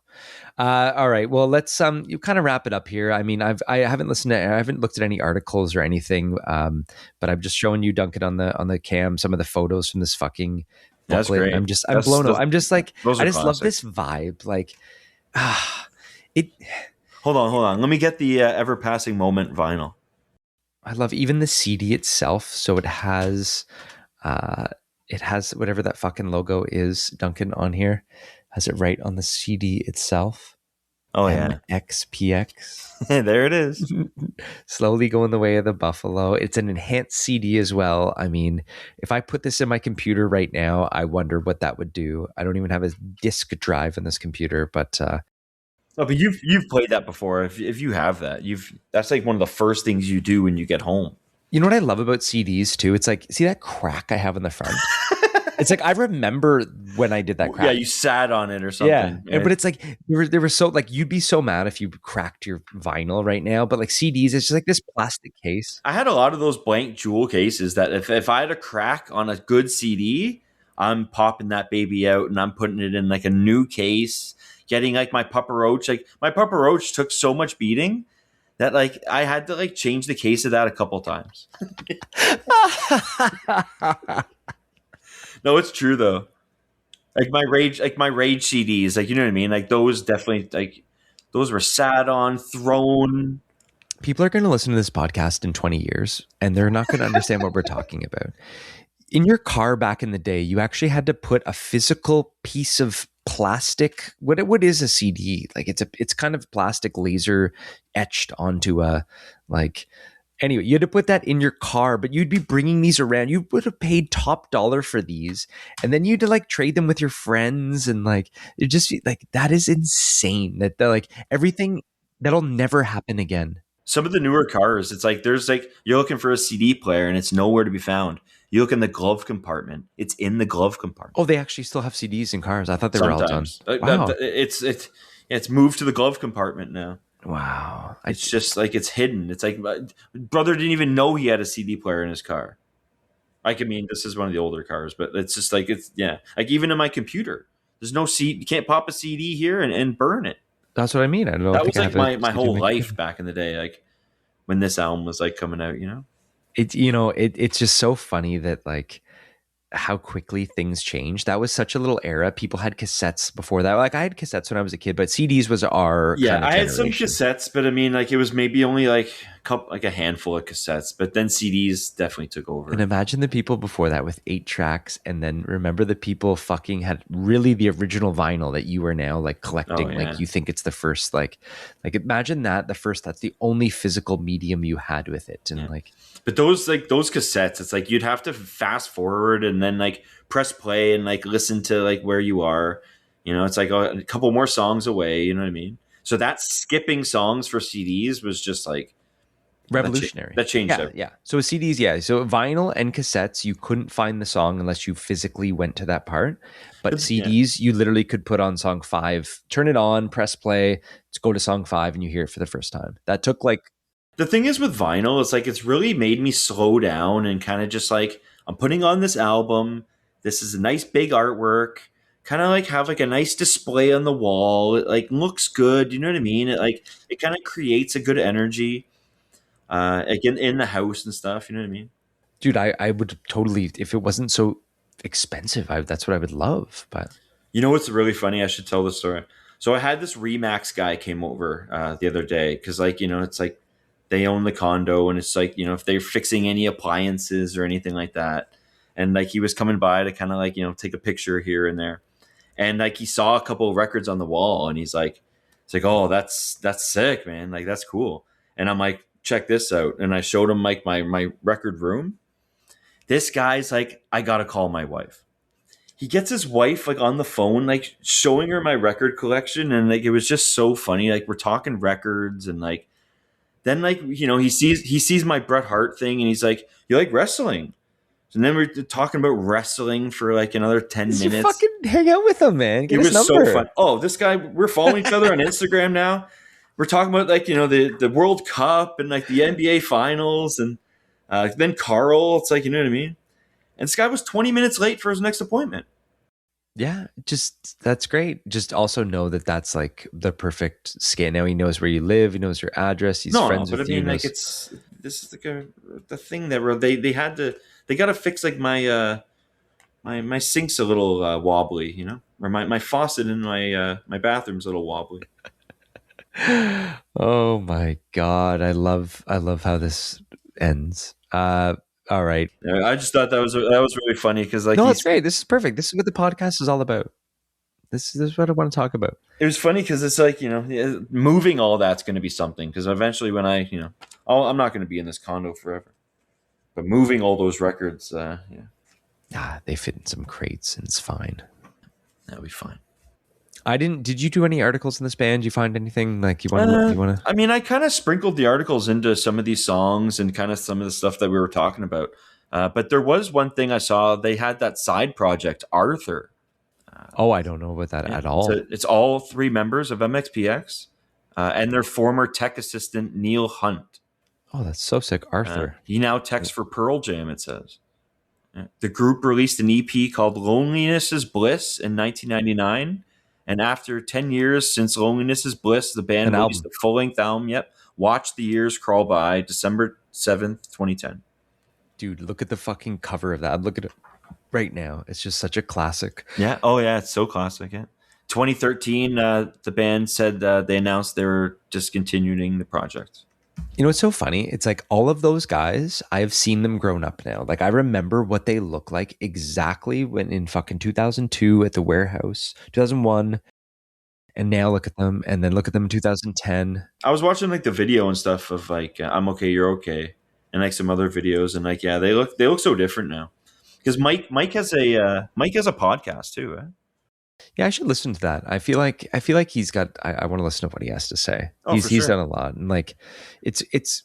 Speaker 1: all right. Well, let's you kind of wrap it up here. I mean, I haven't looked at any articles or anything, but I'm just showing you, Duncan, on the cam some of the photos from this fucking booklet.
Speaker 2: That's great.
Speaker 1: I'm blown away. I'm just like I just love this vibe. Like, it.
Speaker 2: Hold on. Let me get the Ever Passing Moment vinyl.
Speaker 1: I love even the CD itself. So it has whatever that fucking logo is, Duncan, on here. Has it right on the CD itself.
Speaker 2: Oh yeah.
Speaker 1: MxPx.
Speaker 2: There it is.
Speaker 1: Slowly going the way of the buffalo. It's an enhanced CD as well. I mean, if I put this in my computer right now, I wonder what that would do. I don't even have a disk drive in this computer, but
Speaker 2: no, but you've played that before. If you have that, that's like one of the first things you do when you get home.
Speaker 1: You know what I love about CDs too? It's like, see that crack I have in the front? It's like I remember when I did that crack.
Speaker 2: Yeah, you sat on it or something.
Speaker 1: Yeah, right? But it's like they were so like you'd be so mad if you cracked your vinyl right now. But like CDs, it's just like this plastic case.
Speaker 2: I had a lot of those blank jewel cases that if I had a crack on a good CD, I'm popping that baby out and I'm putting it in like a new case. Getting like my Papa Roach, like my Papa Roach took so much beating that like I had to like change the case of that a couple times. No, it's true though. Like my rage CDs, like you know what I mean? Like those definitely like those were sat on, thrown.
Speaker 1: People are going to listen to this podcast in 20 years and they're not going to understand what we're talking about. In your car back in the day, you actually had to put a physical piece of plastic. What is a CD? Like it's kind of plastic laser etched onto a like. Anyway, you had to put that in your car, but you'd be bringing these around. You would have paid top dollar for these, and then you'd like trade them with your friends, and like it just like that is insane. That like everything that'll never happen again.
Speaker 2: Some of the newer cars, it's like there's like you're looking for a CD player and it's nowhere to be found. You look in the glove compartment; it's in the glove compartment.
Speaker 1: Oh, they actually still have CDs in cars. I thought they were all done.
Speaker 2: Wow. It's moved to the glove compartment now.
Speaker 1: Wow.
Speaker 2: It's just like it's hidden. It's like brother didn't even know he had a CD player in his car. Like, I mean, this is one of the older cars, but it's just like like even in my computer, there's no CD. You can't pop a CD here and burn it.
Speaker 1: That's what I mean. I don't know.
Speaker 2: That was like my whole life back in the day, like when this album was like coming out, you know?
Speaker 1: It's just so funny that like how quickly things changed. That was such a little era. People had cassettes before that. Like I had cassettes when I was a kid, but CDs was our
Speaker 2: I had some cassettes, but I mean, like it was maybe only like like a handful of cassettes, but then CDs definitely took over.
Speaker 1: And imagine the people before that with 8 tracks, and then remember the people fucking had really the original vinyl that you are now like collecting. Like you think it's the first like imagine that that's the only physical medium you had with it, and
Speaker 2: But those cassettes, it's like you'd have to fast forward and then like press play and like listen to like where you are. It's like a couple more songs away. You know what I mean? So that skipping songs for CDs was just like
Speaker 1: revolutionary.
Speaker 2: That changed everything.
Speaker 1: Yeah. So with CDs, yeah. So vinyl and cassettes, you couldn't find the song unless you physically went to that part. But CDs, you literally could put on song 5, turn it on, press play, go to song 5, and you hear it for the first time. That took like...
Speaker 2: The thing is with vinyl, it's like it's really made me slow down and kind of just like, I'm putting on this album. This is a nice big artwork. Kind of like have like a nice display on the wall. It like looks good. You know what I mean? It kind of creates a good energy. Again, in the house and stuff, you know what I mean?
Speaker 1: Dude, I would totally, if it wasn't so expensive, that's what I would love. But
Speaker 2: you know what's really funny? I should tell the story. So I had this Remax guy came over the other day because, like, it's like they own the condo, and it's like, if they're fixing any appliances or anything like that, and like he was coming by to kind of like take a picture here and there, and like he saw a couple of records on the wall, and it's like, oh, that's sick, man, like that's cool. And I'm like, check this out. And I showed him like my record room. This guy's like, I gotta call my wife. He gets his wife like on the phone, like showing her my record collection, and like it was just so funny. Like we're talking records, and like then like he sees my Bret Hart thing, and he's like, "You like wrestling?" And then we're talking about wrestling for like another 10 minutes.
Speaker 1: You fucking hang out with him, man. Get his number.
Speaker 2: So fun. Oh, this guy, we're following each other on Instagram now. We're talking about like the World Cup and like the NBA Finals, and then Carl. It's like, you know what I mean. And this guy was 20 minutes late for his next appointment.
Speaker 1: Yeah, just that's great. Just also know that that's like the perfect scan. Now he knows where you live. He knows your address. He's friends with you.
Speaker 2: Like this is like the thing that they got to fix like my my sink's a little wobbly, or my faucet in my bathroom's a little wobbly.
Speaker 1: Oh my God. I love how this ends. All right.
Speaker 2: I just thought that was really funny because like,
Speaker 1: no, that's great. This is perfect. This is what the podcast is all about. This is what I want to talk about.
Speaker 2: It was funny because it's like, moving all that's going to be something, because eventually when I'm not going to be in this condo forever, but moving all those records,
Speaker 1: they fit in some crates and it's fine.
Speaker 2: That'll be fine.
Speaker 1: Did you do any articles in this band? Did you find anything like you want to?
Speaker 2: I mean, I kind of sprinkled the articles into some of these songs and kind of some of the stuff that we were talking about. But there was one thing I saw. They had that side project, Arthur.
Speaker 1: I don't know about that at all.
Speaker 2: So it's all 3 members of MxPx and their former tech assistant, Neil Hunt.
Speaker 1: Oh, that's so sick. Arthur.
Speaker 2: He now techs for Pearl Jam, it says. The group released an EP called Loneliness is Bliss in 1999. And after 10 years since Loneliness is Bliss, the band released a full-length album. Yep. Watch the Years Crawl By, December 7th, 2010.
Speaker 1: Dude, look at the fucking cover of that. Look at it right now. It's just such a classic.
Speaker 2: Yeah. Oh, yeah. It's so classic. Yeah. 2013, the band said they announced they were discontinuing the project.
Speaker 1: You know what's so funny? It's like all of those guys, I've seen them grown up now. Like I remember what they look like exactly when in fucking 2002 at the warehouse, 2001, and now look at them, and then look at them in 2010.
Speaker 2: I was watching like the video and stuff of like I'm Okay, You're Okay, and like some other videos, and like they look so different now. Because Mike has a podcast too, right?
Speaker 1: Yeah, I should listen to that. I feel like he's got. I want to listen to what he has to say. He's done a lot, and like, it's.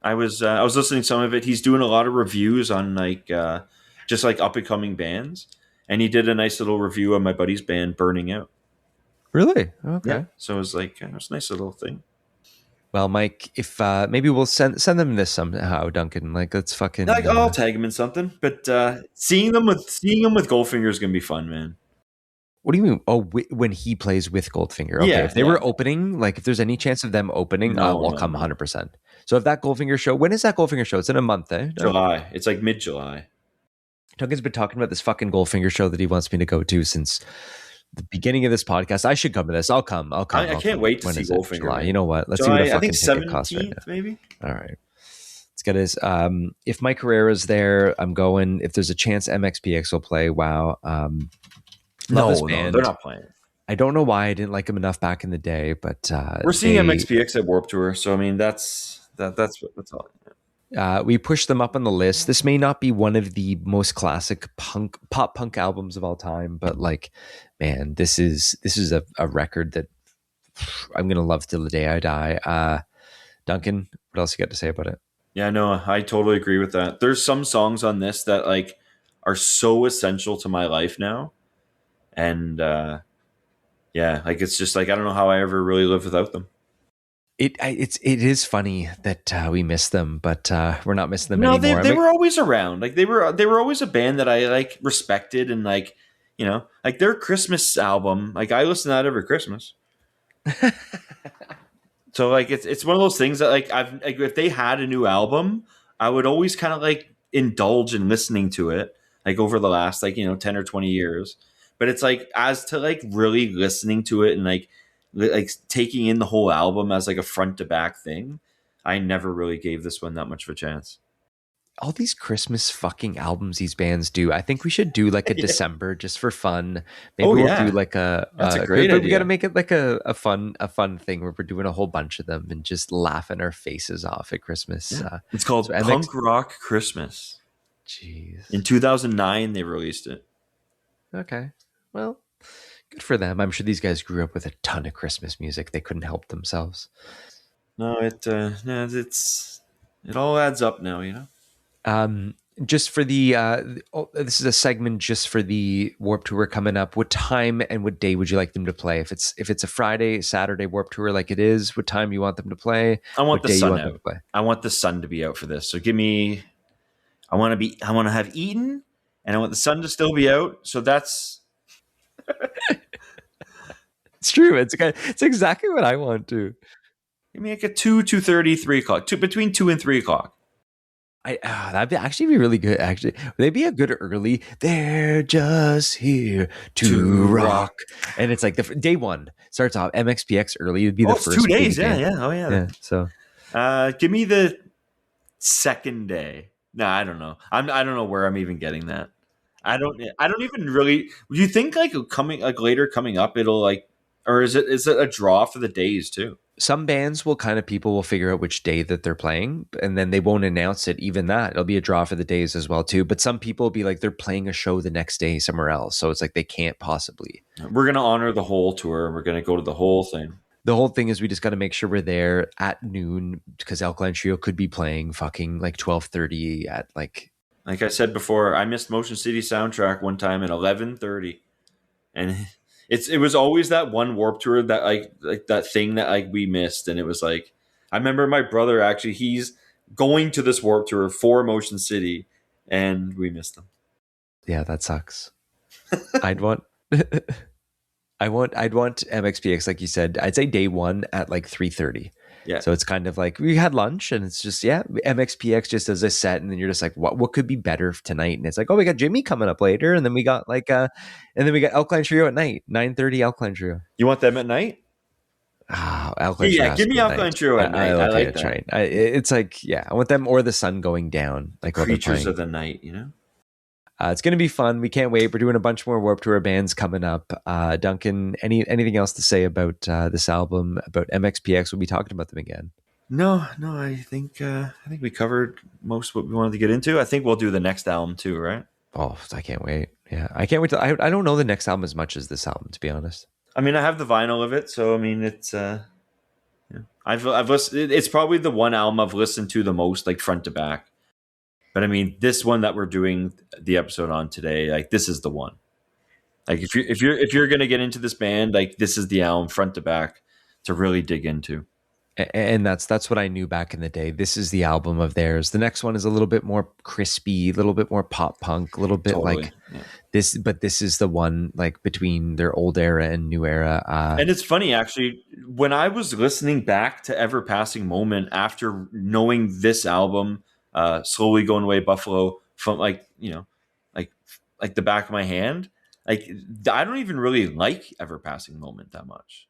Speaker 2: I was listening to some of it. He's doing a lot of reviews on like just like up and coming bands, and he did a nice little review on my buddy's band, Burning Out.
Speaker 1: Really? Okay.
Speaker 2: Yeah. So it was like it was a nice little thing.
Speaker 1: Well, Mike, if maybe we'll send them this somehow, Duncan. Like, let's fucking.
Speaker 2: Like, I'll tag him in something. But seeing them with Goldfinger is gonna be fun, man.
Speaker 1: What do you mean? Oh, when he plays with Goldfinger. Okay, if they were opening, like if there's any chance of them opening, we'll come 100%. So if that Goldfinger show, when is that Goldfinger show? It's in a month, eh?
Speaker 2: July. It's like mid-July.
Speaker 1: Duncan's been talking about this fucking Goldfinger show that he wants me to go to since the beginning of this podcast. I should come to this. I'll come. I'll come.
Speaker 2: I
Speaker 1: I'll
Speaker 2: can't
Speaker 1: come.
Speaker 2: wait to
Speaker 1: When
Speaker 2: see
Speaker 1: is it?
Speaker 2: Goldfinger,
Speaker 1: July.
Speaker 2: man.
Speaker 1: You know what? Let's see what a
Speaker 2: July, I think
Speaker 1: fucking ticket costs right
Speaker 2: 17th, maybe.
Speaker 1: now. All right. Let's get his. If Mike Herrera's there, I'm going. If there's a chance MxPx will play, wow. Love this band.
Speaker 2: They're not playing.
Speaker 1: I don't know why I didn't like them enough back in the day, but
Speaker 2: We're seeing MxPx at Warped Tour, so I mean that's all.
Speaker 1: We pushed them up on the list. This may not be one of the most classic pop punk albums of all time, but like, man, this is a record that I'm gonna love till the day I die. Duncan, what else you got to say about it?
Speaker 2: Yeah, no, I totally agree with that. There's some songs on this that like are so essential to my life now, and yeah, like it's just like I don't know how I ever really live without them.
Speaker 1: It is funny that we miss them, but we're not missing them
Speaker 2: No,
Speaker 1: anymore.
Speaker 2: they were always around. Like they were always a band that I like respected, and like like their Christmas album. Like I listen to that every Christmas. So like it's one of those things that like I've like if they had a new album, I would always kind of like indulge in listening to it like over the last like 10 or 20 years. But it's like as to like really listening to it and like taking in the whole album as like a front to back thing, I never really gave this one that much of a chance.
Speaker 1: All these Christmas fucking albums these bands do. I think we should do like a December just for fun. Maybe we'll do like
Speaker 2: that's a great idea.
Speaker 1: We got to make it like a fun thing where we're doing a whole bunch of them and just laughing our faces off at Christmas.
Speaker 2: Yeah. It's called Punk Rock Christmas.
Speaker 1: Jeez.
Speaker 2: In 2009, they released it.
Speaker 1: Okay. Well, good for them. I'm sure these guys grew up with a ton of Christmas music. They couldn't help themselves.
Speaker 2: No, it all adds up now,
Speaker 1: Just for the this is a segment just for the Warped Tour coming up. What time and what day would you like them to play? If it's a Friday, Saturday Warped Tour like it is, what time you want them to play?
Speaker 2: I want the sun out. I want the sun to be out for this. So give me. I want to have eaten, and I want the sun to still be out. So that's.
Speaker 1: It's true. It's exactly what I want to.
Speaker 2: Give me like a 2:30, 3 o'clock. Between 2 and 3 o'clock.
Speaker 1: That'd actually be really good. Actually, they'd be a good early. They're just here to rock, and it's like the day one starts off MxPx early. It'd be the first
Speaker 2: 2 days. Yeah. Oh yeah.
Speaker 1: So,
Speaker 2: give me the second day. No, I don't know. I don't know where I'm even getting that. I don't even really. Do you think like later coming up, it'll like, or is it a draw for the days too?
Speaker 1: Some bands people will figure out which day that they're playing, and then they won't announce it. Even that, it'll be a draw for the days as well too. But some people will be like they're playing a show the next day somewhere else, so it's like they can't possibly.
Speaker 2: We're gonna honor the whole tour. We're gonna go to the whole thing.
Speaker 1: The whole thing is we just got to make sure we're there at noon because Alkaline Trio could be playing fucking like 12:30 at like.
Speaker 2: Like I said before, I missed Motion City Soundtrack one time at 11:30, and. It was always that one Warped Tour that like that thing that like we missed, and it was like I remember my brother actually he's going to this Warped Tour for Motion City, and we missed them.
Speaker 1: Yeah, that sucks. I'd want MxPx like you said. I'd say day one at like 3:30.
Speaker 2: Yeah.
Speaker 1: So it's kind of like we had lunch and it's just, MxPx just as a set. And then you're just like, what could be better tonight? And it's like, oh, we got Jimmy coming up later. And then we got Alkaline Trio at night, 9:30 Alkaline Trio.
Speaker 2: You want them at night?
Speaker 1: Alkaline Trio.
Speaker 2: Yeah, give me Alkaline Trio at night. I like that.
Speaker 1: It's like, I want them or the sun going down. Like
Speaker 2: Creatures of the Night,
Speaker 1: It's going to be fun. We can't wait. We're doing a bunch more Warped Tour bands coming up. Duncan, anything else to say about this album, about MxPx? We'll be talking about them again.
Speaker 2: No. I think we covered most of what we wanted to get into. I think we'll do the next album too, right?
Speaker 1: Oh, I can't wait. Yeah, I can't wait. I don't know the next album as much as this album, to be honest.
Speaker 2: I mean, I have the vinyl of it, so I mean, it's I've listened. It's probably the one album I've listened to the most, like front to back. But I mean, this one that we're doing the episode on today, like this is the one. Like if you're gonna get into this band, like this is the album front to back to really dig into.
Speaker 1: And that's what I knew back in the day. This is the album of theirs. The next one is a little bit more crispy, a little bit more pop punk, a little bit this. But this is the one like between their old era and new era.
Speaker 2: And it's funny actually when I was listening back to Ever Passing Moment after knowing this album. Slowly Going Away Buffalo from like the back of my hand. like I don't even really like Ever Passing Moment that much.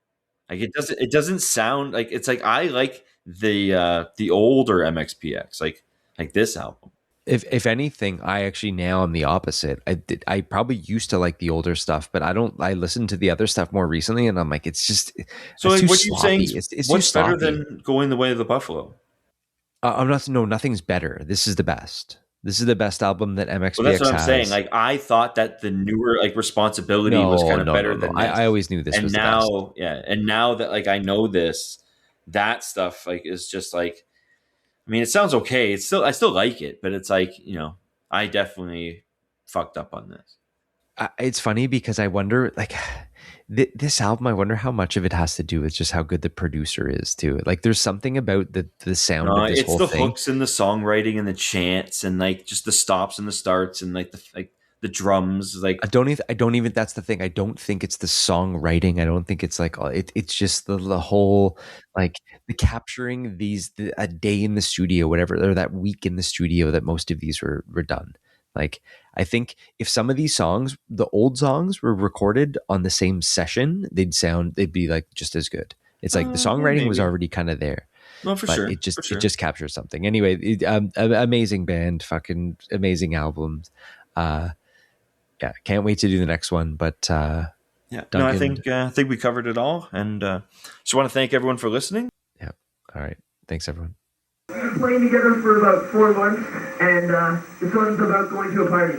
Speaker 2: Like it doesn't sound like it's like I like the older MXPX, like this album.
Speaker 1: If anything, I actually now am the opposite. I probably used to like the older stuff, but I don't. I listened to the other stuff more recently, and I'm like,
Speaker 2: So
Speaker 1: it's
Speaker 2: like
Speaker 1: too
Speaker 2: what you saying
Speaker 1: sloppy.
Speaker 2: is
Speaker 1: It's too
Speaker 2: what's better
Speaker 1: sloppy.
Speaker 2: than Going the Way of the Buffalo?
Speaker 1: I'm not. No, nothing's better. This is the best. This is the best album that
Speaker 2: Well, that's what
Speaker 1: MXPX
Speaker 2: I'm saying.
Speaker 1: has.
Speaker 2: Like I thought that the newer like Responsibility was
Speaker 1: No,
Speaker 2: kind of
Speaker 1: no, no,
Speaker 2: better
Speaker 1: no.
Speaker 2: than
Speaker 1: I
Speaker 2: this.
Speaker 1: always knew this
Speaker 2: And
Speaker 1: was the best.
Speaker 2: now, yeah, and now that like I know this, that stuff like is just like I mean, it sounds okay. I still like it, but it's like, I definitely fucked up on this.
Speaker 1: It's funny because I wonder, like, this album. I wonder how much of it has to do with just how good the producer is too. Like, there's something about the sound
Speaker 2: No,
Speaker 1: of this
Speaker 2: it's
Speaker 1: whole
Speaker 2: the
Speaker 1: thing.
Speaker 2: hooks and the songwriting and the chants and like just the stops and the starts and like the drums like
Speaker 1: I don't even. That's the thing. I don't think it's the songwriting. I don't think it's like it's just the whole like the capturing a day in the studio, whatever, or that week in the studio that most of these were done. Like I think if some of these songs, the old songs, were recorded on the same session, they'd be like just as good. It's like the
Speaker 2: yeah,
Speaker 1: songwriting was
Speaker 2: maybe.
Speaker 1: already kind of there,
Speaker 2: No, for
Speaker 1: but
Speaker 2: sure. For
Speaker 1: it
Speaker 2: sure.
Speaker 1: just captures something. Anyway, amazing band, fucking amazing albums. Uh, yeah, can't wait to do the next one. But
Speaker 2: Yeah. No,
Speaker 1: Duncan,
Speaker 2: I think we covered it all and just want to thank everyone for listening.
Speaker 1: yeah, all right. Thanks, everyone.
Speaker 3: We've been playing together for about 4 months, and this one's about going to a party.